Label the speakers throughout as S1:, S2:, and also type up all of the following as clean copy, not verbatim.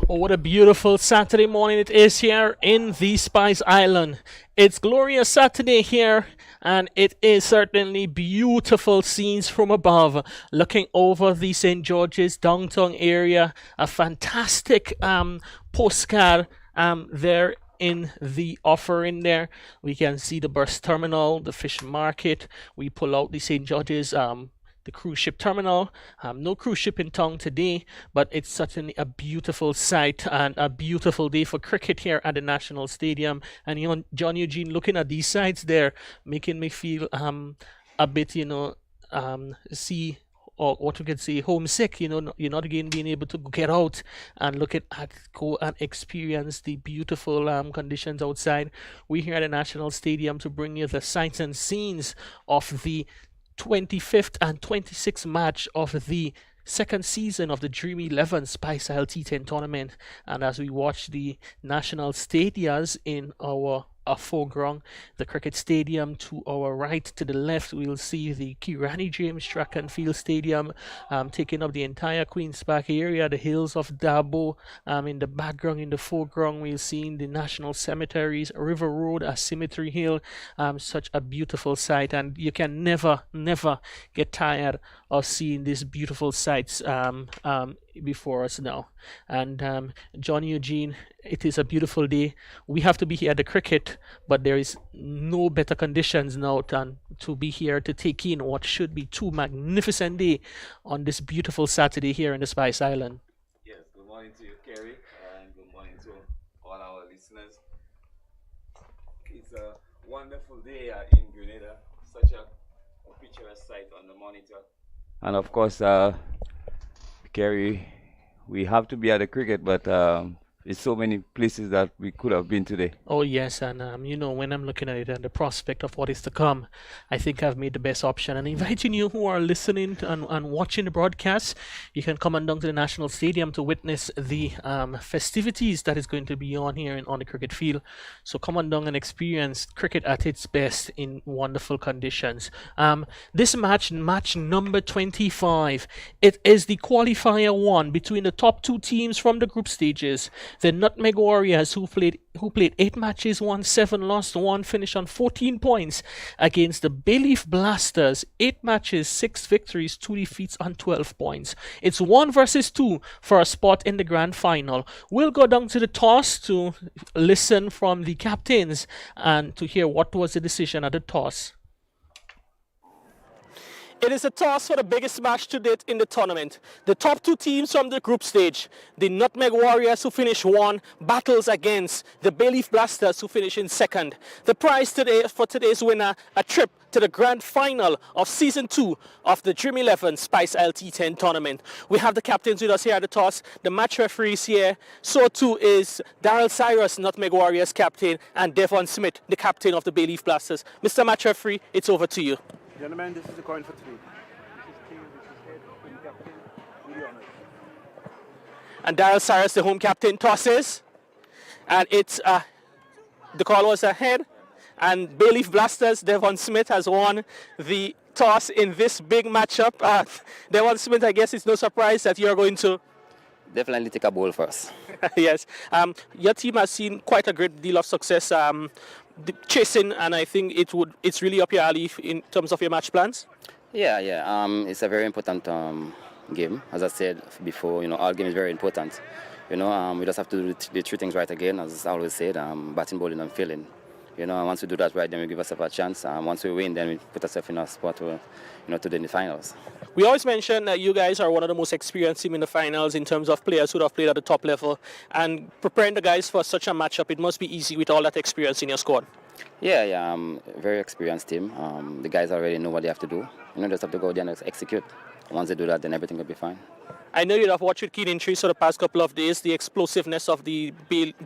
S1: Oh, what a beautiful Saturday morning it is here in the Spice Island. It's glorious Saturday here, and it is certainly beautiful scenes from above, looking over the St. George's downtown area. A fantastic postcard there in the offering there. We can see the bus terminal, the fish market. We pull out the St. George's the cruise ship terminal. No cruise ship in town today, but it's certainly a beautiful sight and a beautiful day for cricket here at the National Stadium. And you know, John Eugene, looking at these sights there, making me feel a bit, see, or what we could say, homesick. You're not again being able to get out and go and experience the beautiful conditions outside. We're here at the National Stadium to bring you the sights and scenes of the 25th and 26th match of the second season of the Dream 11 Spice Isle T10 tournament. And as we watch the national stadiums in our foreground, the cricket stadium to our right, to the left, we'll see the Kirani James Track and Field Stadium taking up the entire Queen's Park area, the hills of Dabo in the background. In the foreground, we'll see the national cemeteries, River Road, a cemetery hill, such a beautiful sight, and you can never get tired of seeing these beautiful sights before us now. And John Eugene, it is a beautiful day. We have to be here at the cricket, but there is no better conditions now than to be here to take in what should be two magnificent days on this beautiful Saturday here in the Spice Island.
S2: Yes, good morning to you, Kerry, and good morning to all our listeners. It's a wonderful day in Grenada, such a picturesque sight on the monitor. And of course, Kerry, we have to be at the cricket, but there's so many places that we could have been today.
S1: Oh yes, and when I'm looking at it and the prospect of what is to come, I think I've made the best option. And inviting you who are listening and watching the broadcast, you can come on down to the National Stadium to witness the festivities that is going to be on here on the cricket field. So come on down and experience cricket at its best in wonderful conditions. This match number 25, it is the qualifier one between the top two teams from the group stages. The Nutmeg Warriors, who played 8 matches, won 7, lost 1, finished on 14 points, against the Bayleaf Blasters, 8 matches, 6 victories, 2 defeats on 12 points. It's 1 versus 2 for a spot in the grand final. We'll go down to the toss to listen from the captains and to hear what was the decision at the toss. It is a toss for the biggest match to date in the tournament. The top two teams from the group stage, the Nutmeg Warriors, who finish 1, battles against the Bayleaf Blasters, who finish in 2nd. The prize today for today's winner, a trip to the grand final of season 2 of the Dream 11 Spice Isle T10 tournament. We have the captains with us here at the toss. The match referees here. So too is Daryl Cyrus, Nutmeg Warriors captain, and Devon Smith, the captain of the Bayleaf Blasters. Mr. Match referee, it's over to you.
S3: Gentlemen, this is the coin for 3. This is tail, this is head, wing captain, really honoured.
S1: And Daryl Cyrus, the home captain, tosses. And it's the call was ahead. And Bayleaf Blasters, Devon Smith has won the toss in this big matchup. Devon Smith, I guess it's no surprise that you're going to
S4: definitely take a bowl first.
S1: Yes. Your team has seen quite a great deal of success chasing, and I think it's really up your alley in terms of your match plans.
S4: Yeah. It's a very important game. As I said before, our game is very important. We just have to do the 3 things right again, as I always said, batting, bowling, and fielding. Once we do that right, then we give ourselves a chance. Once we win, then we put ourselves in a spot to do in the finals.
S1: We always mention that you guys are one of the most experienced teams in the finals in terms of players who have played at the top level. And preparing the guys for such a matchup, it must be easy with all that experience in your squad.
S4: Yeah, very experienced team. The guys already know what they have to do. Just have to go there and execute. Once they do that, then everything will be fine.
S1: I know you have watched with keen interest for the past couple of days the explosiveness of the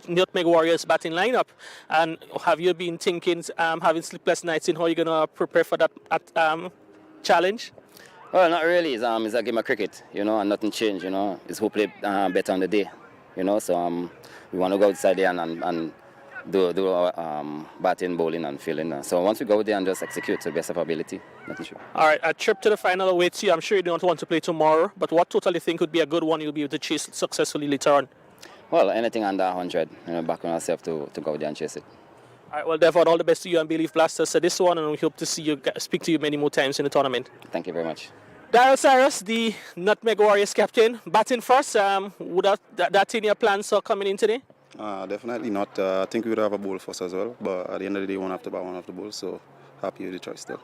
S1: Nutmeg Warriors batting lineup. And have you been thinking, having sleepless nights in how you're going to prepare for that challenge?
S4: Well, not really. It's a game of cricket, and nothing changed, It's who play better on the day, So we want to go outside there and do our batting, bowling, and fielding. So once we go there and just execute to the best of our ability, nothing sure.
S1: All right, a trip to the final awaits you. I'm sure you don't want to play tomorrow, but what total you think would be a good one you'll be able to chase successfully later on?
S4: Well, anything under 100, back on ourselves to go there and chase it.
S1: All right, well, Devon, all the best to you and Bayleaf Blasters for this one, and we hope to see you, speak to you many more times in the tournament.
S4: Thank you very much.
S1: Daryl Cyrus, the Nutmeg Warriors captain, batting first. Would that in your plans for coming in today?
S3: Definitely not. I think we would have a bowl first as well, but at the end of the day, one after bat, one after bowl, so happy with the choice still.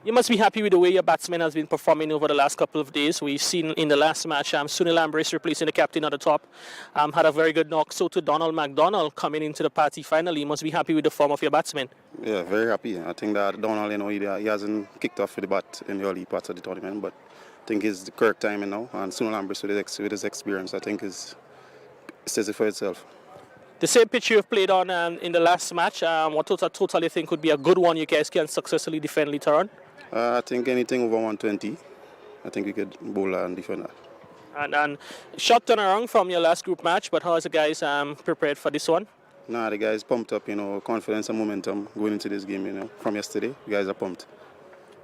S1: You must be happy with the way your batsman has been performing over the last couple of days. We've seen in the last match, Sunil Ambrose replacing the captain at the top, had a very good knock. So to Donald McDonald coming into the party finally. You must be happy with the form of your batsman.
S3: Yeah, very happy. I think that Donald, he hasn't kicked off with the bat in the early parts of the tournament, but I think it's the correct timing now. And Sunil Ambrose with his experience, I think says it for itself.
S1: The same pitch you have played on in the last match, what total you think would be a good one you guys can successfully defend later on?
S3: I think anything over 120, I think we could bowl and defend that.
S1: And short turnaround from your last group match, but how is the guys prepared for this one?
S3: The guys pumped up, confidence and momentum going into this game, from yesterday. The guys are pumped.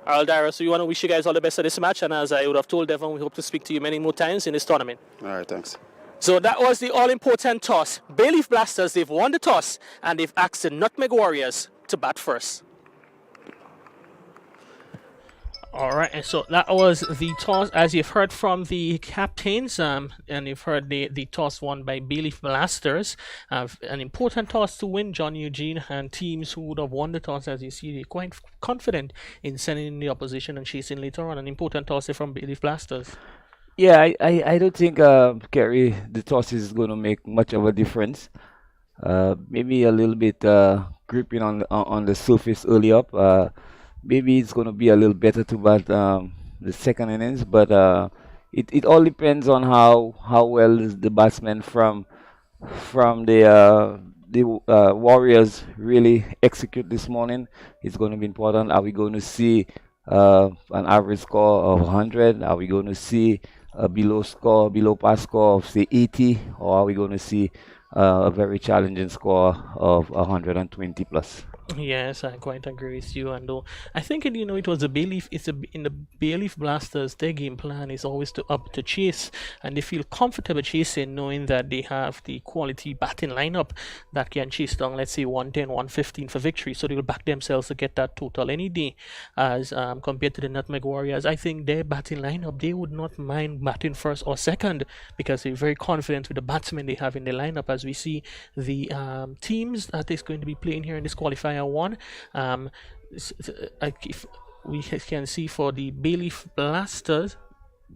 S1: All right, Dara, so we want to wish you guys all the best of this match, and as I would have told Devon, we hope to speak to you many more times in this tournament.
S3: All right, thanks.
S1: So that was the all-important toss. Bayleaf Blasters, they've won the toss, and they've asked the Nutmeg Warriors to bat first. All right, and so that was the toss, as you've heard from the captains, and you've heard the toss won by Bayleaf Blasters. An important toss to win, John Eugene, and teams who would have won the toss, as you see, they're quite confident in sending in the opposition and chasing later on. An important toss from Bayleaf Blasters.
S5: Yeah, I don't think, Kerry, the toss is going to make much of a difference. Maybe a little bit gripping on the surface early up. Maybe it's going to be a little better to bat the second innings, but it all depends on how well the batsmen from the Warriors really execute this morning. It's going to be important. Are we going to see an average score of 100? Are we going to see a below par score of say 80, or are we going to see a very challenging score of 120 plus?
S1: Yes, I quite agree with you. And I think it was a Bayleaf. In the Bayleaf Blasters, their game plan is always to chase, and they feel comfortable chasing, knowing that they have the quality batting lineup that can chase down, let's say 110, 115 for victory. So they will back themselves to get that total any day. As compared to the Nutmeg Warriors, I think their batting lineup, they would not mind batting first or second because they're very confident with the batsmen they have in their lineup. As we see the teams that is going to be playing here in this qualifier one, if we can see for the Bayleaf Blasters,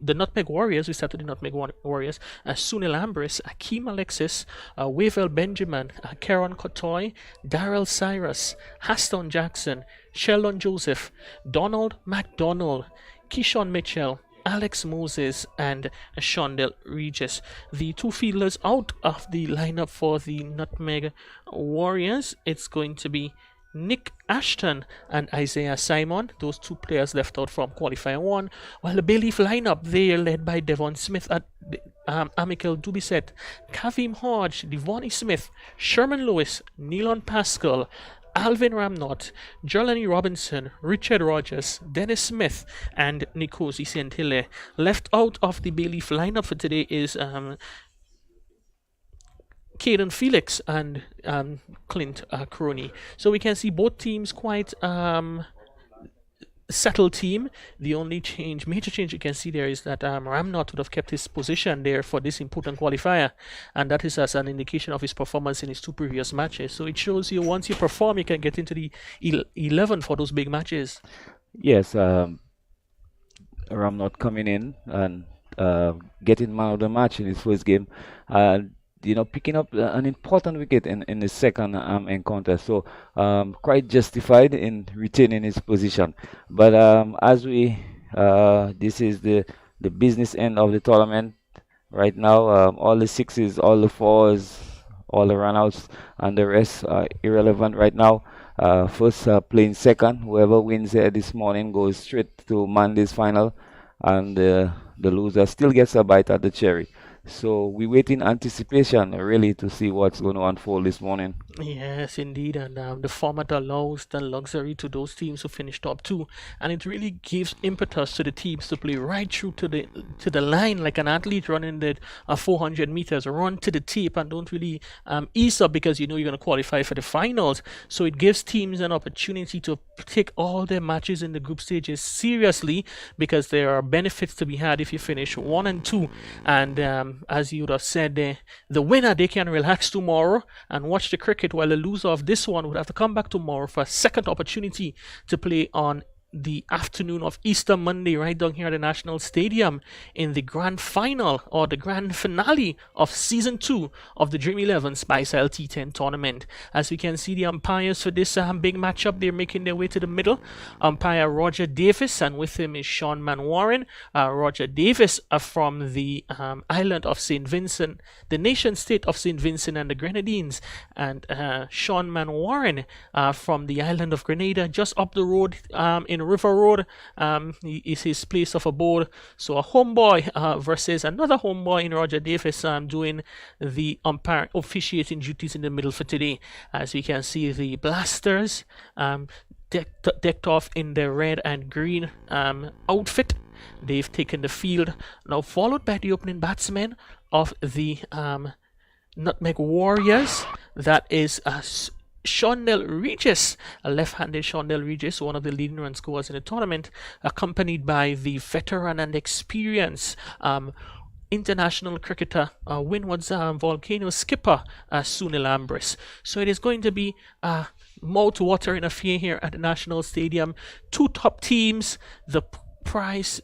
S1: the Nutmeg Warriors, we start with the Nutmeg Warriors, Sunil Ambrose, Akeem Alexis, Wavell Benjamin, Karen Kotoy, Daryl Cyrus, Haston Jackson, Sheldon Joseph, Donald McDonald, Keyshawn Mitchell, Alex Moses, and Shondell Regis. The two fielders out of the lineup for the Nutmeg Warriors, it's going to be Nick Ashton and Isaiah Simon, those two players left out from Qualifier 1, while the Bayleaf lineup, they are led by Devon Smith at Amical Dubisset, Kavim Hodge, Devonnie Smith, Sherman Lewis, Neilon Pascal, Alvin Ramnott, Jelani Robinson, Richard Rogers, Dennis Smith, and Nikosi Sentile. Left out of the Bayleaf lineup for today is Caden Felix and Clint Crony. So we can see both teams quite settled team. The only major change you can see there is that Ramnott would have kept his position there for this important qualifier, and that is as an indication of his performance in his two previous matches. So it shows you once you perform, you can get into the 11 for those big matches.
S5: Yes, Ramnott coming in and getting man of the match in his first game. Picking up an important wicket in the second encounter. So quite justified in retaining his position. But as this is the business end of the tournament right now. All the sixes, all the fours, all the runouts, and the rest are irrelevant right now. First playing second, whoever wins this morning goes straight to Monday's final, and the loser still gets a bite at the cherry. So we wait in anticipation, really, to see what's going to unfold this morning.
S1: Yes, indeed, and the format allows the luxury to those teams who finish top two, and it really gives impetus to the teams to play right through to the line like an athlete running the 400 meters, run to the tape, and don't really ease up because you know you're going to qualify for the finals. So it gives teams an opportunity to take all their matches in the group stages seriously because there are benefits to be had if you finish 1 and 2, and as you would have said, the winner they can relax tomorrow and watch the cricket, while the loser of this one would have to come back tomorrow for a second opportunity to play on the afternoon of Easter Monday right down here at the National Stadium in the grand final or the grand finale of season 2 of the Dream 11 Spice Isle T10 tournament. As we can see, the umpires for this big matchup, they're making their way to the middle. Umpire Roger Davis, and with him is Sean Manwaring. Roger Davis from the island of St. Vincent, the nation state of St. Vincent and the Grenadines, and Sean Manwaring from the island of Grenada, just up the road in River Road is his place of abode. So a homeboy versus another homeboy in Roger Davis doing the umpire officiating duties in the middle for today. As we can see, the Blasters decked off in their red and green outfit. They've taken the field, now followed by the opening batsman of the Nutmeg Warriors. That is Shondell Regis, a left-handed Shondell Regis, one of the leading run scorers in the tournament, accompanied by the veteran and experienced international cricketer, Windward's Volcano skipper, Sunil Ambris. So it is going to be a mouth-watering affair here at the National Stadium. Two top teams. The prize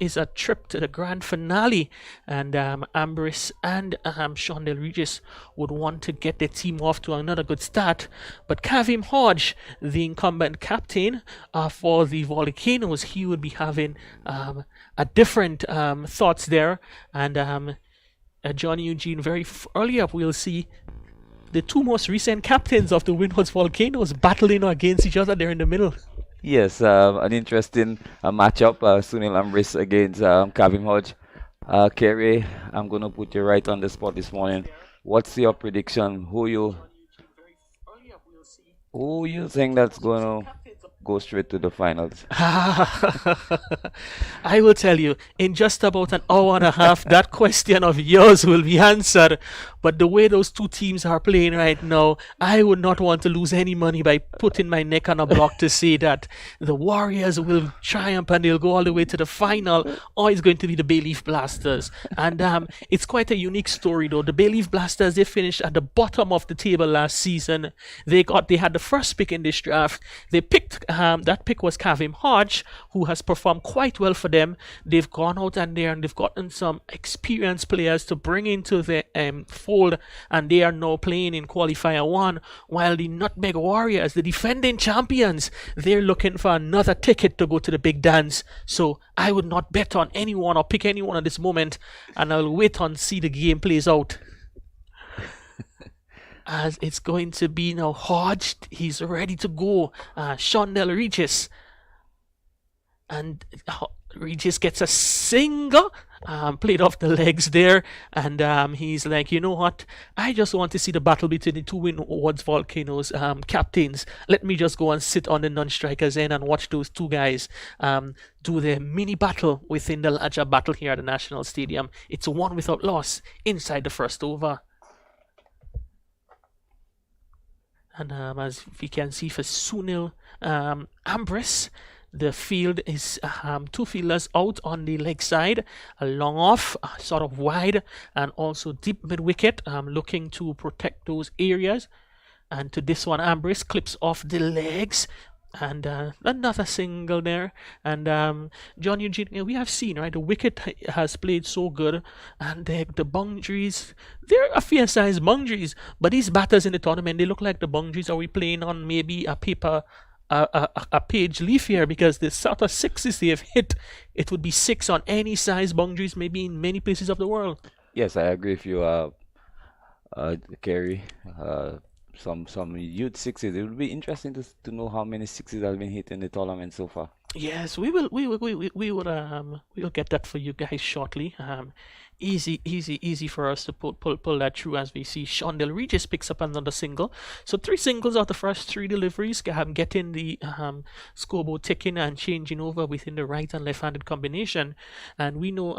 S1: is a trip to the grand finale, and Ambris and Shondell Regis would want to get their team off to another good start. But Kavim Hodge, the incumbent captain for the Volcanoes, he would be having a different thoughts there. And Johnny Eugene, very early up, we'll see the two most recent captains of the Windward's Volcanoes battling against each other there in the middle.
S5: Yes, an interesting matchup. Sunil Ambris against Kavim Hodge. Kerry, I'm going to put you right on the spot this morning. What's your prediction? Who you think that's going to go straight to the finals?
S1: I will tell you, in just about an hour and a half, that question of yours will be answered. But the way those two teams are playing right now, I would not want to lose any money by putting my neck on a block to say that the Warriors will triumph and they'll go all the way to the final, or it's going to be the Bayleaf Blasters. And it's quite a unique story, though. The Bayleaf Blasters, they finished at the bottom of the table last season. They had the first pick in this draft. They picked that pick was Kavim Hodge, who has performed quite well for them. They've gone out and there and they've gotten some experienced players to bring into the fold, and they are now playing in Qualifier 1, while the Nutmeg Warriors, the defending champions, they're looking for another ticket to go to the big dance. So I would not bet on anyone or pick anyone at this moment, and I'll wait and see the game plays out. As it's going to be now Hodge, he's ready to go. Shondell Regis, and Regis gets a single, played off the legs there, and he's like, you know what? I just want to see the battle between the two Windward's Volcanoes captains. Let me just go and sit on the non-strikers end and watch those two guys do their mini battle within the larger battle here at the National Stadium. It's a one without loss inside the first over. And as we can see for Sunil Ambris, the field is two fielders out on the leg side, a long off, sort of wide, and also deep mid wicket, looking to protect those areas. And to this one, Ambris clips off the legs, and another single there. And John Eugene, we have seen, right, the wicket has played so good, and the boundaries, they're a fair size boundaries, but these batters in the tournament, they look like the boundaries are we playing on maybe a paper, a page leaf here, because the sort of sixes they have hit, it would be 6 on any size boundaries, maybe in many places of the world.
S5: Yes, I agree with you, Kerry. Some youth sixes. It would be interesting to know how many sixes have been hit in the tournament so far.
S1: Yes, we will get that for you guys shortly. Easy for us to pull that through as we see Shondell Regis picks up another single. So three singles out the first three deliveries, getting the scoreboard ticking and changing over within the right and left-handed combination. And we know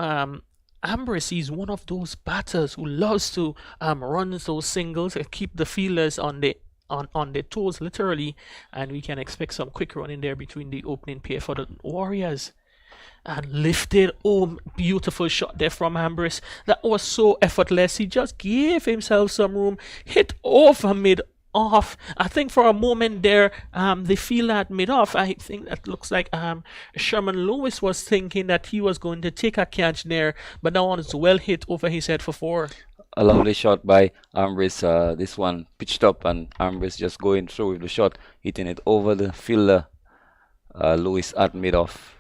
S1: Ambrose is one of those batters who loves to run those singles and keep the fielders on their toes literally, and we can expect some quick running there between the opening pair for the Warriors. And lifted, oh, beautiful shot there from Ambrose. That was so effortless. He just gave himself some room, hit over mid off. I think for a moment there, the fielder at mid off, I think that looks like Sherman Lewis was thinking that he was going to take a catch there, but that one is well hit over his head for four.
S5: A lovely shot by Ambrose. This one pitched up and Ambrose just going through with the shot, hitting it over the fielder, Lewis at mid off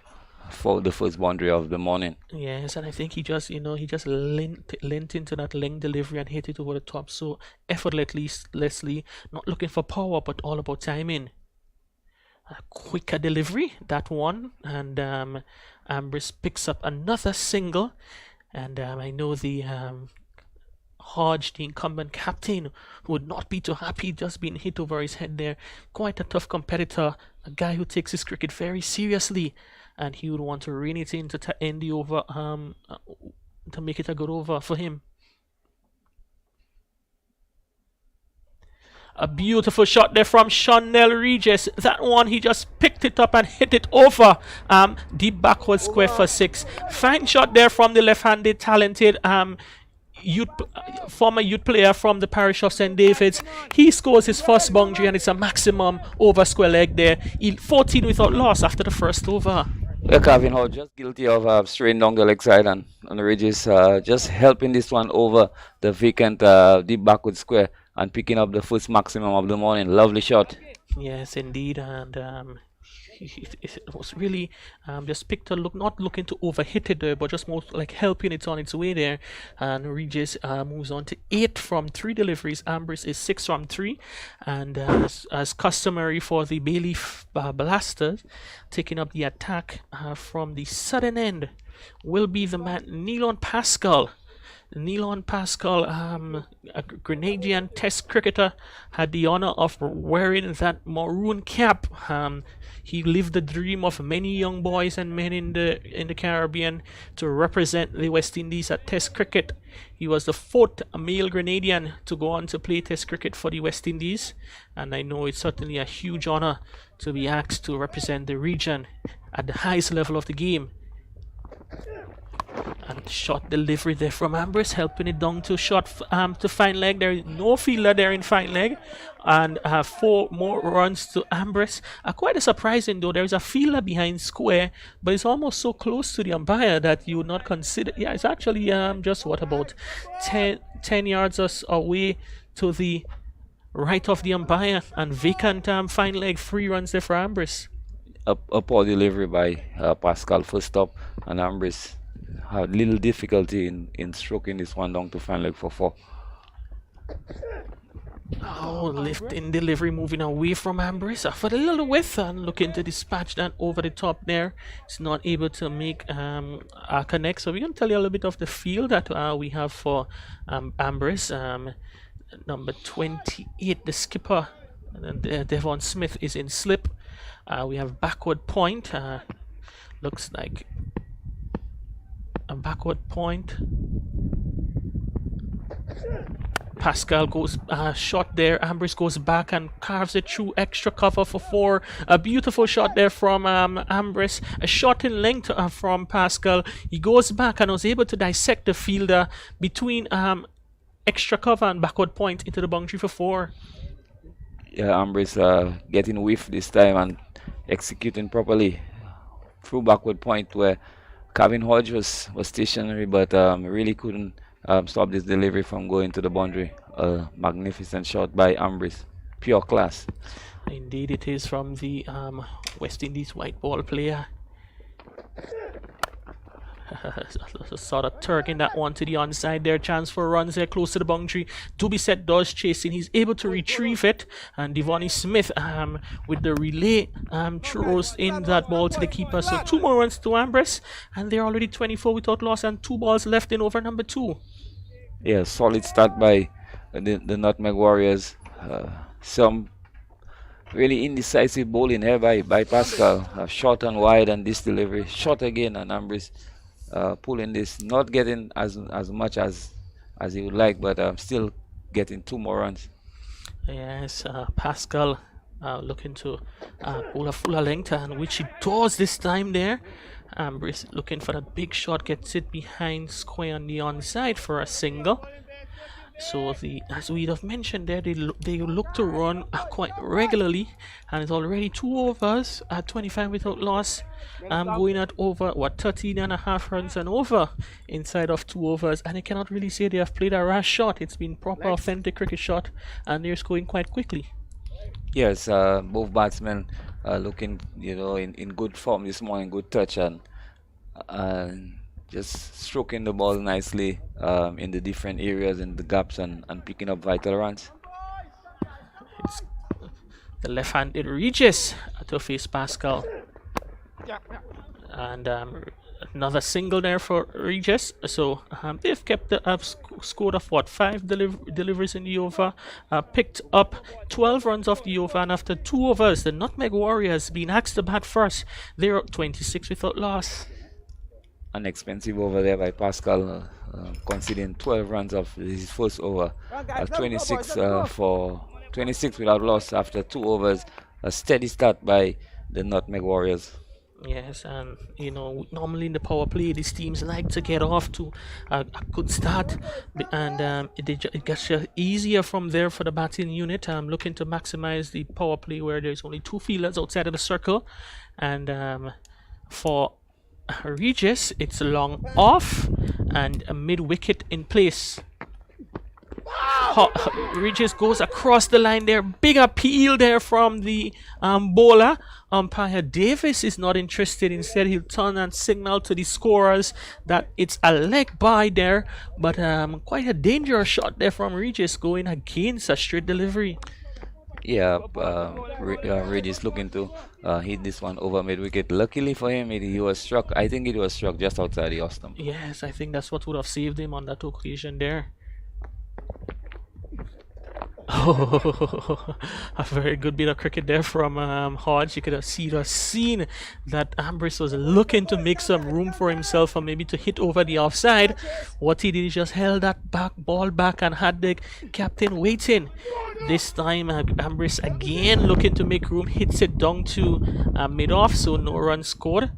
S5: for the first boundary of the morning.
S1: Yes, and I think he just leant into that length delivery and hit it over the top. So effortlessly, not looking for power, but all about timing. A quicker delivery, that one, and Ambrose picks up another single. And I know the Hodge, the incumbent captain, would not be too happy just being hit over his head there. Quite a tough competitor, a guy who takes his cricket very seriously, and he would want to rein it in to end the over, to make it a good over for him. A beautiful shot there from Shondell Regis. That one, he just picked it up and hit it over deep backward square for six. Fine shot there from the left-handed talented former youth player from the parish of St. David's. He scores his first boundary and it's a maximum over square leg there. 14 without loss after the first over.
S5: Calvin Hall just guilty of straying down the leg side, and Regis just helping this one over the vacant deep backward square and picking up the first maximum of the morning. Lovely shot.
S1: Yes, indeed, and it was really just picked a look, not looking to overhit it there, but just more like helping it on its way there. And Regis moves on to 8 from 3 deliveries. Ambrose is 6 from 3, and as customary for the Bayleaf Blasters, taking up the attack from the southern end will be the man Neilon Pascal. Neilon Pascal, a Grenadian test cricketer, had the honor of wearing that maroon cap. He lived the dream of many young boys and men in the Caribbean to represent the West Indies at test cricket. He was the 4th male Grenadian to go on to play test cricket for the West Indies, and I know it's certainly a huge honor to be asked to represent the region at the highest level of the game. And shot delivery there from Ambrose, helping it down to shot to fine leg. There is no fielder there in fine leg, and 4 more runs to Ambrose. Quite a surprising though. There is a fielder behind square, but it's almost so close to the umpire that you would not consider. Yeah, it's actually just what, about 10 yards away to the right of the umpire, and vacant fine leg. 3 runs there for Ambrose.
S5: A poor delivery by Pascal first up, and Ambrose had little difficulty in stroking this one down to fine leg for 4.
S1: Oh, lift in delivery, moving away from Ambrose for a little width and looking to dispatch that over the top there. It's not able to make a connect. So we're going to tell you a little bit of the field that we have for Ambrose. Number 28, the skipper, Devon Smith, is in slip. We have backward point. Looks like a backward point. Pascal goes shot there. Ambrose goes back and carves it through extra cover for 4. A beautiful shot there from Ambrose. A shot in length from Pascal. He goes back and was able to dissect the fielder between extra cover and backward point into the boundary for 4.
S5: Yeah, Ambrose getting whiff this time and executing properly through backward point where Kevin Hodge was stationary, but really couldn't stop this delivery from going to the boundary. A magnificent shot by Ambrose. Pure class.
S1: Indeed it is from the West Indies white ball player. Sort of turking that one to the onside there. Chance for runs there close to the boundary. Dubiset does chasing. He's able to retrieve it. And Devonnie Smith with the relay throws in that ball to the keeper. So 2 more runs to Ambrose. And they're already 24 without loss and 2 balls left in over number 2.
S5: Yeah, solid start by the Nutmeg Warriors. Some really indecisive bowling here by Pascal. Short and wide, and this delivery short again, and Ambrose pulling this, not getting as much as he would like, but still getting 2 more runs.
S1: Yes, Pascal looking to pull a fuller length, and which he does this time there. Ambrose looking for that big shot, gets it behind square on the onside for a single. So as we have mentioned there, they look to run quite regularly, and it's already 2 overs at 25 without loss. Going at over 13.5 runs and over inside of 2 overs, and I cannot really say they have played a rash shot. It's been proper authentic cricket shot, and they're scoring quite quickly.
S5: Yes, both batsmen looking, in good form this morning, good touch, and just stroking the ball nicely in the different areas and the gaps, and picking up vital runs.
S1: It's the left-handed Regis to face Pascal. And another single there for Regis. So they've kept the scored of 5 deliveries in the over, picked up 12 runs off the over, and after 2 overs, the Nutmeg Warriors being asked to bat first. They're 26 without loss.
S5: An expensive over there by Pascal, conceding 12 runs of his first over. 26 without loss after 2 overs. A steady start by the Nutmeg Warriors.
S1: Yes, and normally in the power play, these teams like to get off to a good start, and it gets easier from there for the batting unit. Looking to maximize the power play where there's only 2 fielders outside of the circle, and for Regis, it's long off and a mid wicket in place. Regis goes across the line there. Big appeal there from the bowler. Umpire Davis is not interested. Instead, he'll turn and signal to the scorers that it's a leg by there. But quite a dangerous shot there from Regis, going against a straight delivery.
S5: Yeah, Regis looking to hit this one over mid wicket. Luckily for him, he was struck. I think it was struck just outside the off stump.
S1: Yes, I think that's what would have saved him on that occasion there. Oh, a very good bit of cricket there from Hodge. You could have seen that Ambrose was looking to make some room for himself, or maybe to hit over the offside. What he did is just held that ball back and had the captain waiting. This time Ambrose again looking to make room, hits it down to mid-off, so no run scored.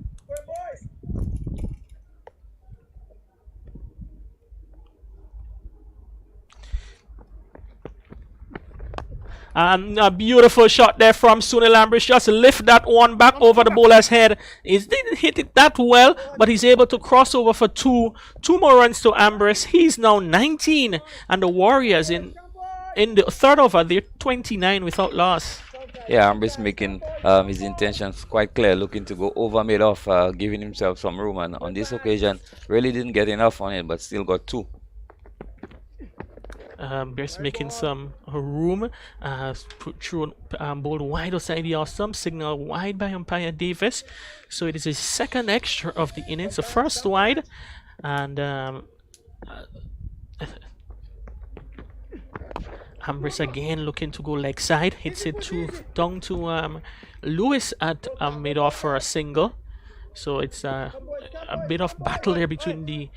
S1: A beautiful shot there from Sunil Ambrose. Just lift that one back over the bowler's head. He didn't hit it that well, but he's able to cross over for 2 more runs to Ambrose. He's now 19, and the Warriors in the 3rd over, they're 29 without loss.
S5: Yeah, Ambrose making his intentions quite clear, looking to go over mid-off, giving himself some room, and on this occasion really didn't get enough on it, but still got 2.
S1: Just making some room, thrown bowled wide outside the off stump, signal wide by umpire Davis. So it is his 2nd extra of the innings, the first wide, and Ambrose again looking to go leg side, hits it down to Lewis at mid-off for a single. So it's a bit of battle there between the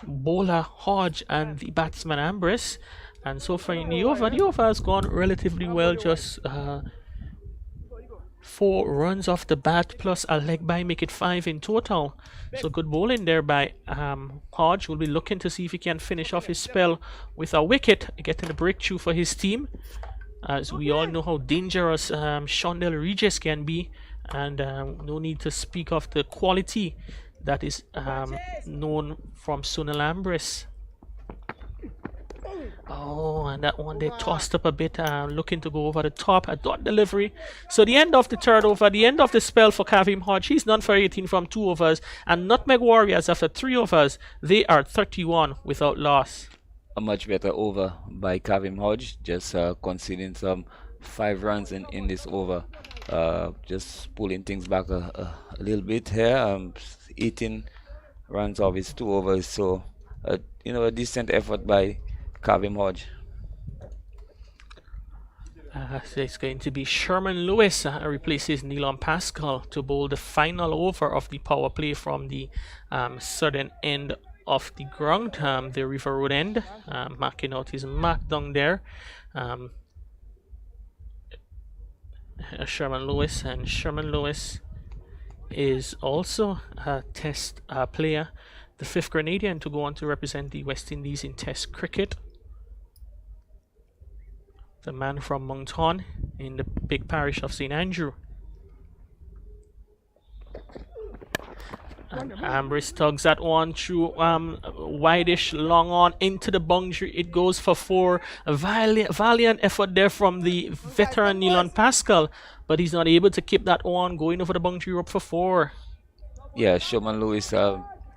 S1: bowler Hodge and the batsman Ambrose, and so far in the over has gone relatively well. Just 4 runs off the bat plus a leg by make it 5 in total. So good bowling there by Hodge. Will be looking to see if he can finish off his spell with a wicket, getting a breakthrough for his team, as we all know how dangerous Shondell Regis can be, and no need to speak of the quality that is known from Sunil Ambrose. Oh, and that one they tossed up a bit, looking to go over the top. A dot delivery. So the end of the third over, the end of the spell for Kavim Hodge. He's done for 18 from 2 overs. And Nutmeg Warriors, after 3 overs, they are 31 without loss.
S5: A much better over by Kavim Hodge, just conceding some 5 runs in this over. Just pulling things back a little bit here. 18 runs of his 2 overs, so a decent effort by Kavim Hodge.
S1: So it's going to be Sherman Lewis replaces Neilon Pascal to bowl the final over of the power play from the southern end of the ground, the River Road end, marking out his mark down there. Sherman Lewis, and Sherman Lewis is also a test player, the 5th Grenadian to go on to represent the West Indies in test cricket. The man from Moncton in the big parish of St. Andrew. And Ambrose tugs that one through wideish long on into the boundary. It goes for 4. A valiant effort there from the veteran Neilon Pascal, but he's not able to keep that one going over the boundary rope for 4.
S5: Yeah, Sherman Lewis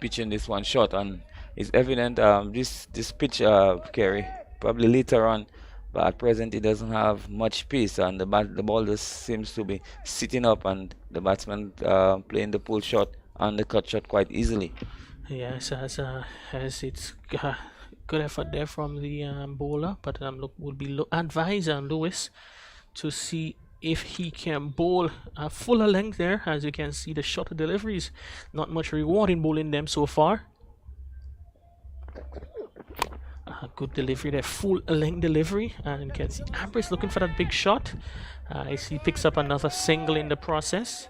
S5: pitching this one short, and it's evident this pitch, Kerry, probably later on, but at present it doesn't have much pace, and the ball just seems to be sitting up, and the batsman playing the pull shot and the cut shot quite easily.
S1: Yes, as it's good effort there from the bowler, but would be advise Lewis to see if he can bowl a fuller length there. As you can see, the shorter deliveries, not much reward in bowling them so far. Good delivery there, full length delivery, and you can see Ambrose looking for that big shot. As he picks up another single in the process.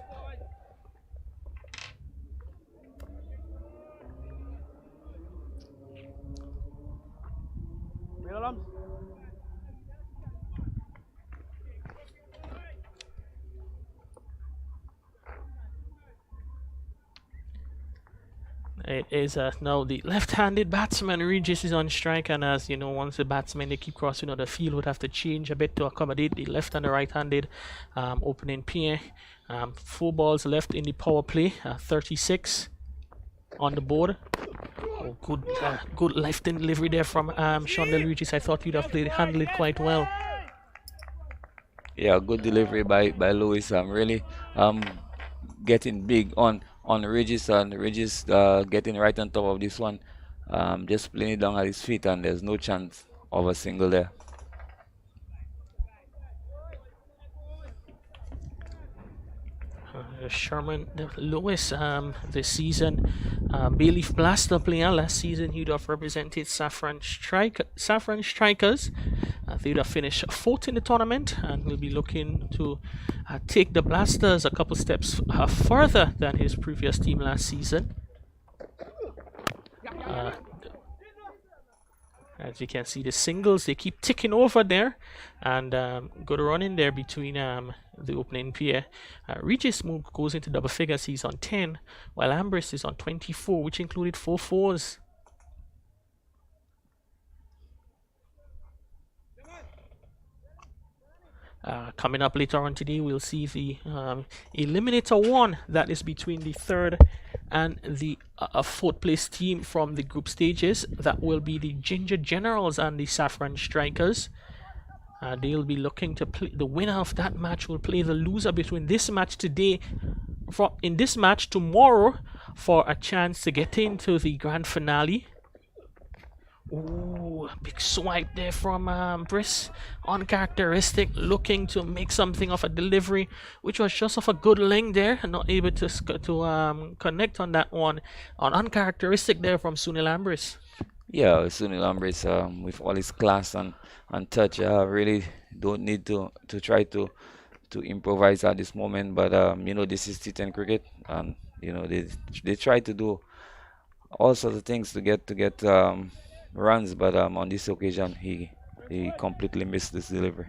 S1: It is now the left-handed batsman Regis is on strike, and as you know, once the batsmen they keep crossing the field, would have to change a bit to accommodate the left and the right-handed opening pair. 4 balls left in the power play, 36 on the board. Oh, good left-hand delivery there from Sean Del Regis. I thought you'd have handled it quite well.
S5: Yeah, good delivery by Lewis. Really getting big on Regis, and Regis getting right on top of this one, just playing it down at his feet, and there's no chance of a single there.
S1: Sherman Lewis, this season, Bayleaf Blaster player. Last season, he'd have represented Saffron Strikers. They'd have finished 4th in the tournament, and will be looking to take the Blasters a couple steps further than his previous team last season. As you can see, the singles, they keep ticking over there, and good run in there between the opening pair. Regis goes into double figures. He's on 10, while Ambrose is on 24, which included 4 fours. Coming up later on today, we'll see the Eliminator 1, that is between the 3rd and the 4th place team from the group stages. That will be the Ginger Generals and the Saffron Strikers. They'll be looking to play. The winner of that match will play the loser between this match today, in this match tomorrow, for a chance to get into the grand finale. Ooh, big swipe there from Briss. Uncharacteristic, looking to make something of a delivery, which was just off a good length there, and not able to connect on that one. Uncharacteristic there from Sunil Ambrose.
S5: Yeah, Sunil Ambrose, with all his class and touch, really don't need to try to improvise at this moment. But this is T10 cricket, and they try to do all sorts of things to get runs, but on this occasion he completely missed this delivery.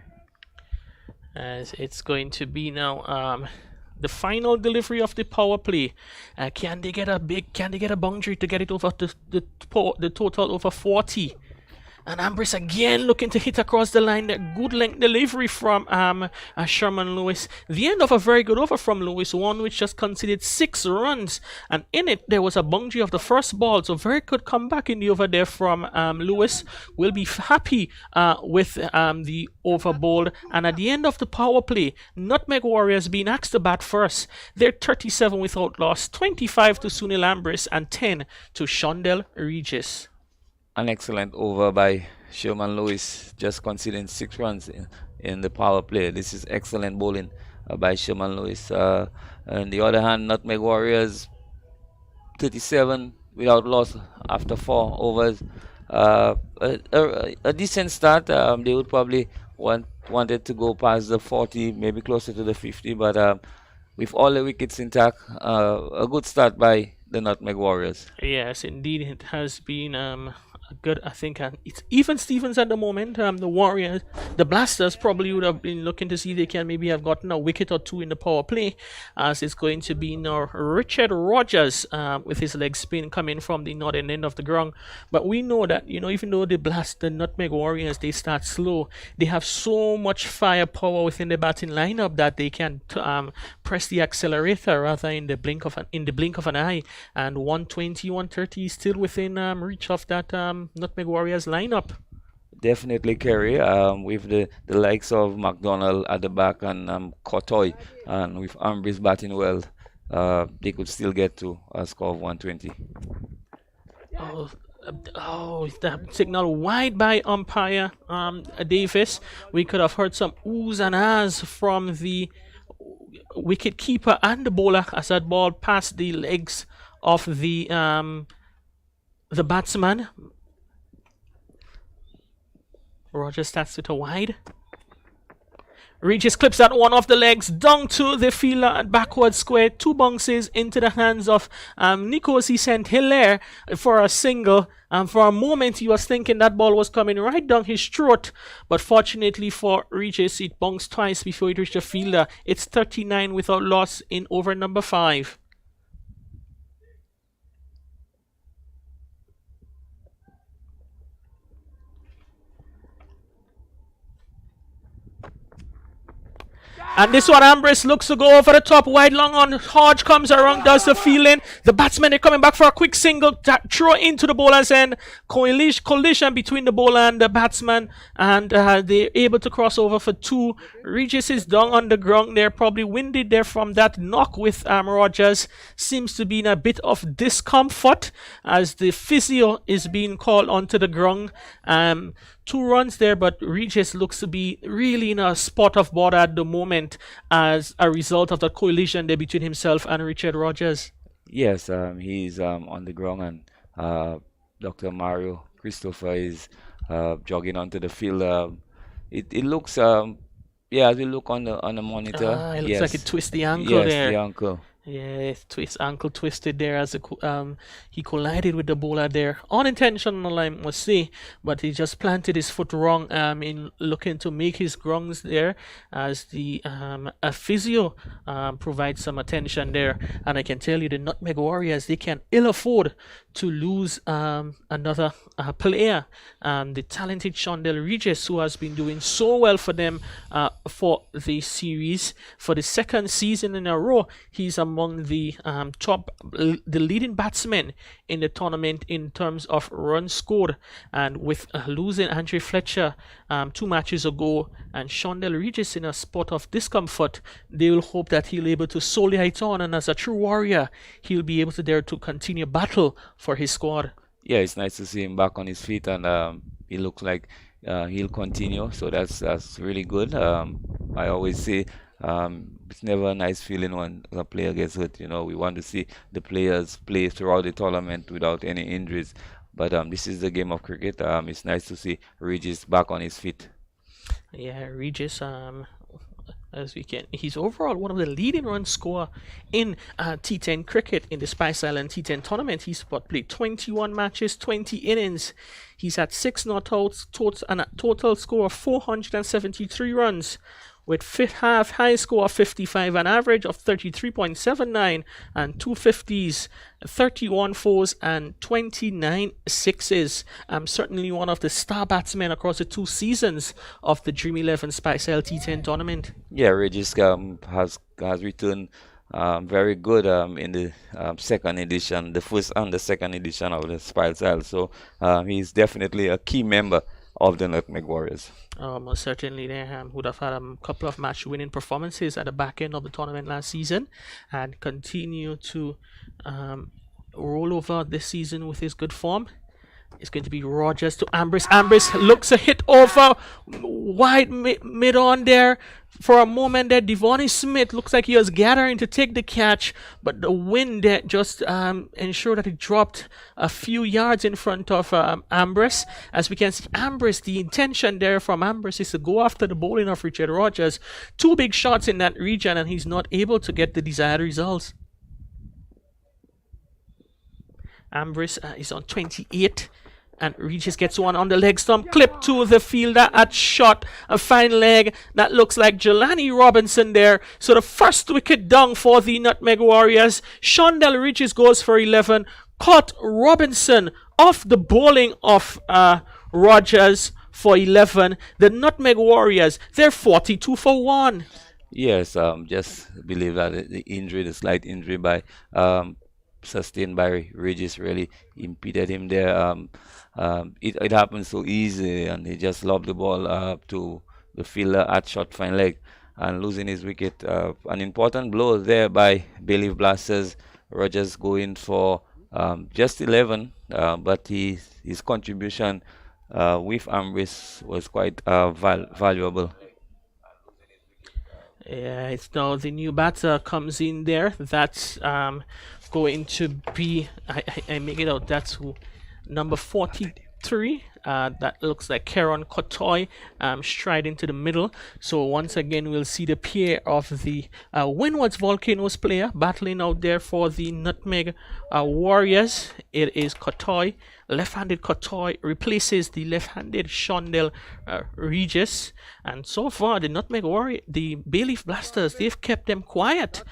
S1: As it's going to be now the final delivery of the power play. Can they get a boundary to get it over the total over 40? And Ambrose again looking to hit across the line. That good length delivery from Sherman Lewis. The end of a very good over from Lewis, one which just conceded 6 runs. And in it, there was a boundary of the first ball. So very good comeback in the over there from Lewis. Will be happy with the over bowled. And at the end of the power play, Nutmeg Warriors being asked to bat first. They're 37 without loss, 25 to Sunil Ambrose and 10 to Shondell Regis.
S5: An excellent over by Sherman Lewis, just conceding 6 runs in the power play. This is excellent bowling by Sherman Lewis. On the other hand, Nutmeg Warriors 37 without loss after 4 overs. A decent start. They would probably wanted to go past the 40, maybe closer to the 50, but with all the wickets intact, a good start by the Nutmeg Warriors.
S1: Yes, indeed, it has been good. I think it's even Stevens at the moment. The Warriors, the Blasters probably would have been looking to see if they can maybe have gotten a wicket or 2 in the power play, as it's going to be now Richard Rogers with his leg spin coming from the northern end of the ground. But we know that, even though the Nutmeg Warriors, they start slow, they have so much firepower within the batting lineup that they can press the accelerator rather in the blink of an eye. And 120, 130 is still within reach of that Nutmeg Warriors lineup.
S5: Definitely, Kerry, with the likes of McDonald at the back and Kotoy, and with Ambrose batting well, they could still get to a score of 120.
S1: The signal wide by umpire Davis. We could have heard some oohs and ahs from the wicket keeper and the bowler as that ball passed the legs of the batsman. Rogers starts with a wide. Regis clips that one off the legs, down to the fielder at backward square. 2 bounces into the hands of Nikos. He sent Hilaire for a single. And for a moment, he was thinking that ball was coming right down his throat. But fortunately for Regis, it bounced twice before it reached the fielder. It's 39 without loss in over number 5. And this one, Ambrose looks to go over the top, wide long on. Hodge comes around, does the fielding. The batsmen are coming back for a quick single, throw into the bowler's end. Collision between the bowler and the batsman, and they're able to cross over for 2. Regis is down on the ground. They're probably winded there from that knock with Rogers. Seems to be in a bit of discomfort as the physio is being called onto the ground. 2 runs there, but Regis looks to be really in a spot of bother at the moment as a result of the collision there between himself and Richard Rogers.
S5: Yes, he's on the ground, and Dr. Mario Christopher is jogging onto the field. It looks, as we look on the monitor,
S1: It looks like it twists the ankle there.
S5: Yes, the ankle.
S1: Yeah, ankle twisted there as he collided with the bowler there. Unintentional, I must say, but he just planted his foot wrong in looking to make his grounds there as the a physio provides some attention there. And I can tell you the Nutmeg Warriors, they can ill afford to lose another player. The talented Shondell Regis, who has been doing so well for them for the series for the 2nd season in a row. He's among the the leading batsmen in the tournament in terms of runs scored, and with losing Andre Fletcher 2 matches ago and Shondell Regis in a spot of discomfort, they will hope that he'll be able to soldier it on, and as a true warrior he'll be able to dare to continue battle for his squad.
S5: Yeah, it's nice to see him back on his feet, and he looks like he'll continue, so that's really good. I always say it's never a nice feeling when a player gets hurt. We want to see the players play throughout the tournament without any injuries. But this is the game of cricket. It's nice to see Regis back on his feet.
S1: Yeah, Regis, he's overall one of the leading run scorer in T10 cricket in the Spice Island T10 tournament. He's played 21 matches, 20 innings. He's had 6 not outs and a total score of 473 runs. with high score of 55, an average of 33.79, and 250s, 31 fours, and 29 sixes. Certainly one of the star batsmen across the 2 seasons of the Dream 11 Spice T10 tournament.
S5: Yeah, Regis has returned very good in the second edition, the first and the second edition of the Spice Isle. So he's definitely a key member of the Nutmeg Warriors.
S1: Most certainly they would have had a couple of match-winning performances at the back end of the tournament last season, and continue to roll over this season with his good form. It's going to be Rogers to Ambrose. Ambrose looks a hit over wide mid on there. For a moment there, Devonnie Smith looks like he was gathering to take the catch, but the wind there just ensured that he dropped a few yards in front of Ambrose. As we can see, Ambrose, the intention there from Ambrose is to go after the bowling of Richard Rogers. 2 big shots in that region, and he's not able to get the desired results. Ambrose is on 28, and Regis gets one on the leg stump, clip to the fielder at shot, a fine leg. That looks like Jelani Robinson there. So the first wicket down for the Nutmeg Warriors. Shondell Regis goes for 11, caught Robinson off the bowling of Rogers for 11. The Nutmeg Warriors, they're 42 for 1.
S5: Yes, just believe that the injury, the slight injury sustained by Regis, really impeded him there. It happened so easy, and he just lobbed the ball to the fielder at short fine leg and losing his wicket. An important blow there by Bayleaf Blasters. Rogers going for just 11, but his contribution with Ambrose was quite valuable.
S1: Yeah, it's now the new batter comes in there. That's going to be, I make it out, that's who, number 43. That looks like Kieran Kotoy striding to the middle. So once again, we'll see the pair of the Windward's Volcanoes player battling out there for the Nutmeg Warriors. It is Kotoy. Left-handed Kotoy replaces the left-handed Shondell Regis. And so far, the Nutmeg Warrior, the Bayleaf Blasters, they've kept them quiet,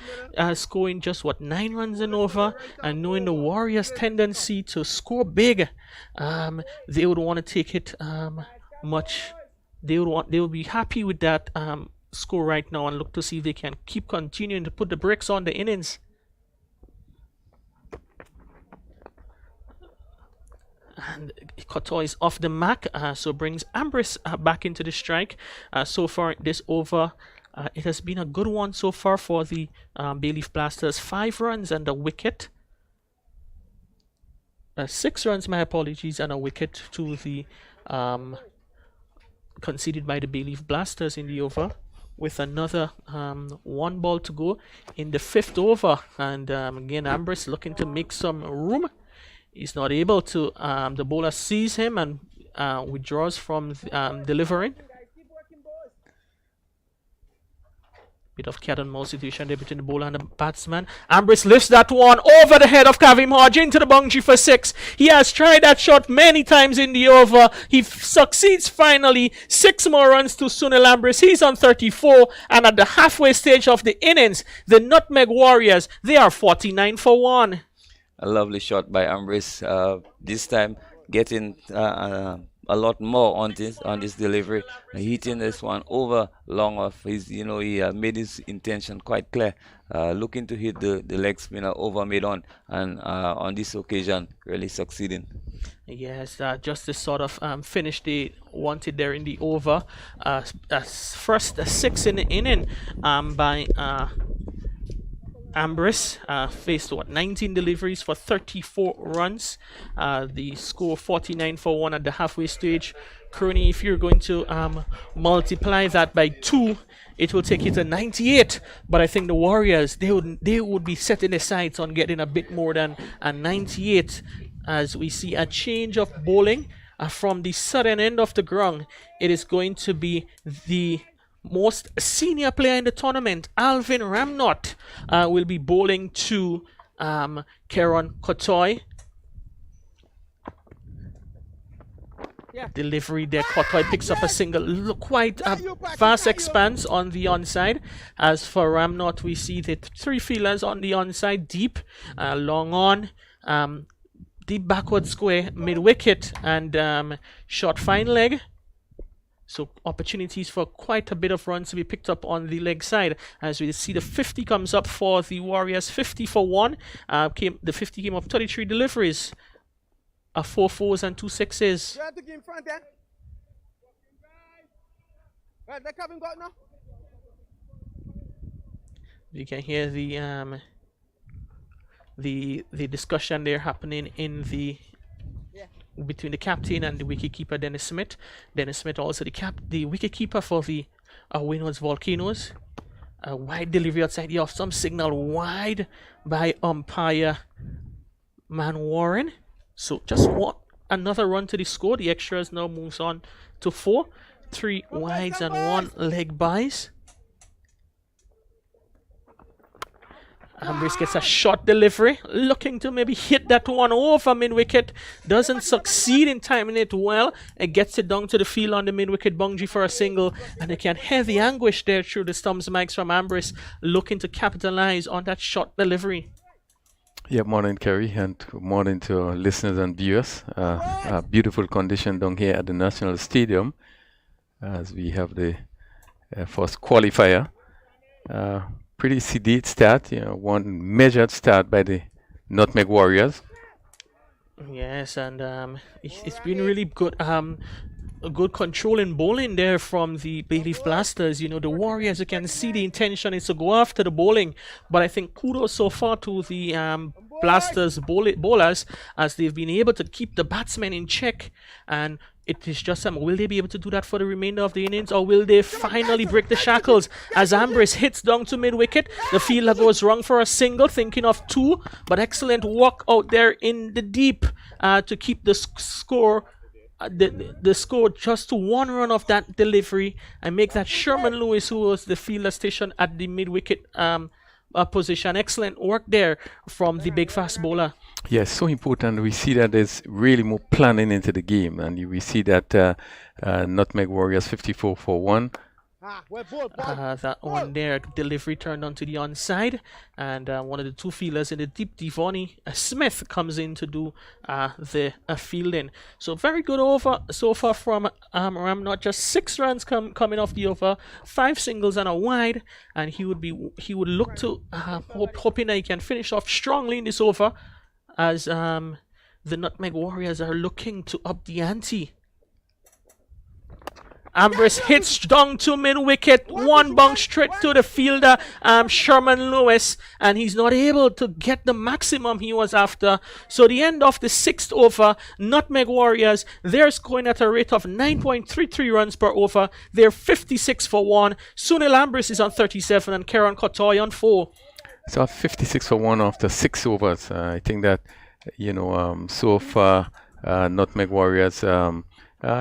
S1: scoring just 9 runs and over. And knowing the Warriors' tendency to score big, they would want to take it much. They would be happy with that score right now and look to see if they can keep continuing to put the bricks on the innings. And Kotoy is off the mark, so brings Ambrose back into the strike. So far this over, it has been a good one so far for the Bayleaf Blasters. 5 runs and a wicket. 6 runs, my apologies, and a wicket to the conceded by the Bayleaf Blasters in the over, with another 1 ball to go in the 5th over. And again, Ambrose looking to make some room. He's not able to. The bowler sees him and withdraws from delivering. Bit of cat and mouse situation there between the bowler and the batsman. Ambrose lifts that one over the head of Kavim Hodge into the boundary for 6. He has tried that shot many times in the over. He succeeds finally. 6 more runs to Sunil Ambrose. He's on 34, and at the halfway stage of the innings, the Nutmeg Warriors, they are 49 for 1.
S5: A lovely shot by Ambrose. This time getting a lot more on this delivery, hitting this one over long off. He made his intention quite clear, looking to hit the leg spinner over mid on, and on this occasion really succeeding.
S1: Yes, just the sort of finish they wanted there in the over. First 6 in the inning by Ambrose, faced 19 deliveries for 34 runs. The score 49 for 1 at the halfway stage. Crony, if you're going to multiply that by 2, it will take you to 98. But I think the Warriors, they would be setting their sights on getting a bit more than a 98, as we see a change of bowling from the southern end of the ground. It is going to be the most senior player in the tournament, Alvin Ramnott, will be bowling to Kieran Kotoy. delivery there. Kotoy picks up a single. Look, quite a vast expanse on the onside. As for Ramnot, we see the three fielders on the onside, deep, long on, deep backward square, mid wicket, and short fine leg. So opportunities for quite a bit of runs to be picked up on the leg side. As we see the 50 comes up for the Warriors, 50 for 1. The 50 came off 33 deliveries. 4 4s and 2 6s. You can hear the discussion there happening in the between the captain and the wicketkeeper Dennis Smith. Dennis Smith also the wicketkeeper for the Windwards Volcanoes. A wide delivery outside the off, some signal wide by umpire Man Warren. So just another run to the score. The extras now moves on to 4. 3 wides and 1 leg buys. Ambrose gets a short delivery, looking to maybe hit that one over mid-wicket. Doesn't succeed in timing it well. It gets it down to the field on the mid-wicket boundary for a single. And you can hear the anguish there through the stumps mics from Ambrose, looking to capitalize on that short delivery.
S6: Yeah, morning, Kerry, and good morning to our listeners and viewers. A beautiful condition down here at the National Stadium as we have the first qualifier. Pretty sedate start, one measured start by the Nutmeg Warriors.
S1: Yes, and it's been really good. A good control in bowling there from the Bayleaf Blasters. The Warriors, you can see the intention is to go after the bowling, but I think kudos so far to the Blasters bowlers as they've been able to keep the batsmen in check. And it is just will they be able to do that for the remainder of the innings, or will they finally break the shackles? As Ambrose hits down to mid-wicket, the fielder goes wrong for a single, thinking of 2, but excellent walk out there in the deep to keep the score. The score just to 1 run of that delivery and make that Sherman Lewis, who was the fielder stationed at the mid-wicket position. Excellent work there from the big fast bowler.
S6: Yes, so important. We see that there's really more planning into the game, and we see that Nutmeg Warriors 54 for 1.
S1: That one there, delivery turned onto the onside, and one of the 2 fielders in the deep, Devoni Smith, comes in to do the fielding. So very good over so far from Ramnot. Just 6 runs coming off the over, 5 singles and a wide, and he would look to hoping that he can finish off strongly in this over, as the Nutmeg Warriors are looking to up the ante. Ambrose hits down to mid-wicket, 1 bounce straight to the fielder, Sherman Lewis, and he's not able to get the maximum he was after. So the end of the 6th over, Nutmeg Warriors, they're scoring at a rate of 9.33 runs per over. They're 56 for 1. Sunil Ambrose is on 37 and Kieran Kotoy on 4.
S6: So 56 for 1 after 6 overs. I think that, so far, Nutmeg Warriors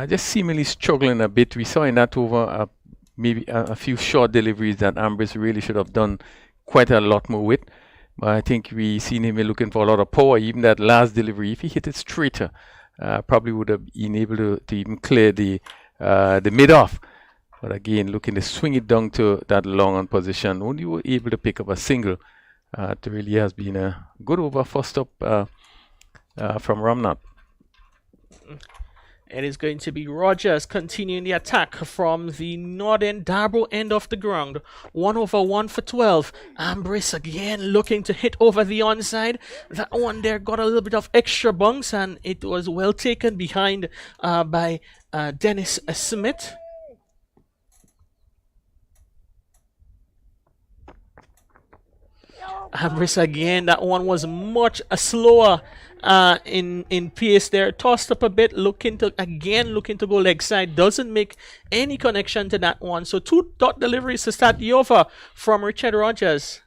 S6: just seemingly struggling a bit. We saw in that over maybe a few short deliveries that Ambrose really should have done quite a lot more with. But I think we seen him looking for a lot of power. Even that last delivery, if he hit it straighter, probably would have been able to even clear the mid-off. But again, looking to swing it down to that long on position, only were able to pick up a single. It really has been a good over first up from Ramnot.
S1: It is going to be Rogers continuing the attack from the northern Darboe end of the ground. 1 over 1 for 12. Ambrose again looking to hit over the onside. That one there got a little bit of extra bounce, and it was well taken behind by Dennis Smith. Ambrose again, that one was much slower in pace there. Tossed up a bit, looking to go leg side. Doesn't make any connection to that one. So 2 dot deliveries to start the over from Richard Rogers.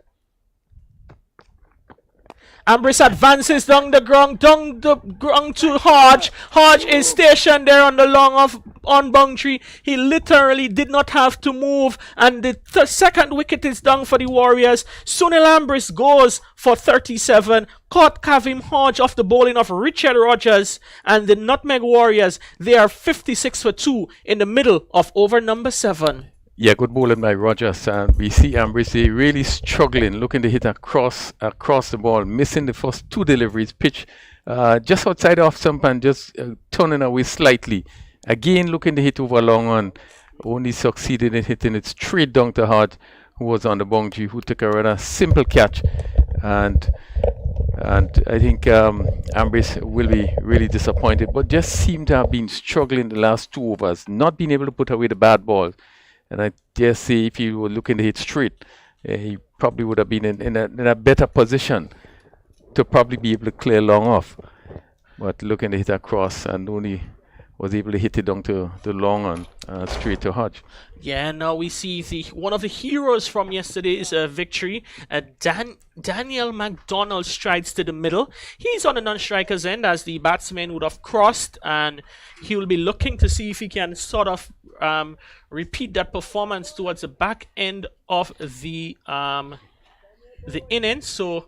S1: Ambrose advances down the ground to Hodge. Hodge is stationed there on the long of on boundary. He literally did not have to move, and the second wicket is down for the Warriors. Sunil Ambrose goes for 37. Caught Kavim Hodge off the bowling of Richard Rogers, and the Nutmeg Warriors, they are 56 for 2 in the middle of over number 7.
S6: Yeah, good bowling by Rogers. And we see Ambrose really struggling, looking to hit across the ball, missing the first 2 deliveries. Pitch just outside off stump and just turning away slightly. Again, looking to hit over long on. Only succeeded in hitting it straight down to Hodge, who was on the boundary, who took a rather simple catch. And I think Ambrose will be really disappointed, but just seemed to have been struggling the last 2 overs, not being able to put away the bad balls. And I dare say if he were looking to hit straight, he probably would have been in a better position to probably be able to clear long off. But looking to hit across and only was able to hit it down to the long on straight to Hodge.
S1: Yeah, now we see one of the heroes from yesterday's victory. Daniel McDonald strides to the middle. He's on the non-striker's end as the batsman would have crossed, and he will be looking to see if he can sort of repeat that performance towards the back end of the innings. So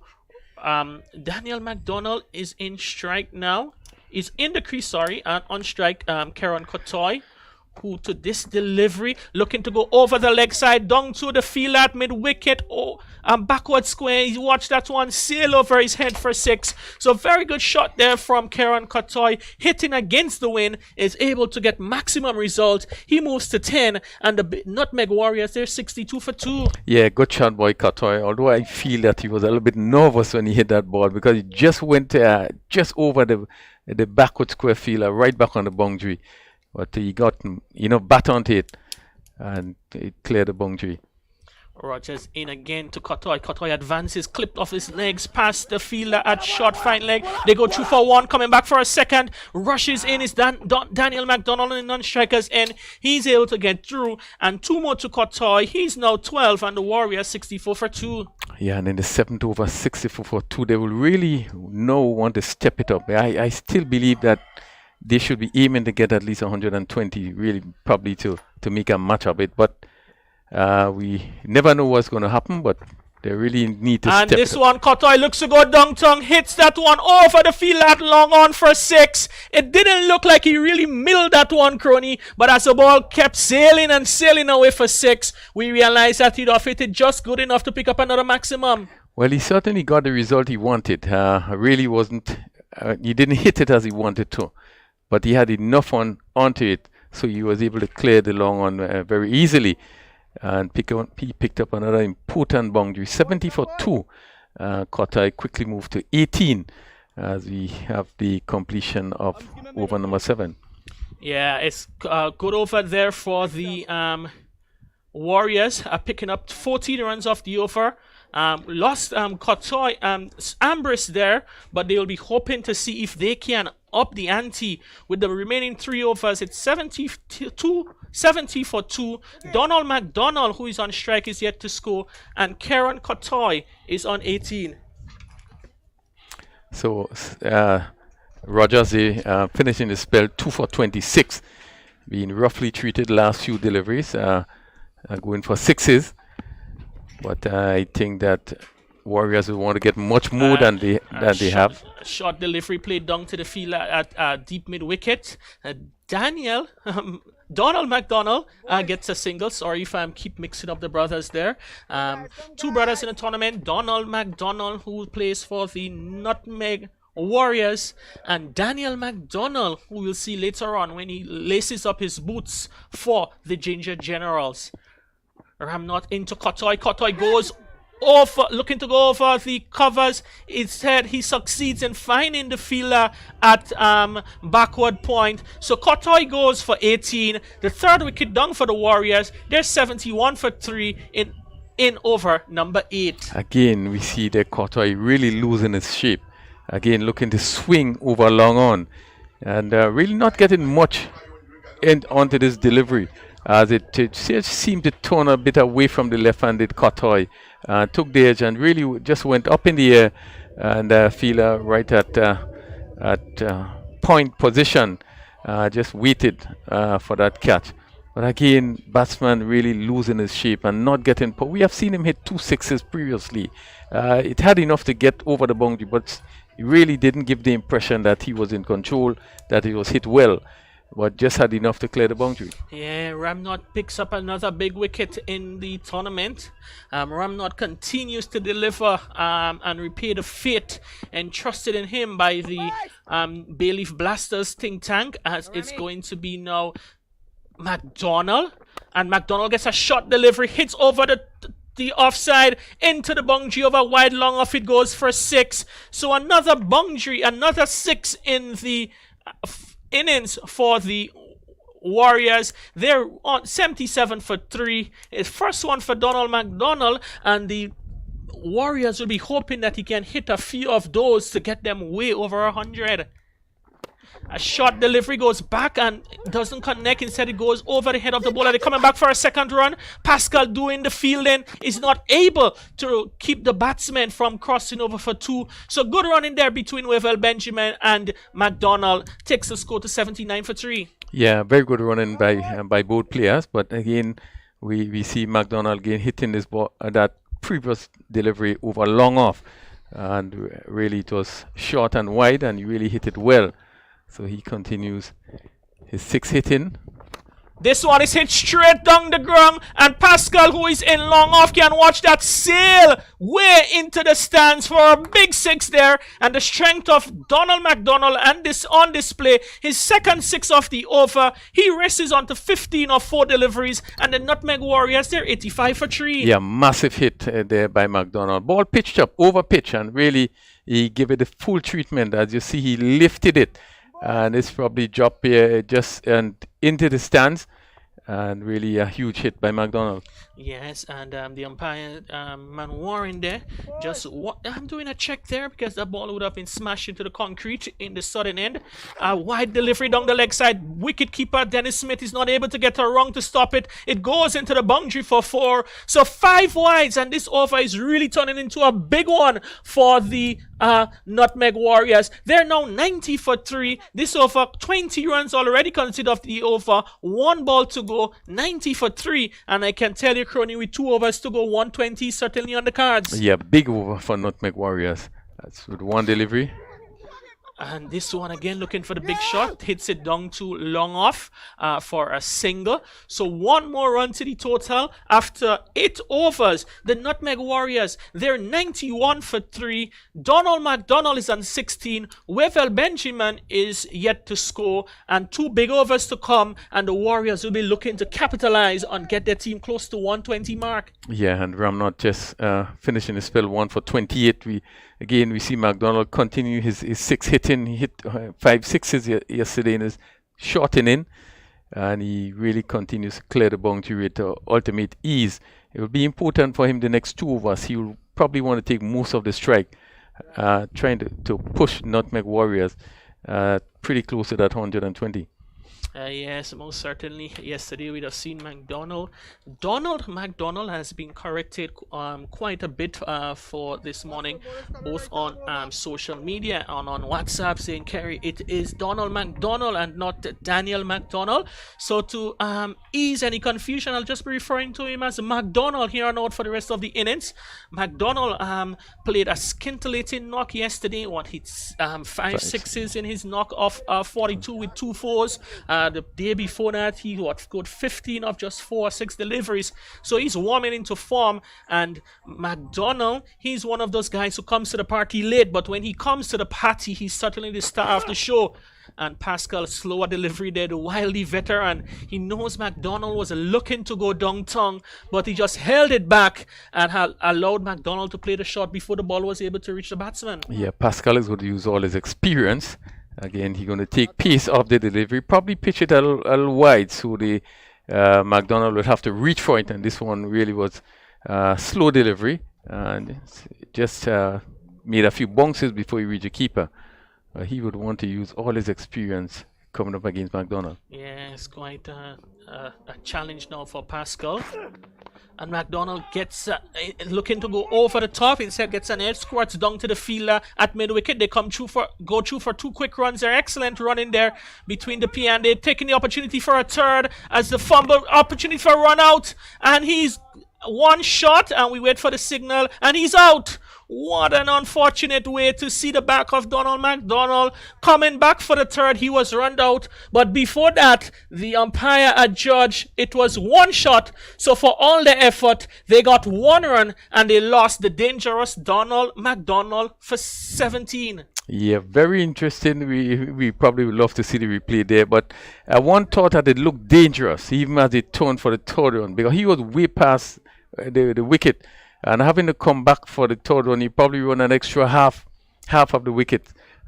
S1: Daniel McDonald is in strike now. Is in the crease, sorry, and on strike, Kieran Kotoy, who to this delivery, looking to go over the leg side, down to the field at mid-wicket, backward square. He watched that one sail over his head for 6. So very good shot there from Kieran Kotoy, hitting against the wind, is able to get maximum result. He moves to 10, and the Nutmeg Warriors, they're 62 for 2.
S6: Yeah, good shot by Kotoy, although I feel that he was a little bit nervous when he hit that ball because he just went just over the backward square fielder, right back on the boundary. But he got, bat onto it, and it cleared the boundary.
S1: Rogers in again to Kotoy. Kotoy advances, clipped off his legs past the fielder at short fine leg. They go through for 1, coming back for a second. Rushes in is Daniel McDonald in non-strikers end. He's able to get through, and 2 more to Kotoy. He's now 12, and the Warriors 64 for 2.
S6: Yeah, and in the 7th over, 64 for 2, they will really want to step it up. I still believe that they should be aiming to get at least 120, really, probably to make a match of it. But we never know what's going to happen, but they really need to step it up.
S1: And this one, Kotoy looks to go downtown, hits that one over the field at long on for 6. It didn't look like he really milled that one, Crony, but as the ball kept sailing and sailing away for 6, we realized that he'd have hit it just good enough to pick up another maximum.
S6: Well, he certainly got the result he wanted. Really wasn't, he didn't hit it as he wanted to, but he had enough onto it, so he was able to clear the long on very easily. And he picked up another important boundary, 70 for 2. Kotoy quickly moved to 18 as we have the completion of over number 7.
S1: Yeah, it's good over there for the Warriors, picking up 14 runs off the over. Lost Kotoy, Ambrose there, but they'll be hoping to see if they can up the ante with the remaining 3 overs. It's 70 for 2. Donald McDonald, who is on strike, is yet to score, and Kieran Kotoy is on 18.
S6: So Rogers finishing the spell 2 for 26, being roughly treated last few deliveries, going for 6s. But I think that Warriors will want to get much more than they have.
S1: Short delivery played down to the field at deep mid wicket. Donald McDonald gets a single. Sorry if I keep mixing up the brothers there. 2 brothers in the tournament. Donald McDonald, who plays for the Nutmeg Warriors, and Daniel McDonald, who we'll see later on when he laces up his boots for the Ginger Generals. Ramnot into Kotoy. Kotoy goes over, looking to go over the covers. Instead, he succeeds in finding the fielder at backward point. So Kotoy goes for 18. The 3rd wicket down for the Warriors. They're 71 for 3 in over number 8.
S6: Again, we see the Kotoy really losing his shape. Again, looking to swing over long on, and really not getting much onto this delivery, as it seemed to turn a bit away from the left-handed Kotoy. Took the edge and really just went up in the air and fielder right at point position, just waited for that catch. But again, batsman really losing his shape and not getting. We have seen him hit 2 sixes previously. It had enough to get over the boundary, but he really didn't give the impression that he was in control, that it was hit well, but just had enough to clear the boundary.
S1: Yeah, Ramnot picks up another big wicket in the tournament. Ramnot continues to deliver and repay the fate entrusted in him by the Bayleaf Blasters think tank, as it's going to be now McDonald. And McDonald gets a shot delivery, hits over the offside into the boundary, over wide, long off it goes for 6. So another boundary, another 6 in the innings for the Warriors. They're on 77 for 3. It's first one for Donald McDonald, and the Warriors will be hoping that he can hit a few of those to get them way over 100. A short delivery goes back and doesn't connect. Instead, it goes over the head of the bowler. They're coming back for a second run. Pascal doing the fielding is not able to keep the batsman from crossing over for 2. So good run in there between Wavell Benjamin and McDonald. Takes the score to 79 for 3.
S6: Yeah, very good running by both players. But again, we see McDonald again hitting this ball, that previous delivery over long off. And really it was short and wide, and he really hit it well. So he continues his 6 hitting.
S1: This one is hit straight down the ground, and Pascal, who is in long off, can watch that sail way into the stands for a big 6 there. And the strength of Donald McDonald and this on display. His second 6 of the over. He races on to 15 of 4 deliveries, and the Nutmeg Warriors, they're 85 for 3.
S6: Yeah, massive hit there by McDonald. Ball pitched up, over pitch, and really he gave it the full treatment. As you see, he lifted it. And it's probably dropped here just and into the stands, and really a huge hit by McDonald.
S1: Yes, and the umpire, man Warren there, I'm doing a check there because that ball would have been smashed into the concrete in the southern end. Wide delivery down the leg side. Wicket keeper Dennis Smith is not able to get a run to stop it. It goes into the boundary for 4. So 5 wides, and this over is really turning into a big one for the Nutmeg Warriors. They're now 90 for 3. This over, 20 runs already considered of the over. 1 ball to go, 90 for 3. And I can tell you, Crony, with 2 overs to go, 120 certainly on the cards.
S6: Yeah, big over for Nutmeg Warriors. That's with 1 delivery.
S1: And this one again looking for the big shot, hits it down to long off for a single. So 1 more run to the total after 8 overs. The Nutmeg Warriors, they're 91 for 3. Donald McDonald is on 16. Wavell Benjamin is yet to score, and 2 big overs to come, and the Warriors will be looking to capitalize on get their team close to 120 mark.
S6: Yeah, and Ramnot just finishing his spell 1 for 28. We see McDonald continue his 6 hitting. He hit 5 sixes yesterday in his short inning, and he really continues to clear the boundary with ultimate ease. It will be important for him the next 2 overs. He will probably want to take most of the strike, trying to push Nutmeg Warriors pretty close to that 120.
S1: Yes, most certainly. Yesterday we'd have seen McDonald. Donald McDonald has been corrected quite a bit for this morning, both on social media and on WhatsApp, saying, Kerry, it is Donald McDonald and not Daniel McDonald. So to ease any confusion, I'll just be referring to him as McDonald here on out for the rest of the innings. McDonald played a scintillating knock yesterday. Hits 5 sixes in his knock of 42 with 2 fours. The day before that, he scored 15 of just 4 or 6 deliveries. So he's warming into form. And McDonald, he's one of those guys who comes to the party late, but when he comes to the party, he's certainly the star of the show. And Pascal, slower delivery there, the wily veteran. He knows McDonald was looking to go downtown, but he just held it back and allowed McDonald to play the shot before the ball was able to reach the batsman.
S6: Yeah, Pascal is going to use all his experience. Again, he's going to take pace of the delivery, probably pitch it a little wide, so the McDonald would have to reach for it, and this one really was slow delivery, and just made a few bounces before he reached the keeper. He would want to use all his experience coming up against McDonald.
S1: Yeah, it's quite a challenge now for Pascal. And McDonald gets looking to go over the top. Instead, gets an edge, squirts down to the fielder at mid wicket. They go through for 2 quick runs. They're excellent running there between the P, and they're taking the opportunity for a third as the fumble opportunity for a run out. And he's one shot, and we wait for the signal, and he's out. What an unfortunate way to see the back of Donald McDonald. Coming back for the third, he was run out. But before that, the umpire adjudged it was 1 shot. So for all the effort, they got 1 run, and they lost the dangerous Donald McDonald for 17.
S6: Yeah, very interesting. We probably would love to see the replay there, but one thought that it looked dangerous even as it turned for the third one, because he was way past the wicket, and having to come back for the third one, he probably run an extra half of the wicket.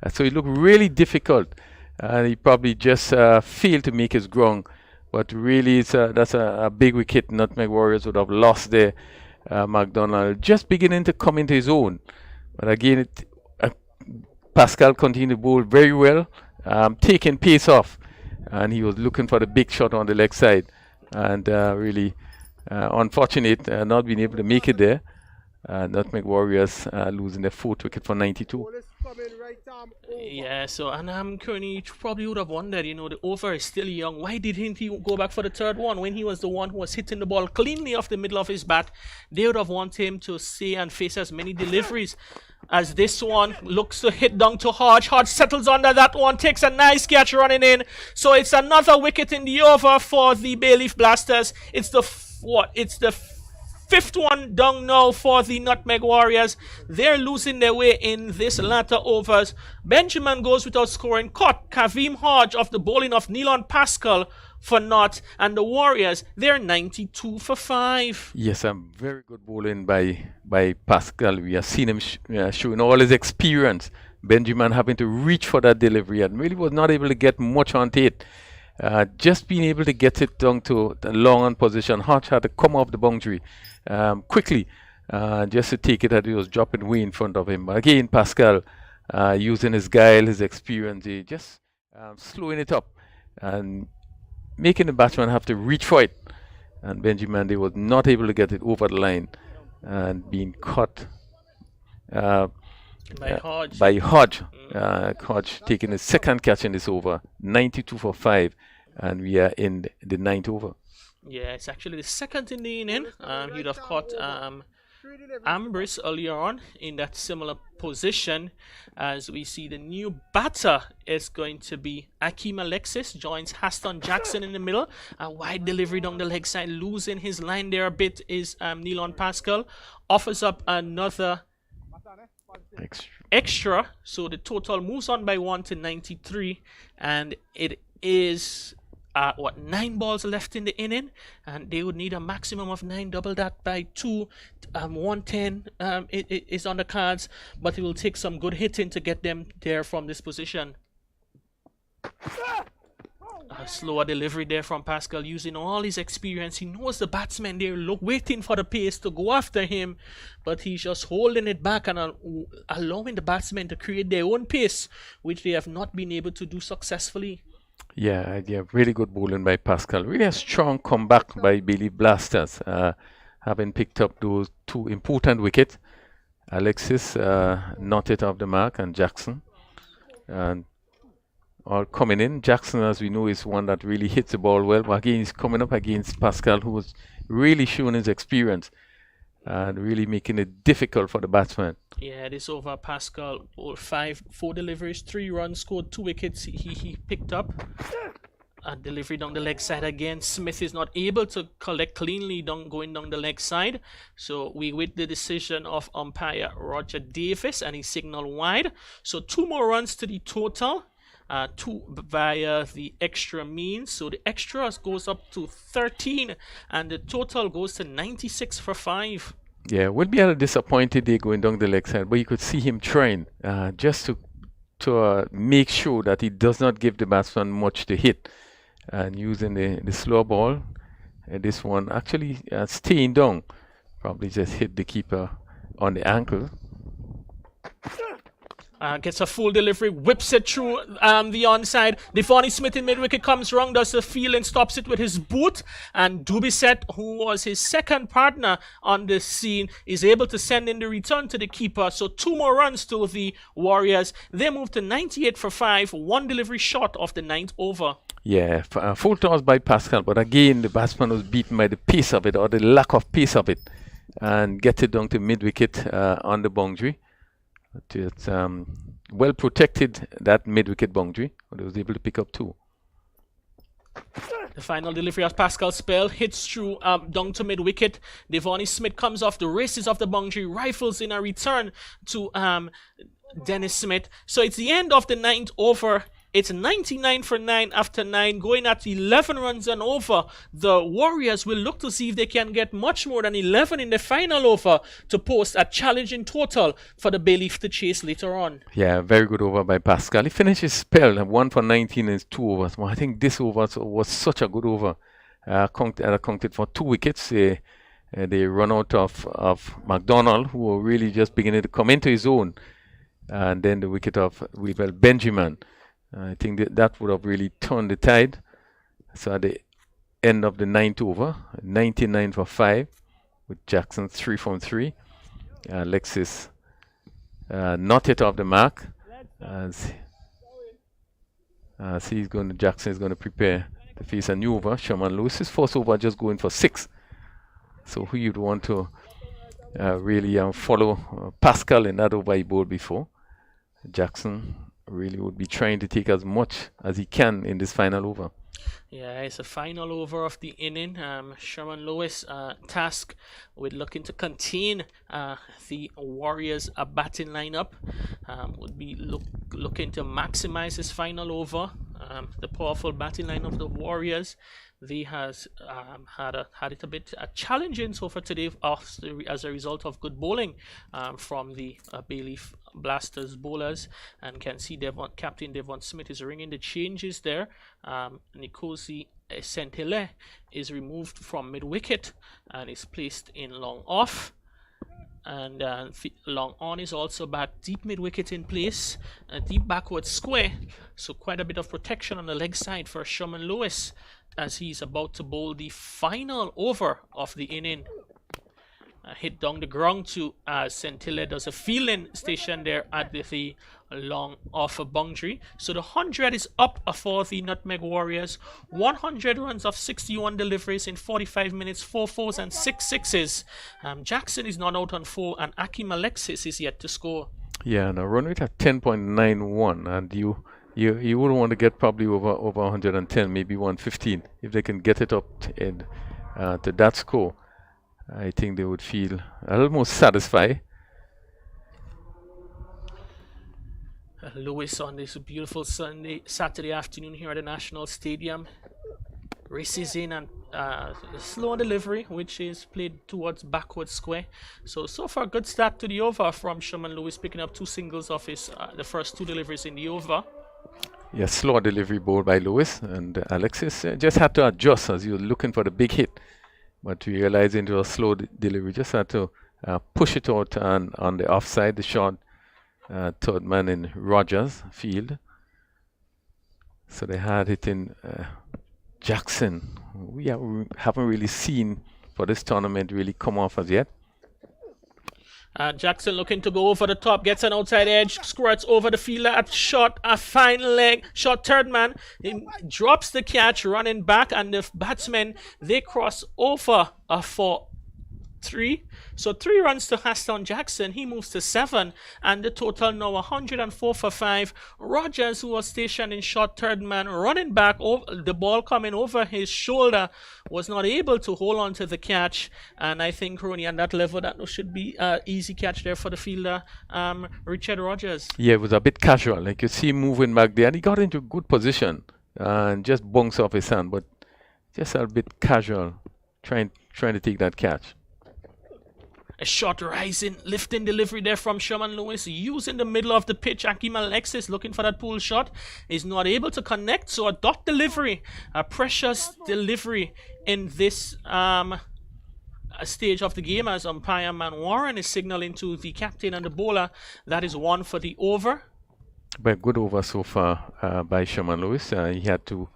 S6: So it looked really difficult, and he probably just failed to make his ground. But really, that's a big wicket. Nutmeg Warriors would have lost there. McDonald just beginning to come into his own, but again, Pascal continued to bowl very well, taking pace off, and he was looking for the big shot on the leg side, and really unfortunate not being able to make it there. Nutmeg Warriors losing their 4th wicket for 92.
S1: Yeah, so and Kearney probably would have wondered, the over is still young. Why didn't he go back for the third one when he was the one who was hitting the ball cleanly off the middle of his bat? They would have wanted him to see and face as many deliveries as this one. Looks to hit down to Hodge. Hodge settles under that one, takes a nice catch running in. So it's another wicket in the over for the Bayleaf Blasters. It's the 5th one down now for the Nutmeg Warriors. They're losing their way in this latter overs. Benjamin goes without scoring. Caught Kavim Hodge off the bowling of Neilon Pascal for naught. And the Warriors, they're 92 for 5.
S6: Yes, very good bowling by Pascal. We have seen him showing all his experience. Benjamin having to reach for that delivery and really was not able to get much onto it. Just being able to get it down to the long on position. Hodge had to come off the boundary quickly just to take it, that he was dropping way in front of him. But again, Pascal using his guile, his experience, just slowing it up and making the batsman have to reach for it. And Benjamin, they was not able to get it over the line and being caught by Hodge. Hodge taking his 2nd catch in this over, 92 for 5, and we are in the 9th over.
S1: Yeah, it's actually the 2nd in the inning. He'd have caught Ambrose earlier on in that similar position. As we see, the new batter is going to be Akeem Alexis, joins Haston Jackson in the middle. A wide delivery down the leg side, losing his line there a bit is Neilon Pascal. Offers up another extra, so the total moves on by 1 to 93, and it is 9 balls left in the inning, and they would need a maximum of 9, double that by 2. 110 it is on the cards, but it will take some good hitting to get them there from this position. A slower delivery there from Pascal, using all his experience. He knows the batsman there waiting for the pace to go after him, but he's just holding it back and allowing the batsmen to create their own pace, which they have not been able to do successfully.
S6: Yeah, really good bowling by Pascal. Really a strong comeback by Bayleaf Blasters, having picked up those 2 important wickets. Alexis knotted off the mark, and Jackson. And all coming in. Jackson, as we know, is one that really hits the ball well. But again, he's coming up against Pascal, who was really showing his experience and really making it difficult for the batsman.
S1: Yeah, this over Pascal, 4 deliveries, 3 runs, scored 2 wickets. He picked up a delivery down the leg side again. Smith is not able to collect cleanly going down the leg side. So we wait the decision of umpire Roger Davis, and he signaled wide. So 2 more runs to the total. 2 via the extra means, so the extras goes up to 13, and the total goes to 96 for 5.
S6: Yeah, would be a disappointed day going down the leg side, but you could see him trying just to make sure that he does not give the batsman much to hit, and using the slow ball. This one actually staying down, probably just hit the keeper on the ankle.
S1: Gets a full delivery, whips it through the onside. Devonnie Smith in mid-wicket comes wrong, does the field and stops it with his boot. And Dubisset, who was his second partner on the scene, is able to send in the return to the keeper. So 2 more runs to the Warriors. They move to 98 for 5, 1 delivery short of the 9th over.
S6: Yeah, full toss by Pascal, but again the batsman was beaten by the pace of it, or the lack of pace of it, and get it down to mid-wicket on the boundary. It's well protected, that mid-wicket boundary, but he was able to pick up 2.
S1: The final delivery of Pascal Spell hits through down to mid-wicket. Devonnie Smith comes off the races of the boundary, rifles in a return to Dennis Smith. So it's the end of the 9th over. It's 99 for 9 after 9, going at 11 runs and over. The Warriors will look to see if they can get much more than 11 in the final over to post a challenging total for the Bayleaf to chase later on.
S6: Yeah, very good over by Pascal. He finished his spell, 1 for 19 in 2 overs. Well, I think this over was such a good over. Counted for 2 wickets. They run out of McDonald, who were really just beginning to come into his own. And then the wicket of Benjamin. I think that would have really turned the tide. So at the end of the 9th over, 99 for 5, with Jackson 3 from 3. Alexis not hit off the mark. Jackson is going to prepare to face a new over. Sherman Lewis's first over just going for 6. So who you'd want to really follow Pascal in that over he bowled before. Jackson really would be trying to take as much as he can in this final over.
S1: Yeah, it's a final over of the inning. Sherman Lewis tasked with looking to contain the Warriors' batting lineup. Would be looking to maximize his final over. The powerful batting line of the Warriors. They has had it a bit challenging so far today as a result of good bowling from the Bayleaf Blasters bowlers, and can see Captain Devon Smith is ringing the changes there. Nkosi Sentile is removed from mid-wicket and is placed in long off. And long on is also back, deep mid-wicket in place, deep backward square. So quite a bit of protection on the leg side for Sherman Lewis as he's about to bowl the final over of the inning. Hit down the ground to Sentille does a fielding station there at the long off a boundary. So the 100 is up for the Nutmeg Warriors. 100 runs of 61 deliveries in 45 minutes, 4 fours and 6 sixes. Jackson is not out on 4 and Akim Alexis is yet to score.
S6: Yeah, and a run rate at 10.91, and you would want to get probably over 110, maybe 115 if they can get it up to that score. I think they would feel a little more satisfied.
S1: Lewis on this beautiful Saturday afternoon here at the National Stadium races in and slow delivery, which is played towards backward square. So far good start to the over from Sherman Lewis, picking up 2 singles of his the first 2 deliveries in the over.
S6: Yeah, slow delivery bowled by Lewis, and Alexis just had to adjust as he was looking for the big hit. But realizing it was a slow delivery, just had to push it out on the offside, the short third man in Rogers field. So they had it in Jackson. We haven't really seen for this tournament really come off as yet.
S1: Jackson looking to go over the top, gets an outside edge, squirts over the fielder at short, a fine leg, short third man. He drops the catch, running back, and the batsmen, they cross over for 3. So 3 runs to Haston Jackson. He moves to 7, and the total now 104 for 5. Rogers, who was stationed in short third man, running back, the ball coming over his shoulder, was not able to hold on to the catch. And I think, Ronnie, at that level, that should be an easy catch there for the fielder, Richard Rogers.
S6: Yeah, it was a bit casual. Like you see him moving back there, and he got into a good position and just bounced off his hand, but just a bit casual, trying to take that catch.
S1: A short rising, lifting delivery there from Sherman Lewis, using the middle of the pitch. Akim Alexis looking for that pull shot, is not able to connect. So a dot delivery, a precious delivery in this stage of the game, as umpire Man Warren is signaling to the captain and the bowler that is 1 for the over.
S6: But good over so far by Sherman Lewis. He had to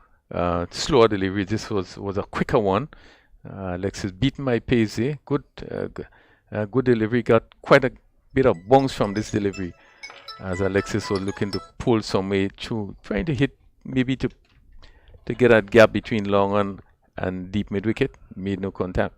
S6: slower delivery. This was a quicker one. Alexis beaten by Paisley. Good delivery. Got quite a bit of bounce from this delivery, as Alexis was looking to pull some way through, trying to hit maybe to get that gap between long and deep mid wicket. Made no contact.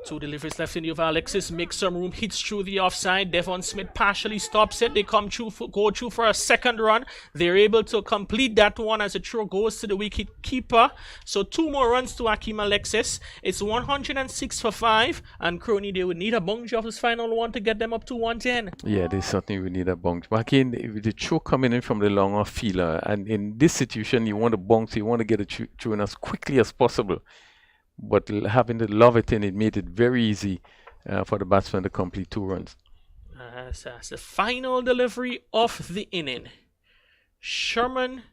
S1: Two deliveries left in the over. Alexis makes some room, hits through the offside. Devon Smith partially stops it. They go through for a second run. They're able to complete that one as the throw goes to the wicket keeper. So 2 more runs to Hakeem Alexis. It's 106 for 5, and Crony, they would need a bunch of this final one to get them up to 110.
S6: Yeah, they certainly would need a bounce. But again, with the throw coming in from the long off fielder, and in this situation, you want to bounce, you want to get it through in as quickly as possible. But having to love it in, it made it very easy for the batsman to complete 2 runs.
S1: That's the final delivery of the inning. Sherman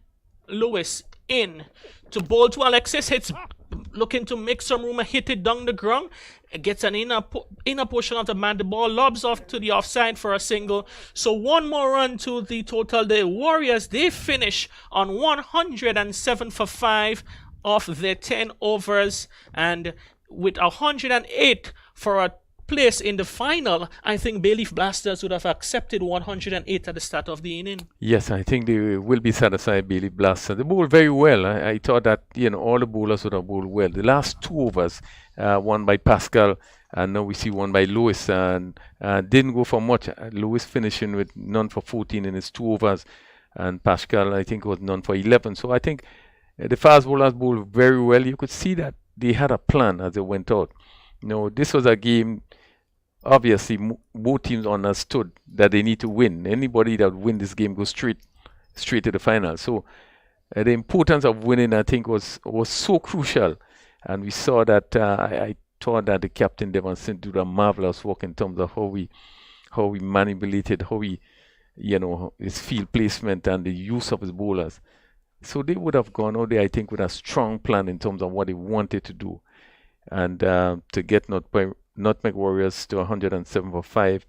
S1: Lewis in to bowl to Alexis. Hits, looking to make some room and hit it down the ground. It gets an inner portion of the man. The ball lobs off to the offside for a single. So 1 more run to the total. The Warriors, they finish on 107 for 5 of their 10 overs, and with 108 for a place in the final, I think Bayleaf Blasters would have accepted 108 at the start of the inning.
S6: Yes, I think they will be satisfied. Bayleaf Blasters, they bowled very well. I thought that all the bowlers would have bowled well. The last 2 overs, one by Pascal, and now we see one by Lewis, and didn't go for much. Lewis finishing with none for 14 in his 2 overs, and Pascal, I think, was none for 11. So I think the fast bowlers bowled very well. You could see that they had a plan as they went out. This was a game, obviously, both teams understood that they need to win. Anybody that win this game goes straight to the final. So the importance of winning, I think, was so crucial. And we saw that. I thought that the captain, Devon Smith, did a marvelous work in terms of how we manipulated, how we, his field placement and the use of his bowlers. So they would have gone out there, I think, with a strong plan in terms of what they wanted to do. And to get Nutmeg Warriors to 107 for 5,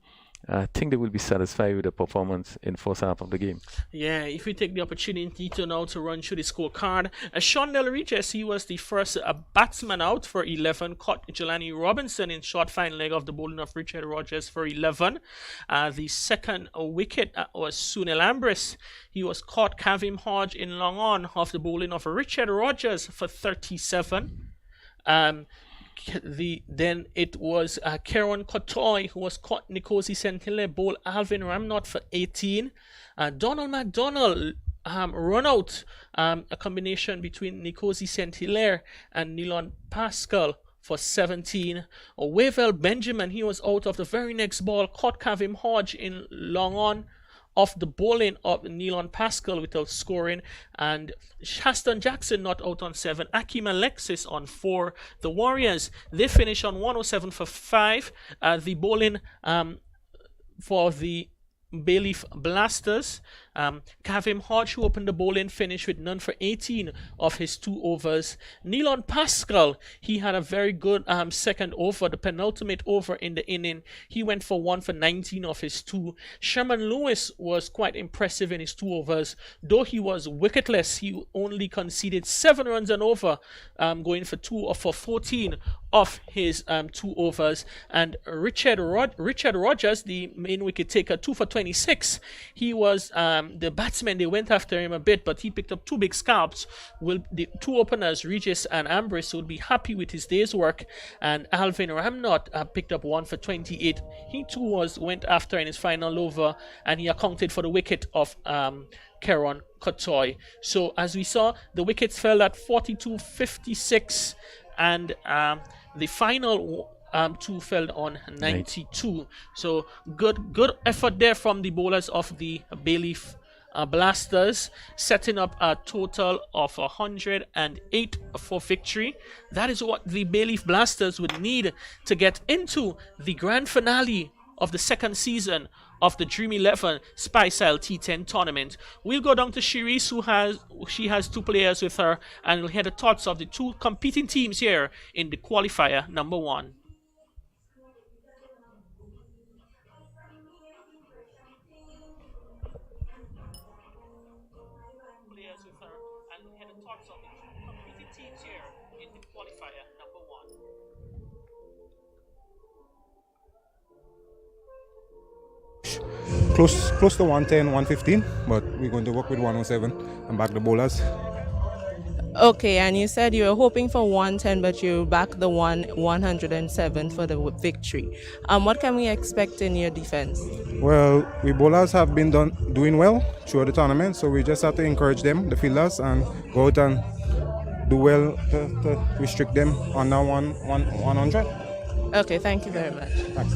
S6: I think they will be satisfied with the performance in first half of the game.
S1: Yeah, if we take the opportunity to now to run through the scorecard, Shondell Regis, he was the first batsman out for 11, caught Jelani Robinson in short fine leg of the bowling of Richard Rogers for 11. The second wicket was Sunil Ambris. He was caught Kavim Hodge in long on of the bowling of Richard Rogers for 37. Then it was Kieran Kotoy who was caught Nkosi Sentile bowl Alvin Ramnot for 18. Donald McDonald run out a combination between Nkosi Sentile and Nilon Pascal for 17. Wavell Benjamin, he was out of the very next ball, caught Kavim Hodge in long on of the bowling of Nilon Pascal without scoring, and Shaston Jackson not out on 7, Hakeem Alexis on 4. The Warriors, they finish on 107 for 5. The bowling for the Bayleaf Blasters, Kavim Hodge, who opened the bowling, finished with none for 18 of his 2 overs. Nilon Pascal, he had a very good second over, the penultimate over in the inning. He went for 1 for 19 of his 2. Sherman Lewis was quite impressive in his 2 overs. Though he was wicketless, he only conceded 7 runs and over, going for 14 of his 2 overs. And Richard Rogers, the main wicket taker, 2 for 26. He was the batsman. They went after him a bit, but he picked up 2 big scalps. The 2 openers, Regis and Ambris, would be happy with his day's work. And Alvin Ramnot picked up 1 for 28. He too went after in his final over, and he accounted for the wicket of Kieran Kotoy. So as we saw, the wickets fell at 42-56, and the final 2 fell on 92. So good effort there from the bowlers of the Bayleaf Blasters, setting up a total of 108 for victory. That is what the Bayleaf Blasters would need to get into the grand finale of the second season of the Dream 11 Spice Isle T10 tournament. We'll go down to Shirice, she has 2 players with her, and we'll hear the thoughts of the 2 competing teams here in the qualifier number 1. thoughts on the two competing teams here in the qualifier number 1?
S7: Close to 110, 115, but we're going to work with 107 and back the bowlers.
S8: Okay, and you said you were hoping for 110, but you backed the 107 for the victory. What can we expect in your defense?
S7: Well, we bowlers have been doing well throughout the tournament, so we just have to encourage them, the fielders, and go out and do well to restrict them on that 100.
S8: Okay, thank you very much.
S7: Thanks.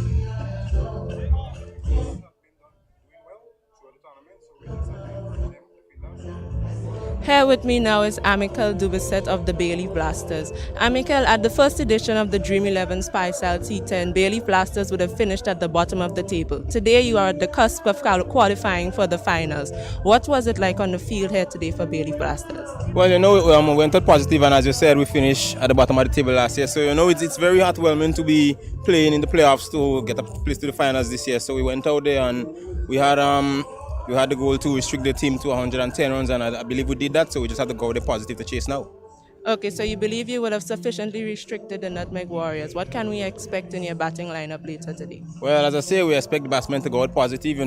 S8: Here with me now is Amical Dubiset of the Bayleaf Blasters. Amical, at the first edition of the Dream 11 Spicel T10, Bayleaf Blasters would have finished at the bottom of the table. Today you are at the cusp of qualifying for the finals. What was it like on the field here today for Bayleaf Blasters?
S9: Well, we went out positive, and as you said, we finished at the bottom of the table last year. So, it's very heartwarming to be playing in the playoffs to get a place to the finals this year. So we went out there and we had the goal to restrict the team to 110 runs, and I believe we did that, so we just have to go with the positive to chase now.
S8: Okay, so you believe you would have sufficiently restricted the Nutmeg Warriors. What can we expect in your batting lineup later today?
S9: Well, as I say, we expect the batsman to go out positive,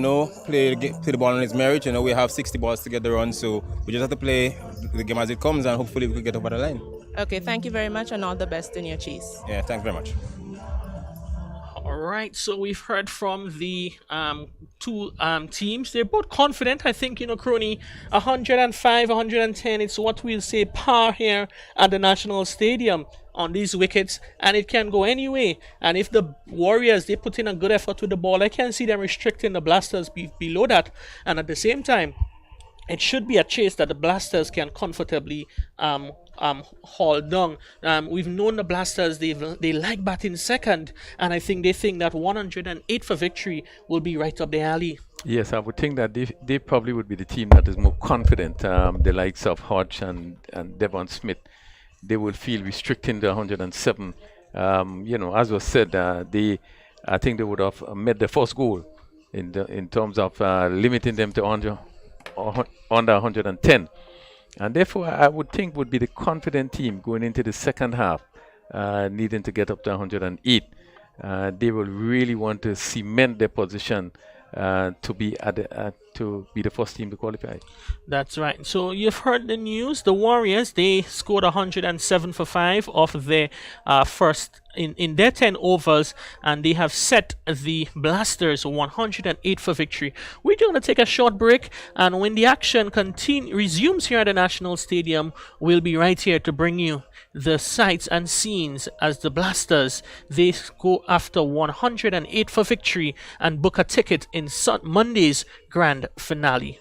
S9: play the ball on his merit. We have 60 balls to get the run, so we just have to play the game as it comes, and hopefully we can get over the line.
S8: Okay, thank you very much, and all the best in your chase.
S9: Yeah, thanks very much.
S1: All right, so we've heard from the two teams. They're both confident. I think, Crony, 105, 110, it's what we'll say par here at the National Stadium on these wickets, and it can go anyway. And if the Warriors, they put in a good effort with the ball, I can see them restricting the Blasters below that. And at the same time, it should be a chase that the Blasters can comfortably haul down. We've known the Blasters, they like batting second, and I think they think that 108 for victory will be right up the alley.
S6: Yes, I would think that they probably would be the team that is more confident. The likes of Hodge and Devon Smith, they will feel restricting the 107. As was said, I think they would have met the first goal in terms of limiting them to under 110. And therefore, I would think would be the confident team going into the second half, needing to get up to 108. They will really want to cement their position to be the first team to qualify.
S1: That's right. So you've heard the news. The Warriors, they scored 107 for 5 off their first in their 10 overs, and they have set the Blasters 108 for victory. We're going to take a short break, and when the action resumes here at the National Stadium, we'll be right here to bring you the sights and scenes as the Blasters, they go after 108 for victory and book a ticket in Monday's grand finale.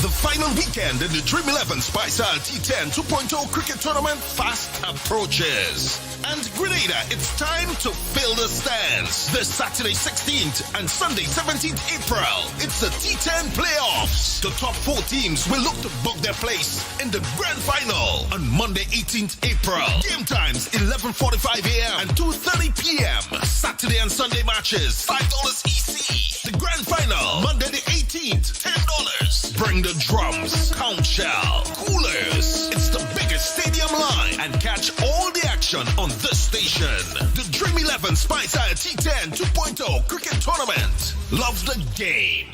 S10: The final weekend in the Dream 11 Spicel T10 2.0 cricket tournament fast approaches. And Grenada, it's time to fill the stands. This Saturday 16th and Sunday 17th April, it's the T10 playoffs. The top 4 teams will look to book their place in the grand final on Monday 18th April. Game times 11:45 a.m. and 2:30 p.m. Saturday and Sunday matches $5 EC. The grand final Monday the 18th, $10. Bring the drums, count shell, coolers. It's the biggest stadium line and catch all the action on this station. The Dream 11 Spicel T10 2.0 cricket tournament. Love the game.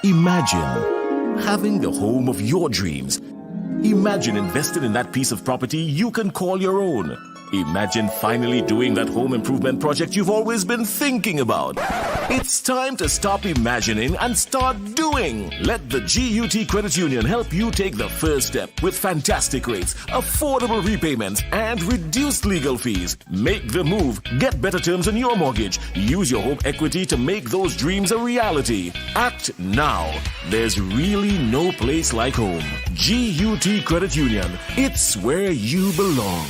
S11: Imagine having the home of your dreams Imagine investing in that piece of property you can call your own. Imagine finally doing that home improvement project you've always been thinking about. It's time to stop imagining and start doing. Let the GUT Credit Union help you take the first step with fantastic rates, affordable repayments, and reduced legal fees. Make the move. Get better terms on your mortgage. Use your home equity to make those dreams a reality. Act now. There's really no place like home. GUT Credit Union. It's where you belong.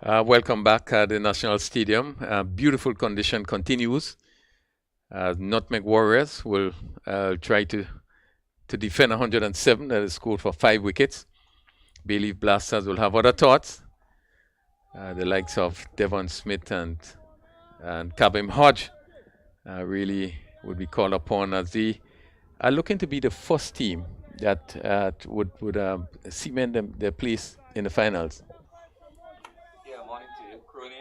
S6: Welcome back at the National Stadium. Beautiful condition continues. Nutmeg Warriors will try to defend 107. That is scored for 5 wickets. Bayleaf Blasters will have other thoughts. The likes of Devon Smith and Kabim Hodge really would be called upon as they are looking to be the first team that would cement their place in the finals.
S2: Morning to you, Crony.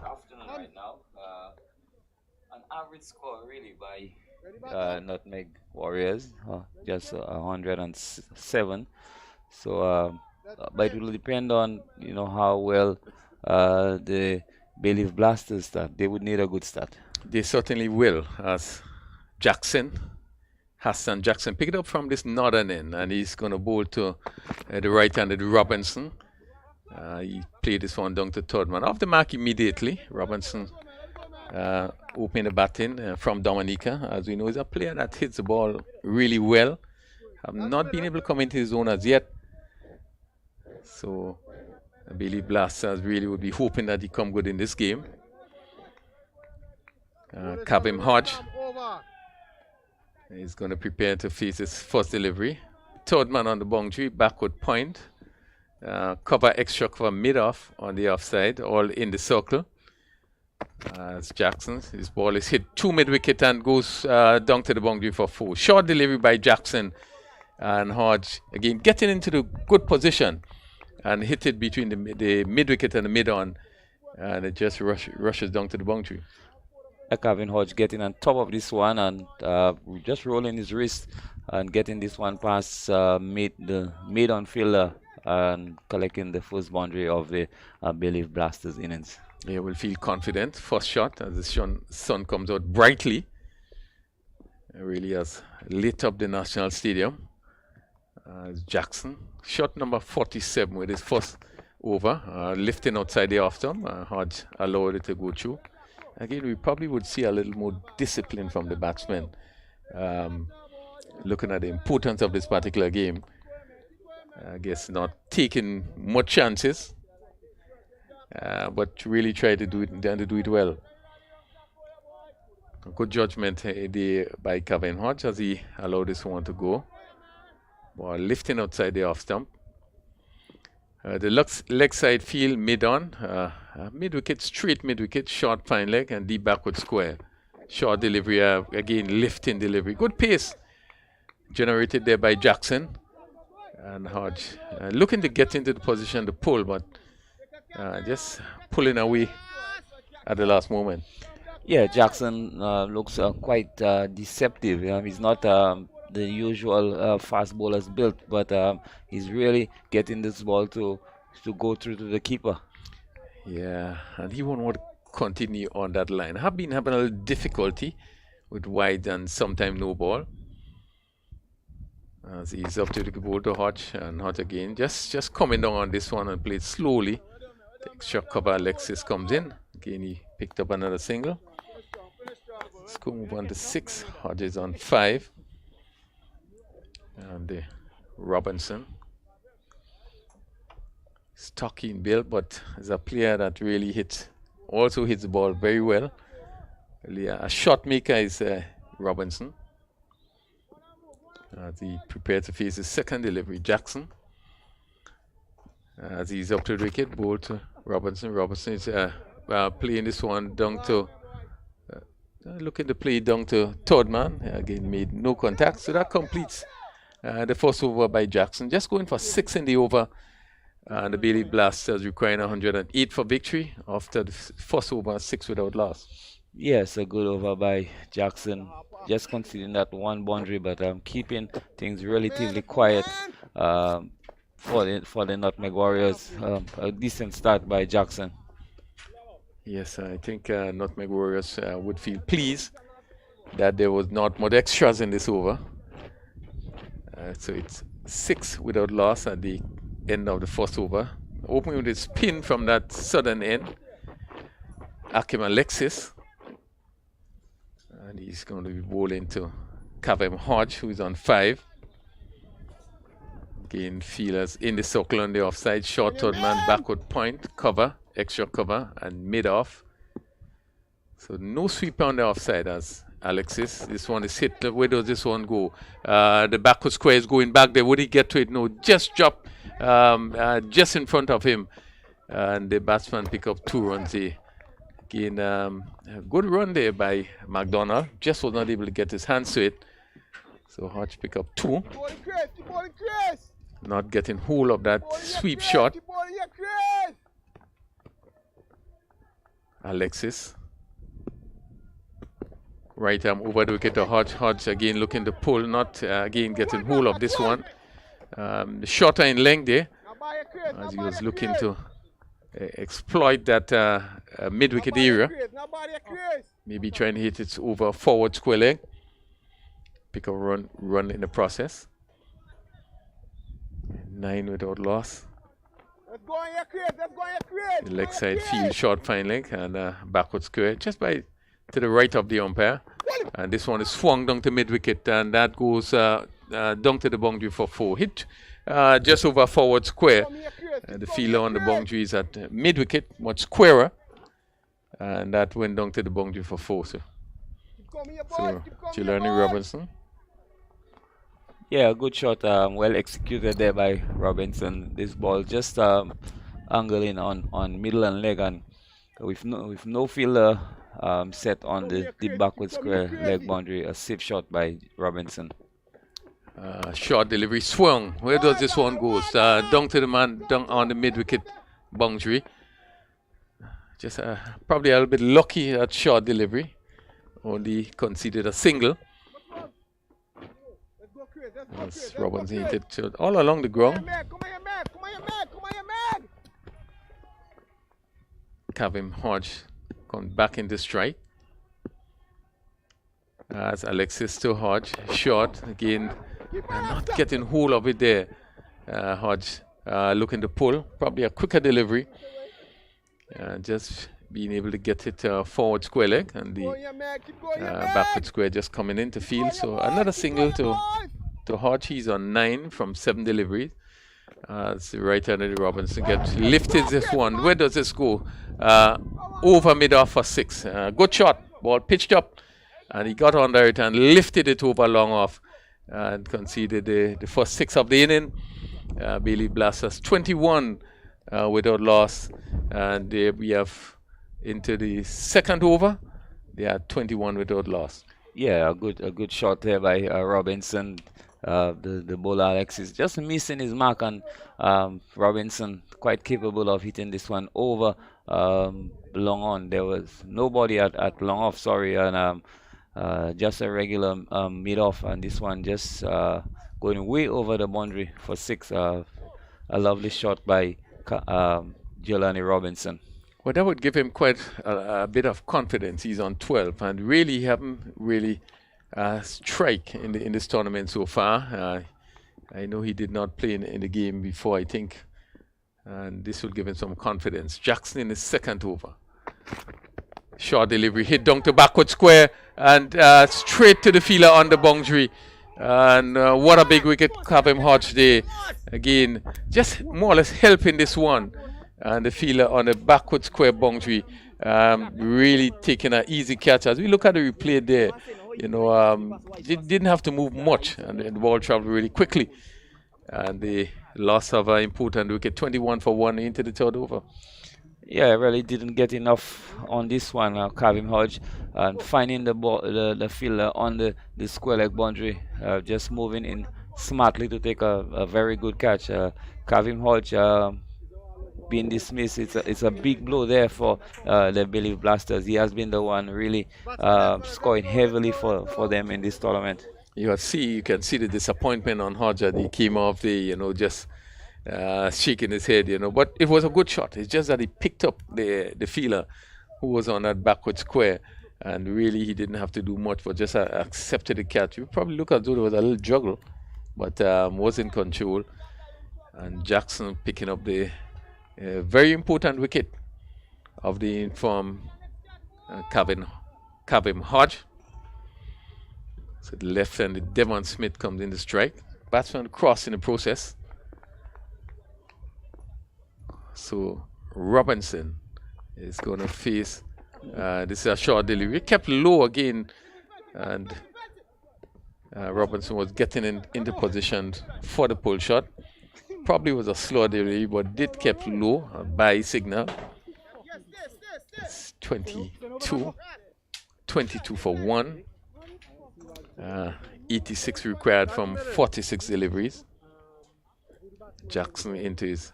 S2: Afternoon right now. An average score really by
S5: Nutmeg Warriors, just 107. So, but it will depend on how well the Bayleaf Blasters start. They would need a good start.
S6: They certainly will, as Hassan Jackson picked up from this northern end, and he's going to bowl to the right-handed Robinson. He played this one down to third man. Off the mark immediately, Robinson opened the batting from Dominica. As we know, he's a player that hits the ball really well. Have not been able to come into his zone as yet. So, Bayleaf Blasters really would be hoping that he come good in this game. Kabim Hodge is going to prepare to face his first delivery. Third man on the boundary, backward point. Cover extra cover mid-off on the offside, all in the circle. As Jackson, his ball is hit 2 mid-wicket and goes down to the boundary for 4. Short delivery by Jackson, and Hodge again getting into the good position and hit it between the mid-wicket and the mid-on, and it just rushes down to the boundary.
S5: Kevin Hodge getting on top of this one and just rolling his wrist and getting this one past the mid-on fielder and collecting the first boundary of the Bayleaf Blasters innings.
S6: Yeah, will feel confident. First shot as the sun comes out brightly. It really has lit up the National Stadium. Jackson, shot number 47 with his first over, lifting outside the off-stump. Hodge allowed it to go through. Again, we probably would see a little more discipline from the batsmen. Looking at the importance of this particular game. I guess not taking much chances, but really try to do it well. A good judgment by Kevin Hodge as he allowed this one to go. Ball lifting outside the off stump. The leg side field mid-on, mid-wicket, straight mid-wicket, short fine leg and deep backward square. Short delivery, again lifting delivery. Good pace generated there by Jackson. And Hodge looking to get into the position to pull, but just pulling away at the last moment.
S5: Yeah, Jackson looks quite deceptive. He's not the usual fast bowler's built, but he's really getting this ball to go through to the keeper.
S6: Yeah, and he won't want to continue on that line. Have been having a little difficulty with wide and sometimes no ball. As he's up to the ball to Hodge, and Hodge again just coming down on this one and played slowly. The extra cover, Alexis comes in. Again, he picked up another single. Let's go move on to 6. Hodge is on 5. And Robinson. Stocky in build, but is a player that really also hits the ball very well. Really a shot maker is Robinson. As he prepared to face his second delivery, Jackson. As he's up to the wicket, ball to Robinson. Robinson is playing this one down to, looking to play down to third man. Again, made no contact, so that completes the first over by Jackson. Just going for 6 in the over. And the Bayleaf Blasters requiring 108 for victory after the first over, 6 without loss.
S5: Yes, a good over by Jackson. Just conceding that one boundary, but keeping things relatively quiet for the Nutmeg Warriors. A decent start by Jackson.
S6: Yes, I think Nutmeg Warriors would feel pleased that there was not much extras in this over. So it's 6 without loss at the end of the first over. Opening with a spin from that southern end. Akim Alexis. And he's going to be bowling to Kavem Hodge, who is on 5. Again, fielders in the circle on the offside. Short third man, backward point, cover, extra cover, and mid-off. So no sweep on the offside as Alexis. This one is hit. Where does this one go? The backward square is going back there. Would he get to it? No, just drop just in front of him. And the batsman pick up 2 runs here. Again, a good run there by McDonald. Just was not able to get his hands to it. So Hodge pick up 2. Not getting hold of that sweep shot. Alexis. Right arm over the wicket to Hodge. Hodge again looking to pull, not again getting hold of this one. Shorter in length there. As he was looking to exploit that mid-wicket area. Maybe trying to hit it over forward square leg. Pick a run in the process. 9 without loss. The leg side field short fine leg and backward square just to the right of the umpire. And this one is swung down to mid-wicket, and that goes down to the boundary for 4. Hit just over forward square. The fielder on the boundary is at mid-wicket, much squarer. And that went down to the boundary for 4. So Jelani Robinson.
S5: Yeah, good shot. Well executed there by Robinson. This ball just angling on middle and leg, and with no fielder set on the backward square leg boundary. A safe shot by Robinson.
S6: Short delivery swung. Where does this one go? Down to the man, down on the mid-wicket boundary. Just probably a little bit lucky at short delivery. Only conceded a single. As Robinson hit it all along the ground. Kavem Hodge come back into strike. As Alexis to Hodge, short again, not getting hold of it there. Hodge looking to pull, probably a quicker delivery. Just being able to get it forward square leg, and the backward square just coming into field. So another single to Hodge. He's on 9 from 7 deliveries. It's the right-handed Robinson gets lifted this one. Where does this go? Over mid-off for 6. Good shot. Ball pitched up, and he got under it and lifted it over long off and conceded the first 6 of the inning. Bayleaf Blasters 21 without loss, and there we have into the second over. They are 21 without loss.
S5: Yeah, a good shot there by Robinson. The bowler Alexis just missing his mark, and Robinson quite capable of hitting this one over long on. There was nobody at long off, sorry, and just a regular mid off, and this one just going way over the boundary for 6. A lovely shot by Jelani Robinson.
S6: Well, that would give him quite a bit of confidence. He's on 12 and really haven't really strike in this tournament so far. I know he did not play in the game before, I think, and this will give him some confidence. Jackson in his second over. Short delivery, hit down to backward square and straight to the fielder on the boundary. And what a big wicket Kavem Hodge there. Again, just more or less helping this one. And the fielder on the backward square boundary, really taking an easy catch. As we look at the replay there, you know, it didn't have to move much, and the ball traveled really quickly. And the loss of an important wicket, 21 for 1 into the third over.
S5: Yeah, really didn't get enough on this one, Kavim Hodge, and finding the ball, the fielder on the square leg boundary, just moving in smartly to take a very good catch. Kavim Hodge being dismissed, it's a big blow there for the Bayleaf Blasters. He has been the one really scoring heavily for them in this tournament.
S6: You can see the disappointment on Hodge. He came off the, you know, just shaking his head, you know. But it was a good shot. It's just that he picked up the fielder who was on that backward square, and really he didn't have to do much, but just accepted the catch. You probably look as though there was a little juggle, but was in control. And Jackson picking up the very important wicket of the informed Kavem Hodge. So the left-handed Devon Smith comes in the strike. Batsman cross in the process. So Robinson is going to face, this is a short delivery. Kept low again, and Robinson was getting into position for the pull shot. Probably was a slow delivery, but did kept low by signal. It's 22 for 1. 86 required from 46 deliveries. Jackson into his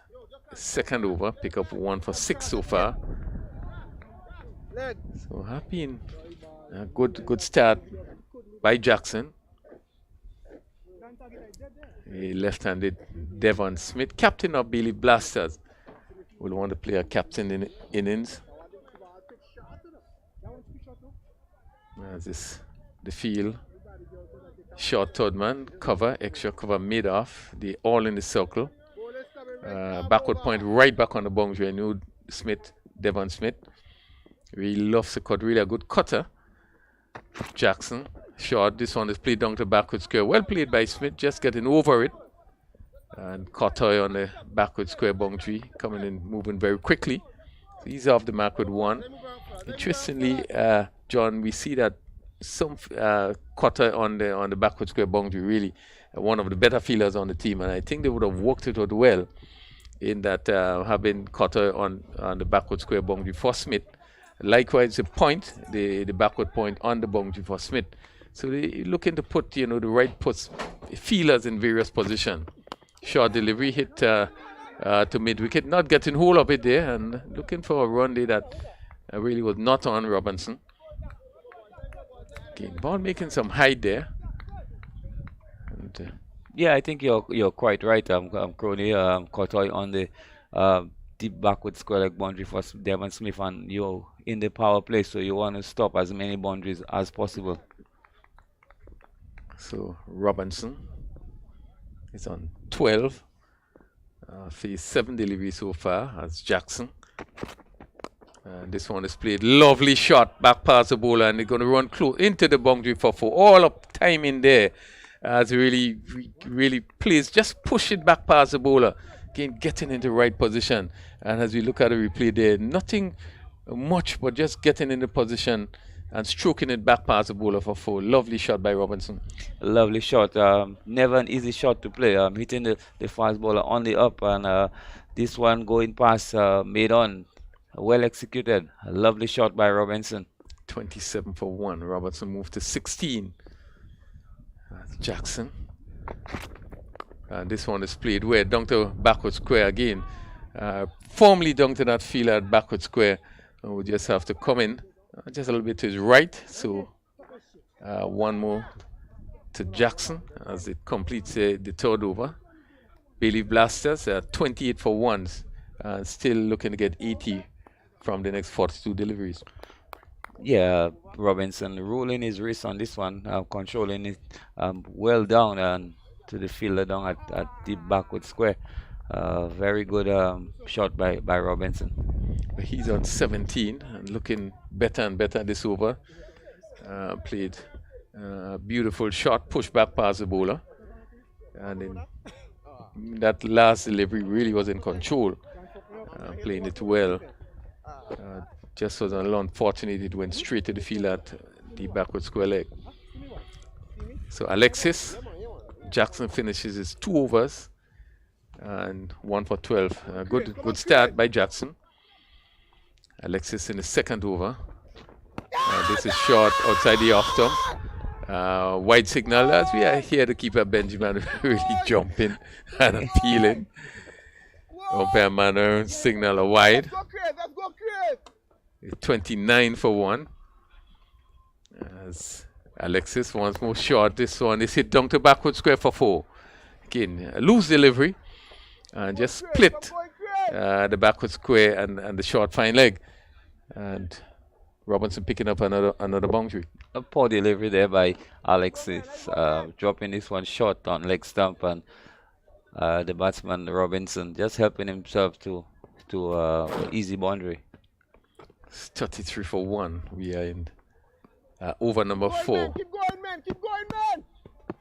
S6: second over, pick up 1 for 6 so far. So happy in a good start by Jackson. A left-handed Devon Smith, captain of Bayleaf Blasters, will want to play a captain in innings. As this the field. Short third man, cover, extra cover made off. They all in the circle. Backward point right back on the boundary. I knew Devon Smith. Really loves the cut, really a good cutter. Jackson, short. This one is played down to backward square. Well played by Smith, just getting over it. And Cotoy on the backward square boundary, coming in, moving very quickly. So he's off the mark with 1. Interestingly, John, we see that some Cotter on the backward square boundary, really one of the better fielders on the team, and I think they would have worked it out well in that having Cotter on the backward square boundary for Smith. Likewise, the point, the backward point on the boundary for Smith. So they looking to put, you know, the right fielders in various positions. Short delivery hit to mid wicket, not getting hold of it there, and looking for a run there that really was not on Robinson. Again, ball making some height there. And,
S5: yeah, I think you're quite right, Crony. Cotoy on the deep backward square leg boundary for Devon Smith, and you're in the power play, so you want to stop as many boundaries as possible.
S6: So Robinson is on 12. Faced 7 deliveries so far as Jackson. And this one is played. Lovely shot back past the bowler, and they're going to run close into the boundary for 4. All up time in there as really plays. Just push it back past the bowler. Again, getting into the right position. And as we look at the replay there, nothing much, but just getting in the position and stroking it back past the bowler for 4. Lovely shot by Robinson.
S5: Lovely shot. Never an easy shot to play. Hitting the fast bowler on the up, and this one going past made on. Well executed. A lovely shot by Robinson.
S6: 27 for 1. Robertson moved to 16. Jackson. And this one is played where? Down to backward square again. Firmly down to that fielder at backward square. We just have to come in just a little bit to his right. So one more to Jackson as it completes the third over. Bayleaf Blasters 28 for 1. Still looking to get 80 from the next 42 deliveries.
S5: Yeah, Robinson rolling his wrist on this one, controlling it well down and to the fielder down at the backward square. Very good shot by Robinson.
S6: He's on 17 and looking better and better this over. Played beautiful shot, push back past the bowler. And in that last delivery really was in control, playing it well. Just was a little unfortunate, it went straight to the field at the backward square leg. So Alexis, Jackson finishes his 2 overs and 1 for 12. Good start by Jackson. Alexis in the second over. This is short outside the off stump. Wide signal as we are here to keep Benjamin really jumping and appealing. Umpire Manor signal a wide. 29 for 1. As Alexis once more short. This one is hit down to backward square for 4. Again, a loose delivery. And just split the backward square and the short fine leg. And Robinson picking up another boundary.
S5: A poor delivery there by Alexis, dropping this one short on leg stump, and the batsman Robinson just helping himself to easy boundary.
S6: 33 for 1. We are in over number 4.
S12: Keep going, man. Keep going, man.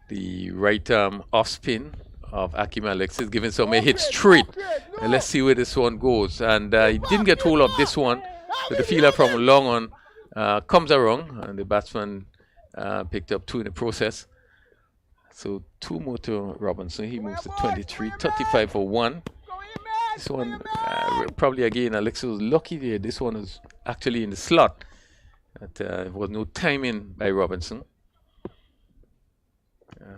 S6: The right arm off spin of Akim Alexis giving some a hit straight. And let's see where this one goes. And he didn't get hold of this one. So the fielder from long on comes around, and the batsman picked up 2 in the process. So 2 more to Robinson. He moves to 23, 35 for 1. This one, probably again, Alexis was lucky there. This one was actually in the slot. There was no timing by Robinson.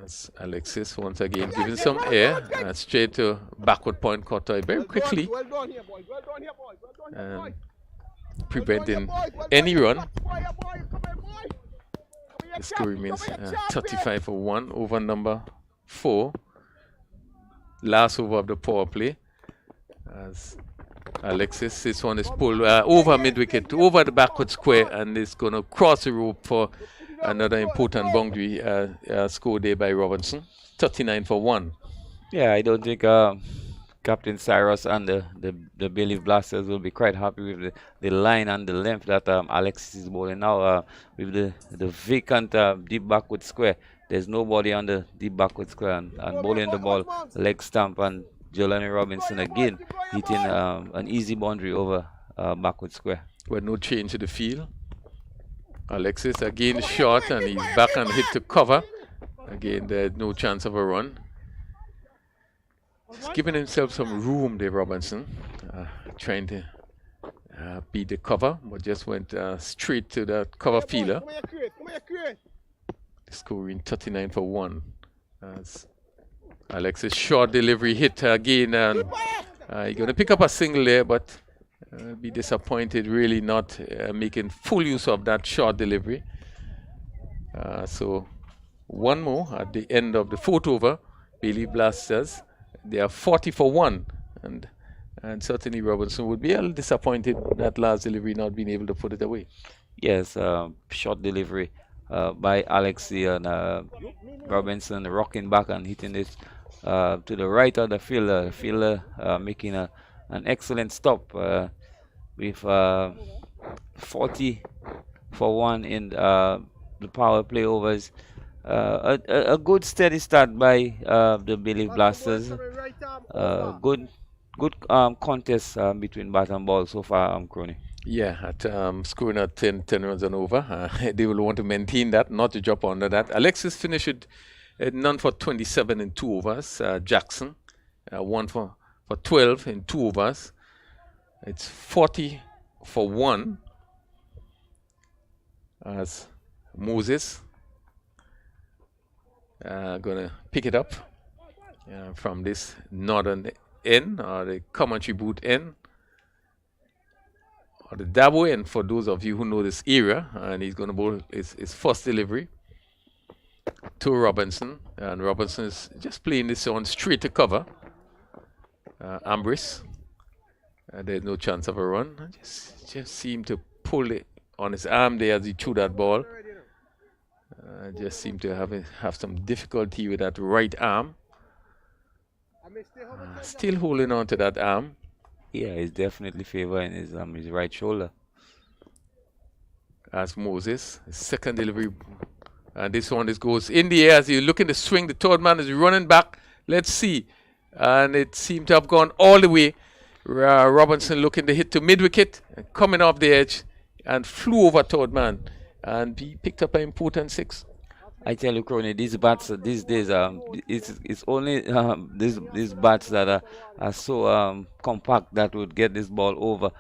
S6: As Alexis once again giving some air, straight to backward point cutter very quickly, preventing any run. The score remains 35 for 1 over number 4. Last over of the power play. As Alexis, this one is pulled over mid-wicket, over the backward square, and it's going to cross the rope for another important boundary score there by Robinson. 39 for 1.
S5: Yeah, I don't think Captain Cyrus and the Bayleaf Blasters will be quite happy with the line and the length that Alexis is bowling now. With the vacant deep backward square, there's nobody on the deep backward square, and bowling the ball leg stump, and Jelani Robinson again hitting an easy boundary over backward square.
S6: With no change to the field. Alexis again short, and he's back and hit to cover. Again, there's no chance of a run. He's giving himself some room there, Robinson. Trying to beat the cover, but just went straight to the cover fielder. Scoring 39 for 1. As Alexis short delivery hit again, and he's going to pick up a single there, but be disappointed really not making full use of that short delivery. So 1 more at the end of the 4th over. Bayleaf Blasters, they are 40 for 1, and certainly Robinson would be a little disappointed that last delivery not being able to put it away.
S5: Yes, short delivery by Alexis, and Robinson rocking back and hitting it to the right of the fielder. The fielder making an excellent stop with 40 for 1 in the power play overs. A good steady start by the Bayleaf Blasters. Good contest between bat and ball so far, Crony.
S6: Yeah, at scoring at 10 runs and over. They will want to maintain that, not to drop under that. Alexis finished none for 27 in 2 overs. Jackson, 1 for 12 in 2 overs. It's 40 for 1. As Moses gonna pick it up from this northern end, or the commentary booth end, or the Dabo end for those of you who know this area. And he's gonna bowl his first delivery to Robinson, and Robinson is just playing this on straight to cover. Ambris There's no chance of a run. Just seemed to pull it on his arm there as he threw that ball. Just seemed to have some difficulty with that right arm. Still holding on to that arm.
S5: Yeah, he's definitely favoring his right shoulder.
S6: As Moses, his second delivery. And this one goes in the air as he's looking to swing. The third man is running back. Let's see. And it seemed to have gone all the way. Robinson looking to hit to mid-wicket, coming off the edge and flew over third man. And he picked up an important 6.
S5: I tell you, Crony, these bats these days, it's only these bats that are so compact that would get this ball over.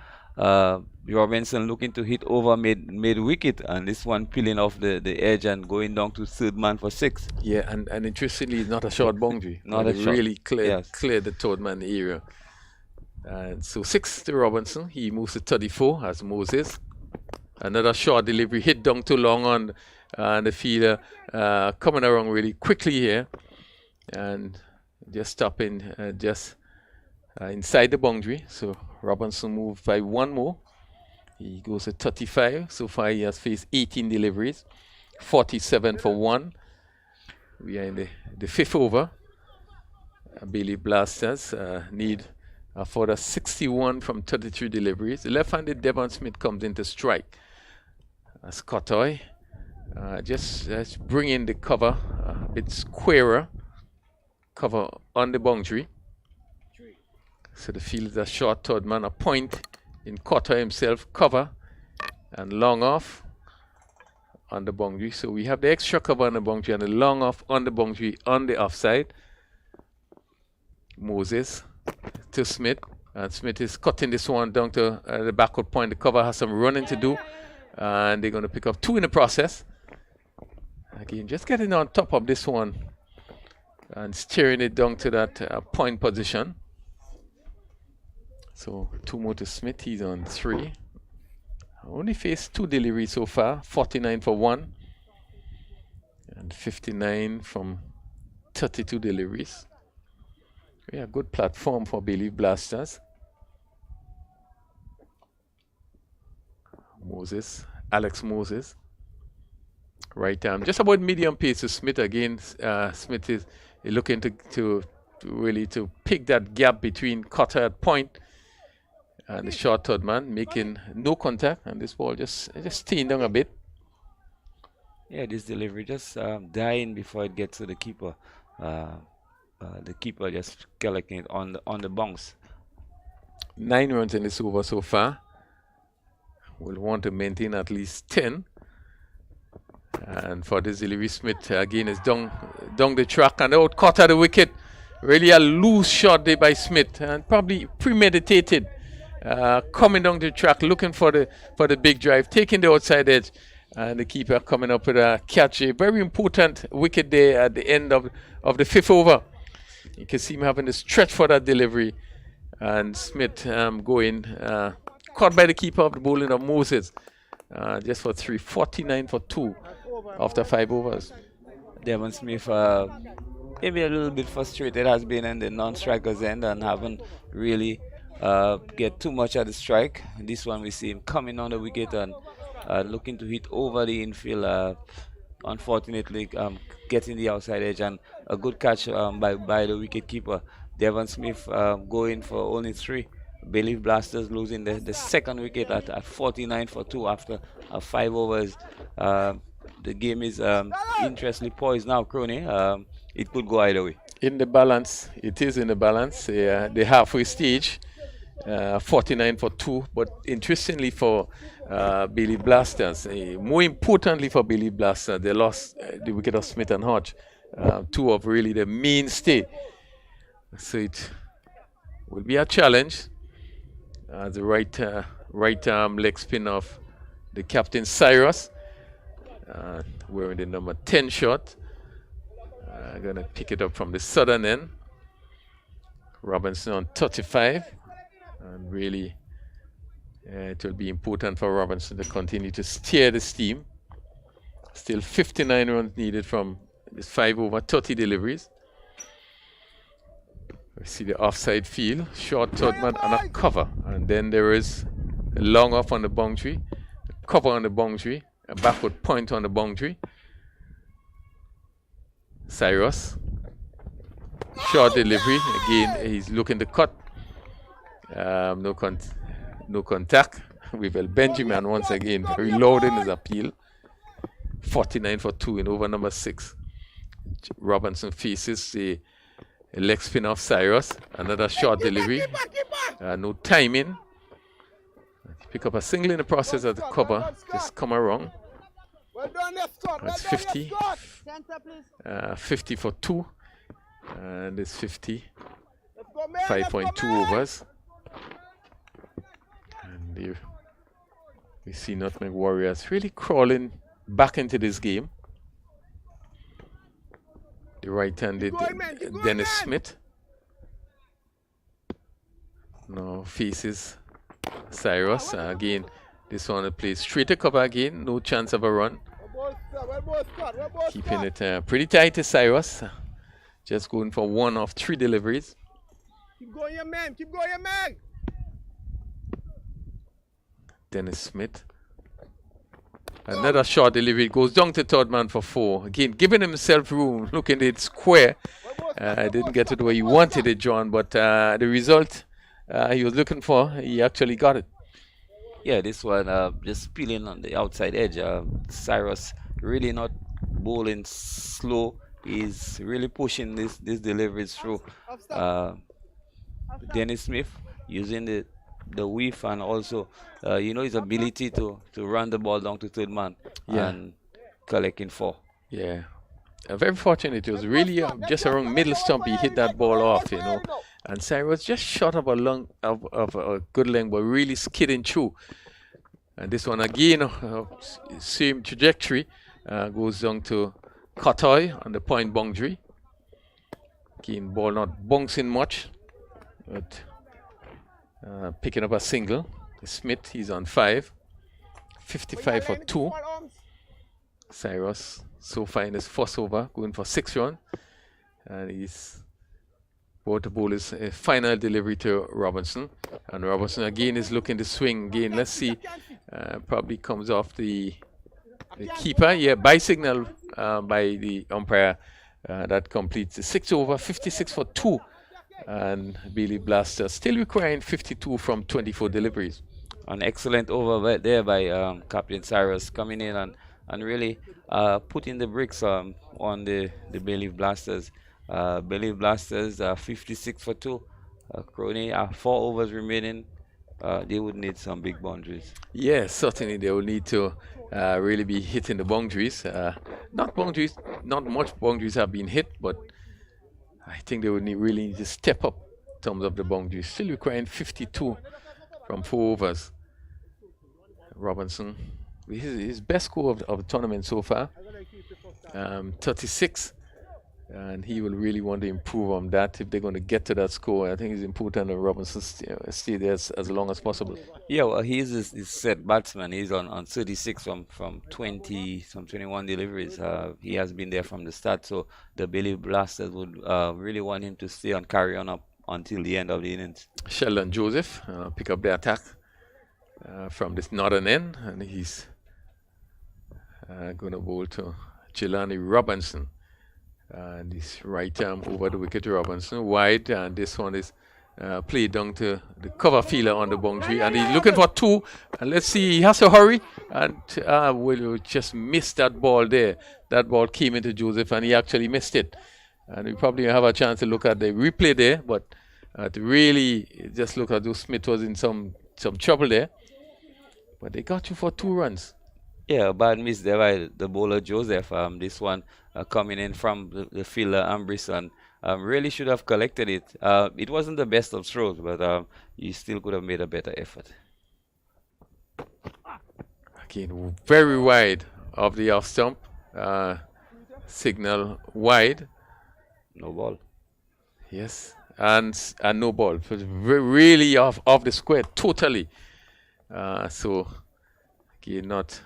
S5: Robinson looking to hit over mid wicket, and this one peeling off the edge and going down to third man for 6.
S6: Yeah, and interestingly, not a short boundary.
S5: Not a short.
S6: Really cleared the third man area. And so 6 to Robinson. He moves to 34 as Moses. Another short delivery hit down too long on the fielder, coming around really quickly here and just stopping inside the boundary. So Robinson moved by 1 more. He goes to 35. So far he has faced 18 deliveries, 47 for 1. We are in the 5th over. Bayleaf Blasters need a further 61 from 33 deliveries. The left-handed Devon Smith comes into strike. Scottoy just bring in the cover a bit squarer, cover on the boundary. So the field is a short third man, a point in Cotter himself, cover and long off on the boundary. So we have the extra cover on the boundary and the long off on the boundary on the offside. Moses to Smith, and Smith is cutting this one down to the backward point. The cover has some running to do, and they're going to pick up 2 in the process. Again, just getting on top of this one and steering it down to that point position. So 2 more to Smith. He's on 3. Only faced 2 deliveries so far. 49 for 1 and 59 from 32 deliveries. Yeah, good platform for Bayleaf Blasters. Alex Moses. Right arm, just about medium pace to Smith again. Smith is looking to really pick that gap between Cotter at point and the short third man, making no contact, and this ball just staying down a bit.
S5: Yeah, this delivery just dying before it gets to the keeper. The keeper just collecting it on the bounce.
S6: 9 runs in this over so far. We'll want to maintain at least 10. And for this delivery, Smith again is down the track and out, caught at the wicket. Really a loose shot there by Smith, and probably premeditated. Coming down the track, looking for the big drive, taking the outside edge, and the keeper coming up with a catch. A very important wicket there at the end of the 5th over. You can see him having to stretch for that delivery, and Smith going caught by the keeper of the bowling of Moses. Just for 3, 49 for 2 after 5 overs.
S5: Devon Smith maybe a little bit frustrated has been in the non-striker's end and haven't really get too much at the strike. This one we see him coming on the wicket and looking to hit over the infield. Unfortunately, getting the outside edge, and a good catch by the wicket keeper. Devon Smith going for only 3. Bayleaf Blasters losing the second wicket at 49 for 2 after 5 overs. The game is interestingly poised now, Crony. It could go either way.
S6: In the balance, it is in the balance. The halfway stage, 49 for 2. But interestingly for Bayleaf Blasters, more importantly for Bayleaf Blasters, they lost the wicket of Smith and Hodge, 2 of really the mainstay. So it will be a challenge. The right arm leg spin of the captain Cyrus, wearing the number 10 shot. Gonna pick it up from the southern end. Robinson on 35, and really it will be important for Robinson to continue to steer this team. Still 59 runs needed from this 5 over 30 deliveries. We see the offside field, short third man and a cover. And then there is a long off on the boundary, a cover on the boundary, a backward point on the boundary. Cyrus. Short delivery. Again, he's looking to cut. No contact. We will Benjamin once again reloading his appeal. 49 for 2 in over number 6. Robinson faces the leg spin of Cyrus. Another short delivery. No timing. Pick up a single in the process of the cover. Just come around. That's 50. 50 for 2. And it's 50. 5.2 overs. And there we see Nutmeg Warriors really crawling back into this game. The right-handed Dennis Smith now faces Cyrus. Again, this one plays straight to cover again. No chance of a run. Keeping it pretty tight to Cyrus. Just going for 1 of 3 deliveries.
S12: Keep going, your man. Keep going, your man.
S6: Dennis Smith. Another short delivery. Goes down to third man for 4. Again, giving himself room. Looking at it square. Didn't get it the way he wanted it, John. But the result he was looking for, he actually got it.
S5: Yeah, this one just peeling on the outside edge. Cyrus really not bowling slow. He's really pushing this deliveries through. Dennis Smith using the whiff and also his ability to run the ball down to third man and collecting 4.
S6: Yeah. Very fortunate. It was really just around middle stump he hit that ball off, And Cyrus just shot up of a good length, but really skidding through. And this one again, same trajectory, goes down to Kotoy on the point boundary. Again, ball not bouncing much, but picking up a single. Smith, he's on 5. 55 for 2. Cyrus, so far in his first over, going for 6 runs. And he's about to bowl his final delivery to Robinson. And Robinson again is looking to swing again. Let's see, probably comes off the keeper. Yeah, by signal by the umpire. That completes the 6 over, 56 for 2. And Bayleaf Blasters still requiring 52 from 24 deliveries.
S5: An excellent over there by Captain Cyrus, coming in and really putting the bricks on the Bayleaf Blasters. Bayleaf Blasters 56 for 2. Crony, 4 overs remaining. They would need some big boundaries.
S6: Yes, certainly they will need to really be hitting the boundaries. Not much boundaries have been hit, but I think they would really need to step up in terms of the boundaries. Still requiring 52 from 4 overs. Robinson, his best score of the tournament so far, 36. And he will really want to improve on that if they're going to get to that score. I think it's important that Robinson stay there as long as possible.
S5: Yeah, well, he's his set batsman. He's on 36 from 21 deliveries. He has been there from the start. So the Bayleaf Blasters would really want him to stay and carry on up until the end of the innings.
S6: Sheldon Joseph pick up the attack from this northern end, and he's going to bowl to Jelani Robinson. And this right arm over the wicket to Robinson, wide, and this one is played down to the cover fielder on the boundary, and he's looking for 2. And let's see, he has to hurry, and will just miss that ball there. That ball came into Joseph, and he actually missed it. And we probably have a chance to look at the replay there, but to really just look at those Smith was in some trouble there. But they got you for 2 runs.
S5: Yeah, bad miss there by the bowler Joseph. This one coming in from the fielder Ambrison. Really should have collected it. It wasn't the best of throws, but he still could have made a better effort.
S6: Again, very wide of the off stump. Signal wide.
S5: No ball.
S6: Yes, and no ball. It was really off the square, totally. So, again, not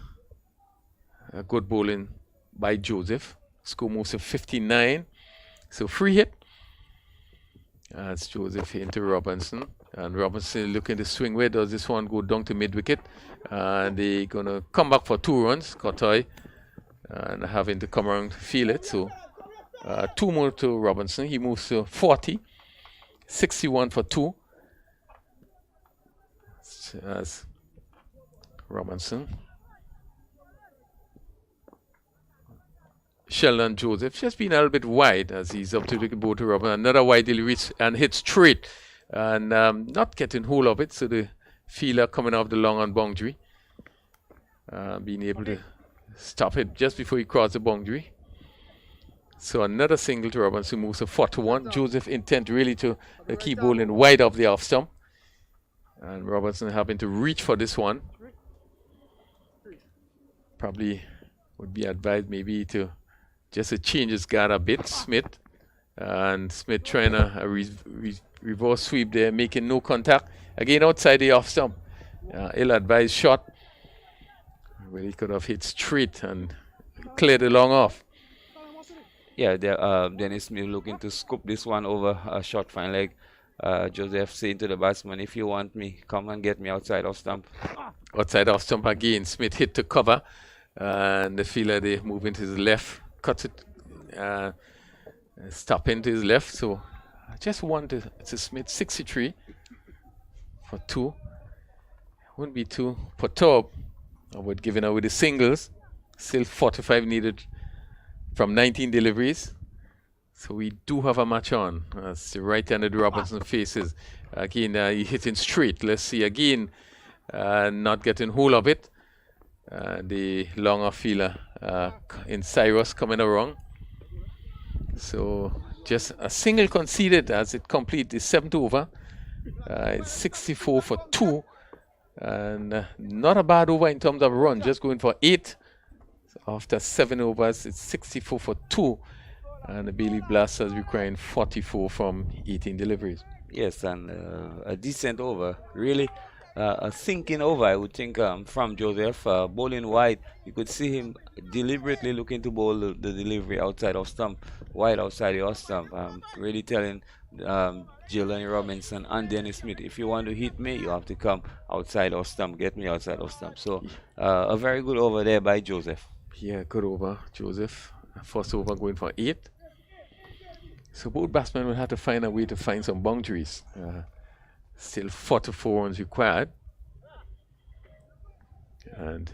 S6: a good bowling by Joseph. Score moves to 59. So free hit. As Joseph into Robinson. And Robinson looking to swing. Where does this one go down to mid-wicket? And they're going to come back for 2 runs, Kotoy. And having to come around to feel it. So 2 more to Robinson. He moves to 40. 61 for 2. As Robinson. Sheldon Joseph just been a little bit wide as he's up to the ball to Robinson. Another wide delivery and hits straight. And not getting hold of it. So the fielder coming off the long on boundary. Being able to stop it just before he crossed the boundary. So another single to Robinson, moves to 4-1. Joseph intent really to keep bowling wide off the off stump. And Robinson having to reach for this one. Probably would be advised maybe to just to change his guard a bit, Smith. And Smith trying a reverse sweep there, making no contact. Again outside the off stump. Ill-advised shot. Well, he could have hit straight and cleared the long off.
S5: Yeah, Dennis Smith looking to scoop this one over a short fine leg. Joseph saying to the batsman, if you want me, come and get me outside off stump.
S6: Outside off stump again. Smith hit to cover. And the fielder they move into his left. Cuts it. Stop into his left. So just one to Smith. 63 for 2. Wouldn't be 2 for top. Avoid giving away the singles. Still 45 needed from 19 deliveries. So we do have a match on. As the right-handed Robinson faces. Again, he hitting straight. Let's see again. Not getting hold of it. The long off fielder in Cyrus coming around. So just a single conceded as it completes the 7th over. It's 64 for 2. And not a bad over in terms of run, just going for 8. So after 7 overs, it's 64 for 2. And the Bayleaf Blasters requiring 44 from 18 deliveries.
S5: Yes, and a decent over. Really, a thinking over, I would think, from Joseph. Bowling wide, you could see him deliberately looking to bowl the delivery outside of stump, wide outside the off stump. Really telling Jelani Robinson and Dennis Smith, if you want to hit me, you have to come outside off stump, get me outside off stump. So a very good over there by Joseph.
S6: Yeah, good over, Joseph. First over going for 8. So both batsmen will have to find a way to find some boundaries. Still 44 runs required. And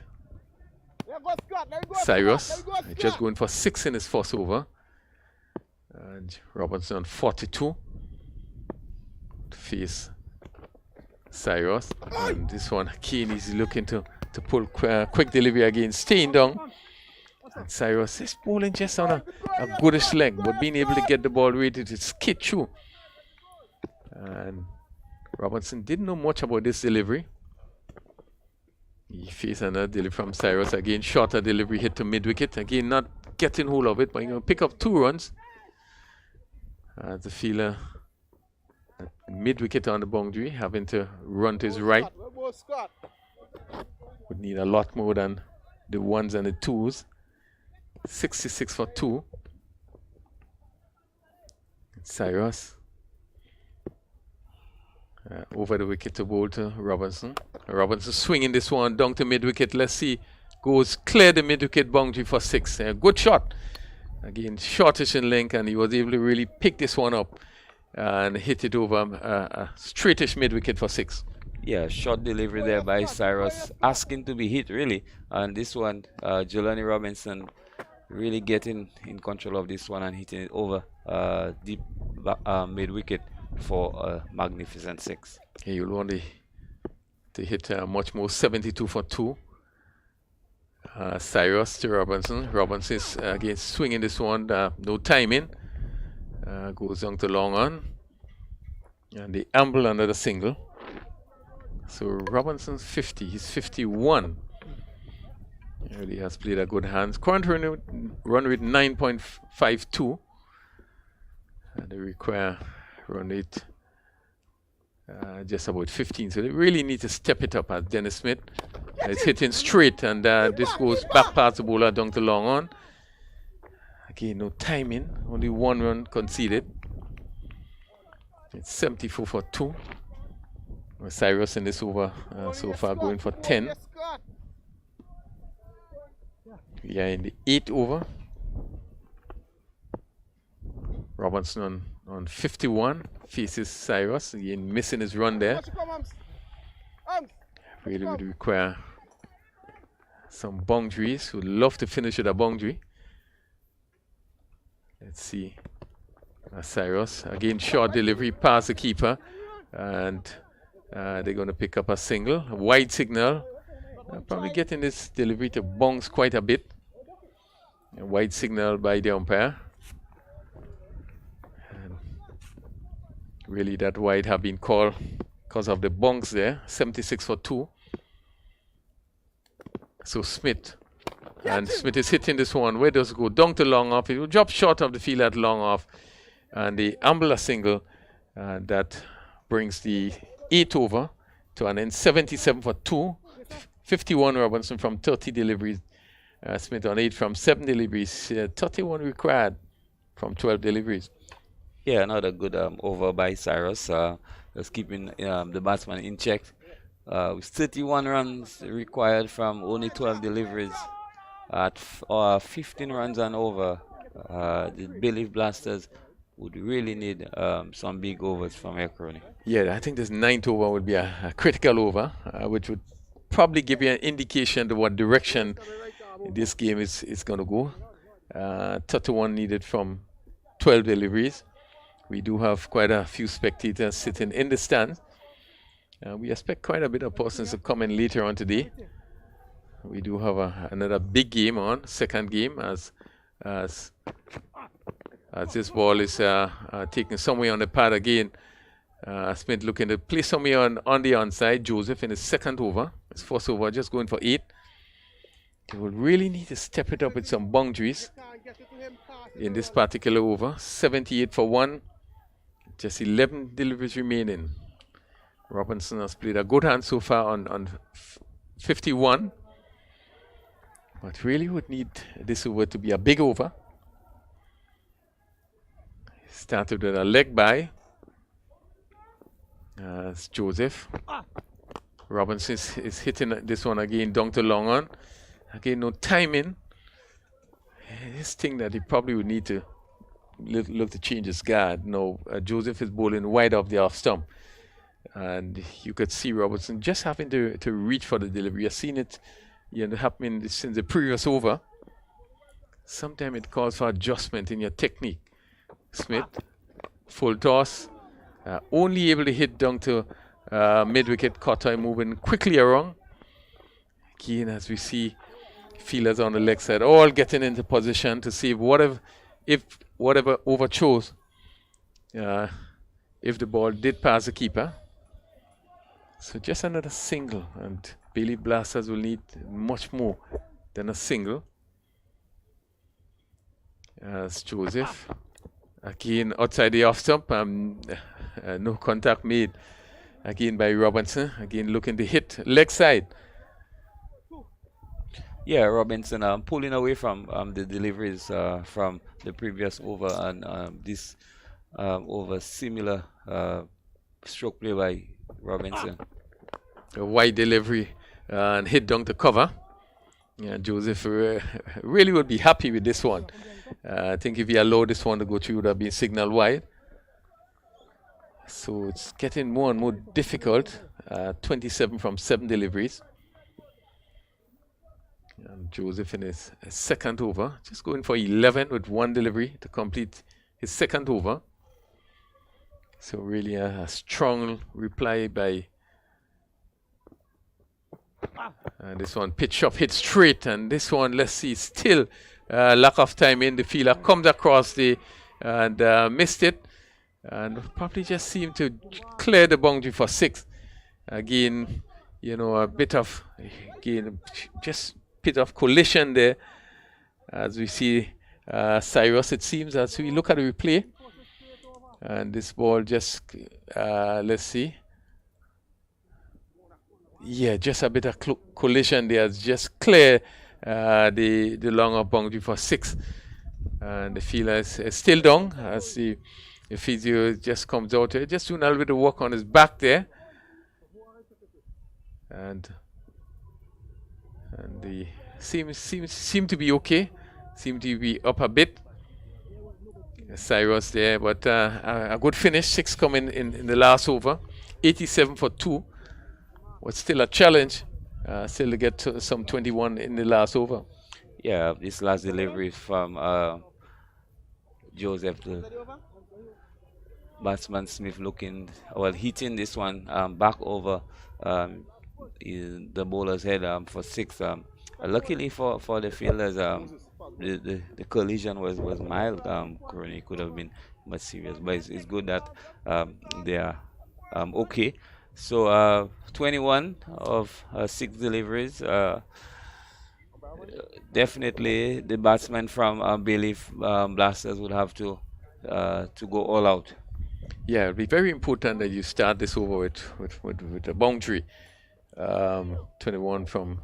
S6: Cyrus just going for 6 in his first over. And Robinson on 42 to face Cyrus. And this one, Kane is looking to pull quick delivery again, staying down. And Cyrus is bowling just on a goodish leg, but being able to get the ball ready to skid through. And Robinson didn't know much about this delivery. He faced another delivery from Cyrus again, shorter delivery hit to mid-wicket. Again, not getting hold of it, but you're going to pick up 2 runs. The fielder at mid-wicket on the boundary, having to run to his right. Would need a lot more than the 1s and the 2s. 66 for 2. Cyrus over the wicket to bowl to Robinson. Robinson swinging this one down to mid-wicket. Let's see. Goes clear the mid-wicket boundary for 6. Good shot. Again, shortish in length, and he was able to really pick this one up and hit it over a straightish mid-wicket for 6.
S5: Yeah, short delivery there by Cyrus, asking to be hit really. And this one, Jelani Robinson really getting in control of this one and hitting it over deep mid-wicket for a magnificent 6.
S6: Yeah, you'll want to hit much more. 72 for 2. Cyrus to Robinson. Robinson is again swinging this one, no timing. Goes down to long on. And the amble under the single. So Robinson's 50, he's 51. He really has played a good hand. Current run rate 9.52. And they require run rate just about 15. So they really need to step it up as Dennis Smith. It's hitting straight, and this goes back past the bowler down to long on. Again, no timing, only 1 run conceded. It's 74 for 2. Cyrus in this over so far going for 10. We are in the 8th over. Robinson on 51 faces Cyrus. Again, missing his run there. Really would require some boundaries. Would love to finish with a boundary. Let's see. Cyrus again, short delivery past the keeper, and they're going to pick up a single. A wide signal. Probably getting this delivery to bounce quite a bit. A wide signal by the umpire. And really, that wide have been called because of the bounce there. 76 for 2. So Smith. And Smith is hitting this one. Where does it go? Down to long off. It will drop short of the field at long off. And the amble a single. That brings the 8 over to an end. 77 for 2. 51 Robinson from 30 deliveries. Smith on 8 from 7 deliveries. 31 required from 12 deliveries.
S5: Yeah, another good over by Cyrus. Just keeping the batsman in check. With 31 runs required from only 12 deliveries. At 15 runs and over, the Bayleaf Blasters would really need some big overs from Ekroni.
S6: Yeah, I think this 9th over would be a critical over, which would probably give you an indication to what direction this game is going to go. 31 needed from 12 deliveries. We do have quite a few spectators sitting in the stands. We expect quite a bit of persons to come in later on today. We do have another big game on, second game, as this ball is taken somewhere on the pad again. Smith looking to play somewhere on the onside. Joseph in his second over. His first over just going for 8. They will really need to step it up with some boundaries in this particular over. 78 for 1. Just 11 deliveries remaining. Robinson has played a good hand so far on 51. But really would need this over to be a big over. Started with a leg by. It's Joseph. Robinson is hitting this one again down to long on. Again, no timing. This thing that he probably would need to look to change his guard. No, Joseph is bowling wide off the off stump. And you could see Robinson just having to reach for the delivery. I've seen it happening since the previous over. Sometimes it calls for adjustment in your technique. Smith, full toss. Only able to hit down to mid-wicket cutter, moving quickly around. Again, as we see fielders on the leg side, all getting into position to see if whatever over chose, if the ball did pass the keeper. So just another single, and Bayleaf Blasters will need much more than a single. As Joseph, again outside the off stump, no contact made again by Robinson. Again looking to hit leg side.
S5: Yeah, Robinson pulling away from the deliveries from the previous over, and this over similar stroke play by Robinson.
S6: A wide delivery and hit down to cover. Yeah, Joseph really would be happy with this one. I think if he allowed this one to go through, it would have been signal wide. So it's getting more and more difficult. 27 from 7 deliveries. And Joseph in his second over, just going for 11 with 1 delivery to complete his second over. So really a strong reply by this one. Pitch up, hit straight, and this one, let's see, still lack of time in the fielder comes across and missed it, and probably just seemed to clear the boundary for 6. Again, a bit of collision there, as we see Cyrus. It seems as we look at the replay, and this ball just let's see. Yeah, just a bit of collision there. Just clear the long off boundary for 6. And the fielder is still down as the The physio just comes out here, just doing a little bit of work on his back there. And the seem to be okay. Seem to be up a bit. Cyrus there, but a good finish. 6 coming in the last over. 87 for 2. But still a challenge. Still to get to some 21 in the last over.
S5: Yeah, this last delivery from Joseph, the batsman Smith, looking well, hitting this one back over the bowler's head for 6. Luckily for the fielders, the collision was mild. Currently could have been much serious, but it's good that they are okay. So 21 of 6 deliveries. Definitely, the batsmen from Bayleaf Blasters would have to go all out.
S6: Yeah, it'll be very important that you start this over with a boundary. 21 from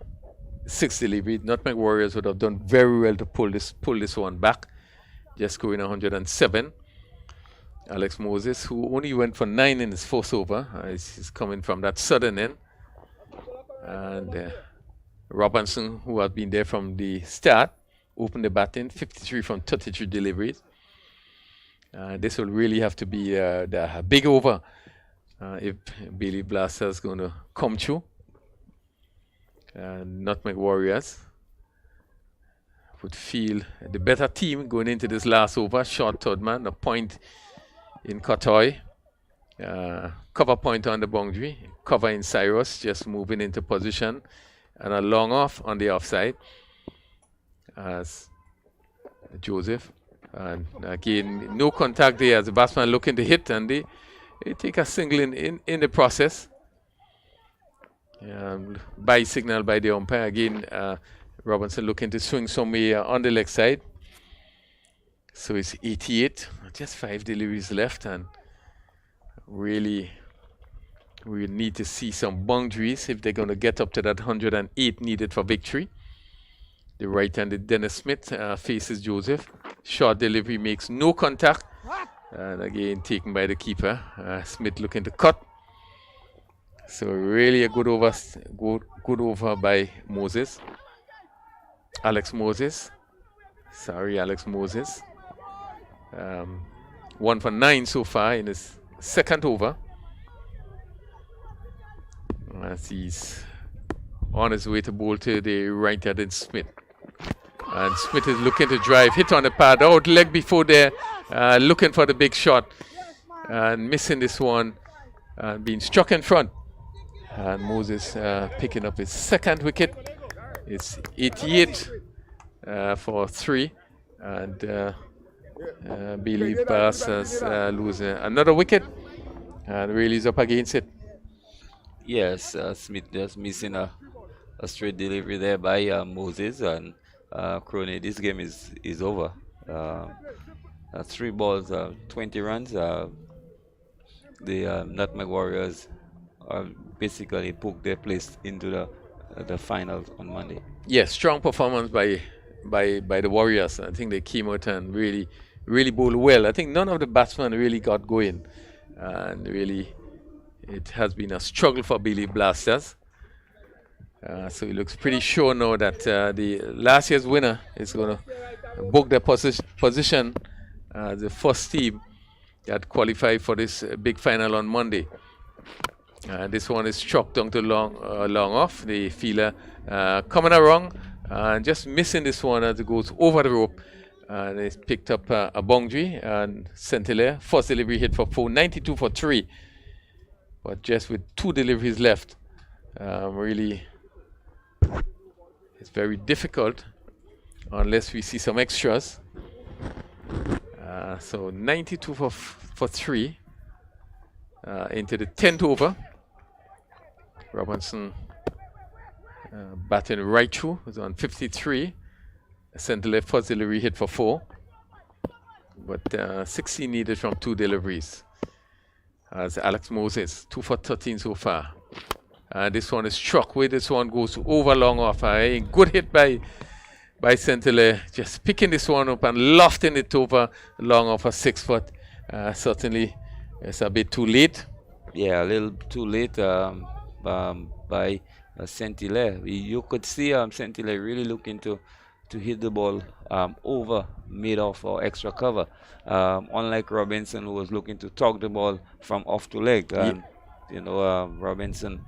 S6: 6 delivery. Nutmeg Warriors would have done very well to pull this one back. Just going 107. Alex Moses, who only went for 9 in his first over, is coming from that southern end. And Robinson, who had been there from the start, opened the batting, 53 from 33 deliveries. This will really have to be a big over if Bayleaf Blasters going to come through. Nutmeg Warriors would feel the better team going into this last over. Short third man, a point in Kotoy. Cover point on the boundary. Cover in Cyrus, just moving into position. And a long off on the offside as Joseph. And again, no contact there as the batsman looking to hit, and they take a single in the process. By signal by the umpire. Again, Robinson looking to swing somewhere on the leg side. So it's 88, just 5 deliveries left, and really we need to see some boundaries if they're going to get up to that 108 needed for victory. The right-handed Dennis Smith faces Joseph. Short delivery makes no contact. And again, taken by the keeper. Smith looking to cut. So really a good over by Moses. Alex Moses. Sorry, Alex Moses. 1 for 9 so far in his second over. As he's on his way to bowl to the right-handed Smith. And Smith is looking to drive, hit on the pad, out leg before there, looking for the big shot. And missing this one, being struck in front. And Moses picking up his second wicket. It's 88 for 3. And Bayleaf Blasters losing another wicket. And really is up against it.
S5: Yes, Smith just missing a straight delivery there by Moses, and Crony, this game is over. 3 balls, 20 runs. The Nutmeg Warriors basically booked their place into the finals on Monday.
S6: Yes, strong performance by the Warriors. I think they came out and really bowled well. I think none of the batsmen really got going, and really it has been a struggle for Bayleaf Blasters. So it looks pretty sure now that the last year's winner is going to book their position as the first team that qualified for this big final on Monday. This one is struck down to long off. The fielder coming around and just missing this one as it goes over the rope. And it's picked up a boundary, and Saint-Hilaire, first delivery hit for 4, 92 for 3. But just with 2 deliveries left, really, it's very difficult unless we see some extras. So 92 for 3 into the 10th over. Robinson batting right through, was on 53. Saint-Hilaire first delivery hit for 4. But 16 needed from 2 deliveries. As Alex Moses, 2 for 13 so far. This one is struck with. This one goes over long off. A good hit by Saint-Hilaire. Just picking this one up and lofting it over long off a 6 foot. certainly it's a bit too late.
S5: Yeah, a little too late by Saint-Hilaire. You could see Saint-Hilaire really looking to hit the ball over mid-off or extra cover, unlike Robinson, who was looking to tug the ball from off to leg. And Robinson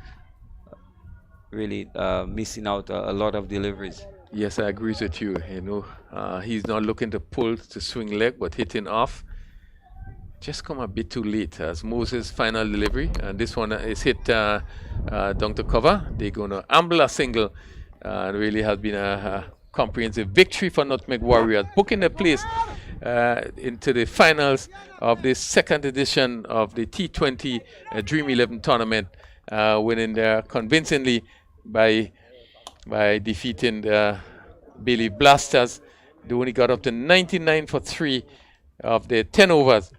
S5: really missing out a lot of deliveries.
S6: Yes, I agree with you. He's not looking to pull to swing leg, but hitting off. Just come a bit too late as Moses' final delivery, and this one is hit down to cover. They're going to amble a single, and really has been a comprehensive victory for Nutmeg Warriors, booking their place into the finals of the second edition of the T20 Dream 11 tournament, winning there convincingly by defeating the Bayleaf Blasters. They only got up to 99 for 3 of their 10 overs,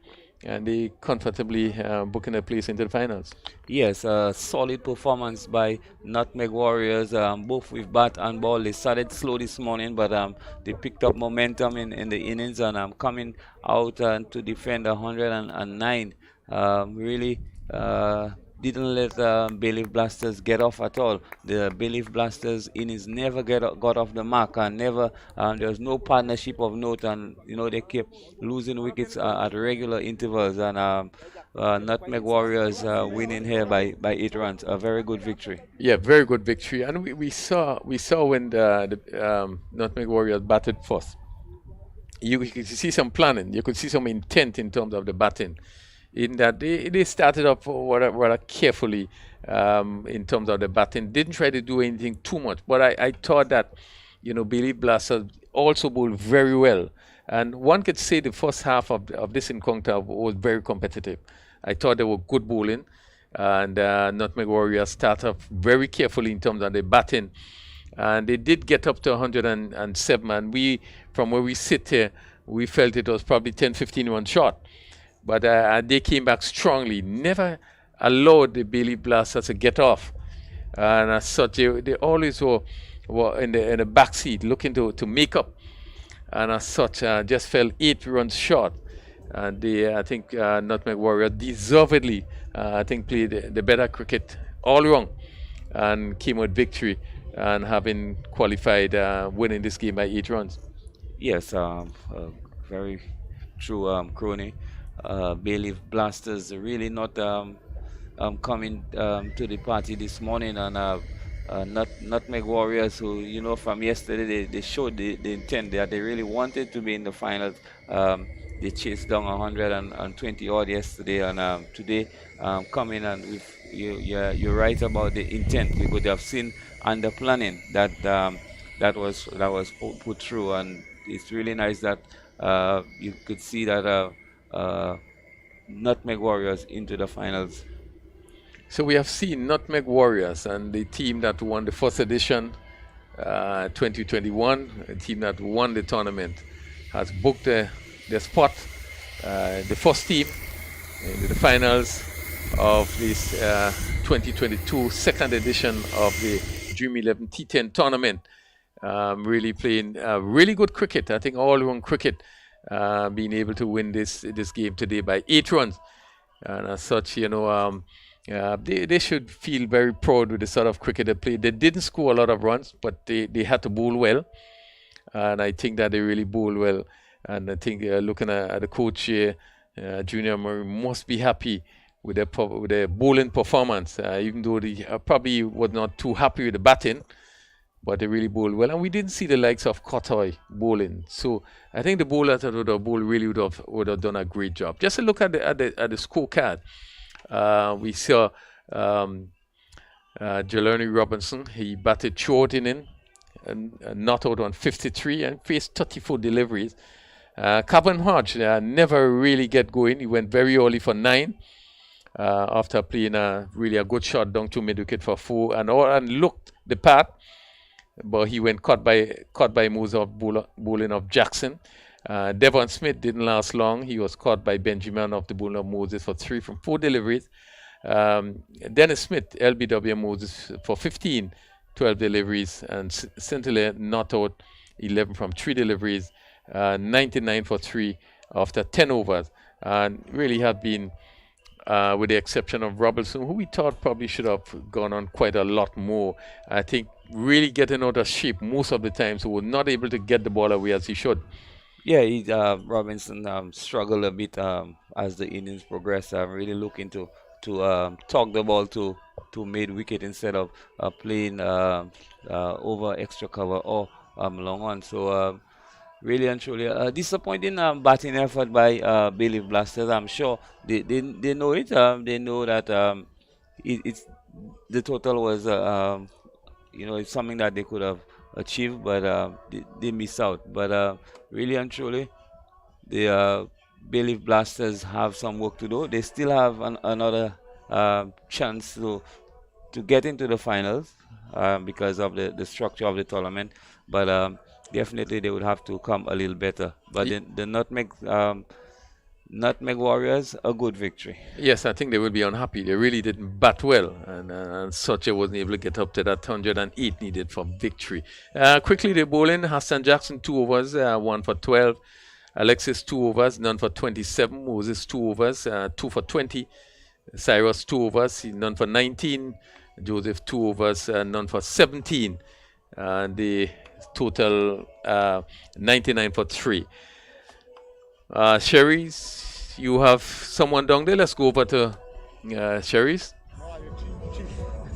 S6: and they comfortably booking a place into the finals.
S5: Yes, a solid performance by Nutmeg Warriors, both with bat and ball. They started slow this morning, but they picked up momentum in the innings, and coming out to defend 109. Really didn't let Bayleaf Blasters get off at all. The Bayleaf Blasters innings never got off the mark, and never there was no partnership of note, and they kept losing wickets at regular intervals, and Nutmeg Warriors winning here by 8 runs. A very good victory.
S6: Yeah, very good victory, and we saw when the Nutmeg Warriors batted first. You could see some planning. You could see some intent in terms of the batting. In that they started off rather carefully in terms of the batting. Didn't try to do anything too much, but I thought that Bayleaf Blasters also bowled very well, and one could say the first half of this encounter was very competitive. I thought they were good bowling, and Nutmeg Warriors started off very carefully in terms of the batting, and they did get up to 107, and we, from where we sit here, we felt it was probably 10-15 runs short. But they came back strongly, never allowed the Bayleaf Blasters to get off. And as such, they always were in the back seat looking to make up. And as such, just fell 8 runs short. And I think Nutmeg Warriors deservedly, played the better cricket all wrong and came with victory and having qualified, winning this game by 8 runs.
S5: Yes, very true, Crony. Bayleaf Blasters really not coming to the party this morning, and Nutmeg Warriors, who from yesterday they showed the intent that they really wanted to be in the finals. They chased down 120 odd yesterday, and today coming, and you're right about the intent. We could have seen under planning that was put through, and it's really nice that you could see that Nutmeg Warriors into the finals.
S6: So we have seen Nutmeg Warriors and the team that won the first edition 2021, a team that won the tournament, has booked their spot, the first team in the finals of this 2022 second edition of the Dream 11 T10 tournament. Really playing really good cricket. I think all-round cricket. Being able to win this game today by 8 runs, and as such, they should feel very proud with the sort of cricket they played. They didn't score a lot of runs, but they had to bowl well, and I think that they really bowled well. And I think looking at the coach here, Junior Murray must be happy with their bowling performance, even though they probably was not too happy with the batting. But they really bowled well, and we didn't see the likes of Kotoy bowling. So I think the bowlers that would have bowled really would have done a great job. Just a look at the scorecard. We saw Jelani Robinson. He batted short inning, and not out on 53, and faced 34 deliveries. Cavan Hodge never really get going. He went very early for 9 after playing really a good shot down to mid wicket for 4, and looked the part. But he went caught by Moses bowling of Jackson. Devon Smith didn't last long. He was caught by Benjamin of the bowling of Moses for 3 from 4 deliveries. Dennis Smith, LBW Moses for 15, 12 deliveries, and Saint-Hilaire not out 11 from 3 deliveries, 99 for 3 after 10 overs. and really have been, with the exception of Robertson, who we thought probably should have gone on quite a lot more. I think really getting out of shape most of the time, so was not able to get the ball away as he should.
S5: Yeah, Robinson struggled a bit as the innings progressed. Really looking to talk the ball to mid wicket instead of playing over extra cover or long on. So really and truly disappointing batting effort by Bayleaf Blasters. I'm sure they know it. They know that it's the total was it's something that they could have achieved, but they miss out. But really and truly, the Bayleaf Blasters have some work to do. They still have another chance to get into the finals because of the structure of the tournament. But definitely they would have to come a little better. But the Nutmeg Warriors, a good victory.
S6: Yes, I think they will be unhappy. They really didn't bat well, and Soche wasn't able to get up to that 108 needed for victory. Quickly, the bowling: Hassan Jackson 2 overs, 1 for 12. Alexis 2 overs, none for 27. Moses 2 overs, 2 for 20. Cyrus 2 overs, none for 19. Joseph 2 overs, none for 17. And the total 99 for 3. Sherry's, you have someone down there. Let's go over to Sherry's.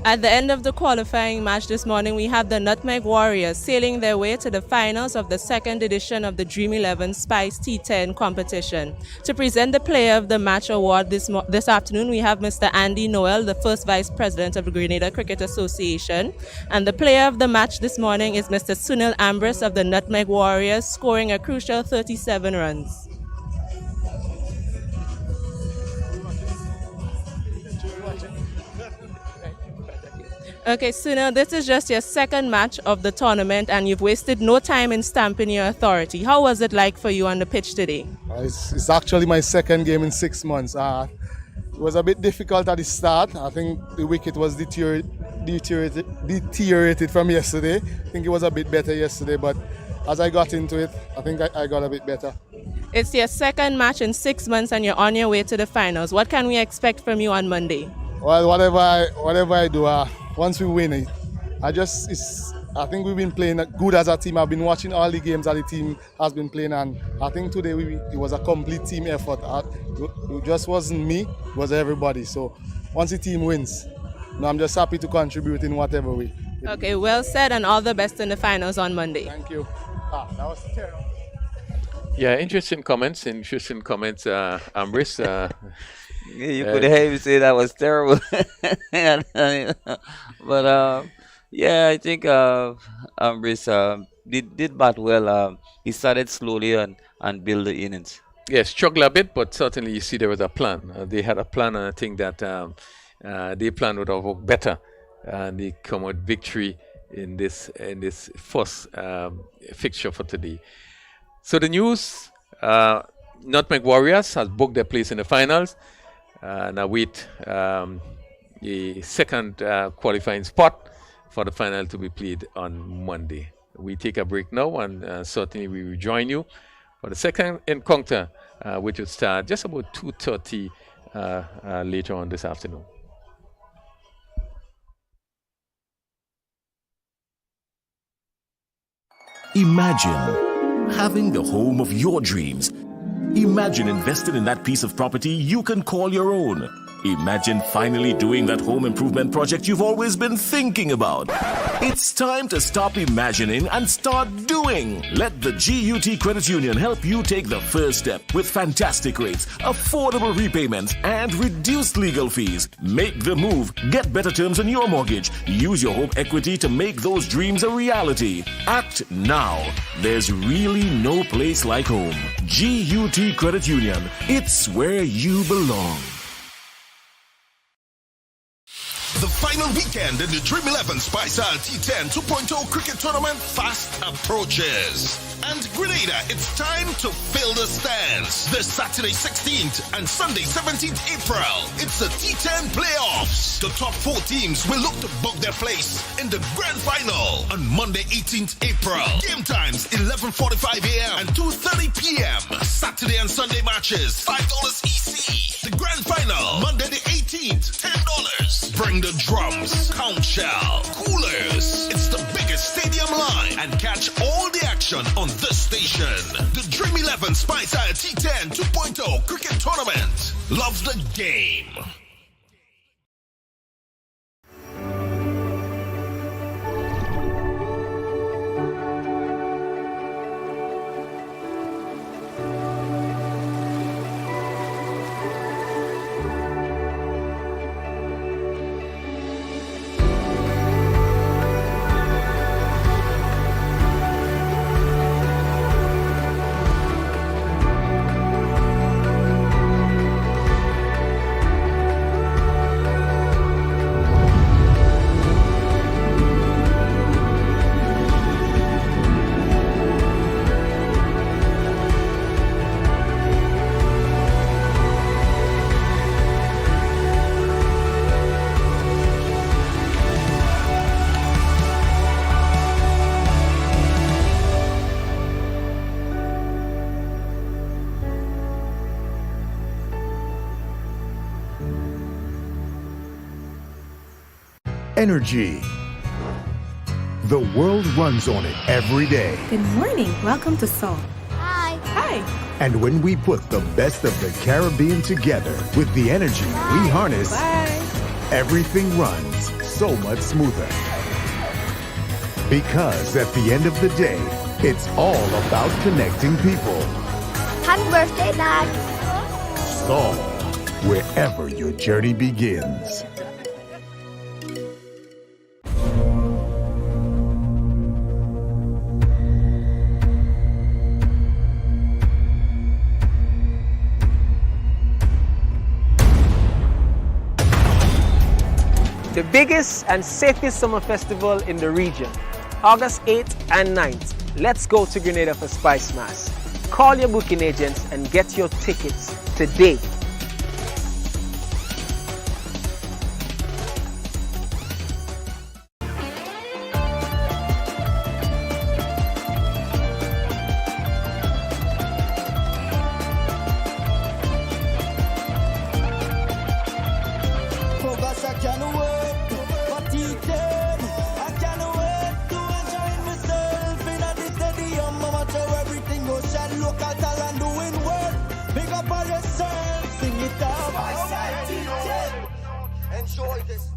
S8: At the end of the qualifying match this morning, we have the Nutmeg Warriors sailing their way to the finals of the second edition of the Dream 11 Spice T10 competition. To present the Player of the Match award this afternoon, we have Mr. Andy Noel, the first Vice President of the Grenada Cricket Association. And the Player of the Match this morning is Mr. Sunil Ambrose of the Nutmeg Warriors, scoring a crucial 37 runs. Okay, Sunil, this is just your second match of the tournament and you've wasted no time in stamping your authority. How was it like for you on the pitch today?
S12: It's actually my second game in 6 months. It was a bit difficult at the start. I think the wicket was deteriorated from yesterday. I think it was a bit better yesterday, but as I got into it, I think I got a bit better.
S8: It's your second match in 6 months and you're on your way to the finals. What can we expect from you on Monday?
S12: Well, whatever I do, once we win it, I think we've been playing good as a team. I've been watching all the games that the team has been playing, and I think today it was a complete team effort. It just wasn't me, it was everybody. So once the team wins, I'm just happy to contribute in whatever way.
S8: Okay, well said, and all the best in the finals on Monday.
S12: Thank you. That was terrible.
S6: Yeah, interesting comments, Ambrose.
S5: You could hear him say that was terrible. But yeah, I think Ambrose did bat well. He started slowly and build the innings.
S6: Yeah, struggled a bit, but certainly you see there was a plan. They had a plan, and I think that their plan would have worked better, and they come with victory in this first fixture for today. So the news: Nutmeg Warriors has booked their place in the finals. Now wait the second qualifying spot for the final to be played on Monday. We take a break now, and certainly we will join you for the second encounter, which will start just about 2:30 later on this afternoon.
S11: Imagine having the home of your dreams. Imagine investing in that piece of property you can call your own. Imagine finally doing that home improvement project you've always been thinking about. It's time to stop imagining and start doing. Let the GUT Credit Union help you take the first step with fantastic rates, affordable repayments, and reduced legal fees. Make the move. Get better terms on your mortgage. Use your home equity to make those dreams a reality. Act now. There's really no place like home. GUT Credit Union. It's where you belong.
S10: The final weekend in the Dream 11 Spiceal T10 2.0 cricket tournament fast approaches. And Grenada, it's time to fill the stands. This Saturday 16th and Sunday 17th April, it's the T10 playoffs. The top 4 teams will look to book their place in the grand final on Monday 18th April. Game times 11:45 a.m. and 2:30 p.m. Saturday and Sunday matches $5 EC. The grand final Monday the 18th $10. Bring the drums, count shell, coolers. It's the biggest stadium line and catch all the action on this station. The Dream 11 Spiceal T10 2.0 cricket tournament. Love the game.
S13: Energy. The world runs on it every day.
S14: Good morning. Welcome to Seoul.
S15: Hi.
S14: Hi.
S13: And when we put the best of the Caribbean together with the energy we harness, everything runs so much smoother. Because at the end of the day, it's all about connecting people.
S15: Happy birthday, Dad.
S13: So, wherever your journey begins.
S16: The biggest and safest summer festival in the region, August 8th and 9th. Let's go to Grenada for Spice Mass. Call your booking agents and get your tickets today.
S17: Enjoy this.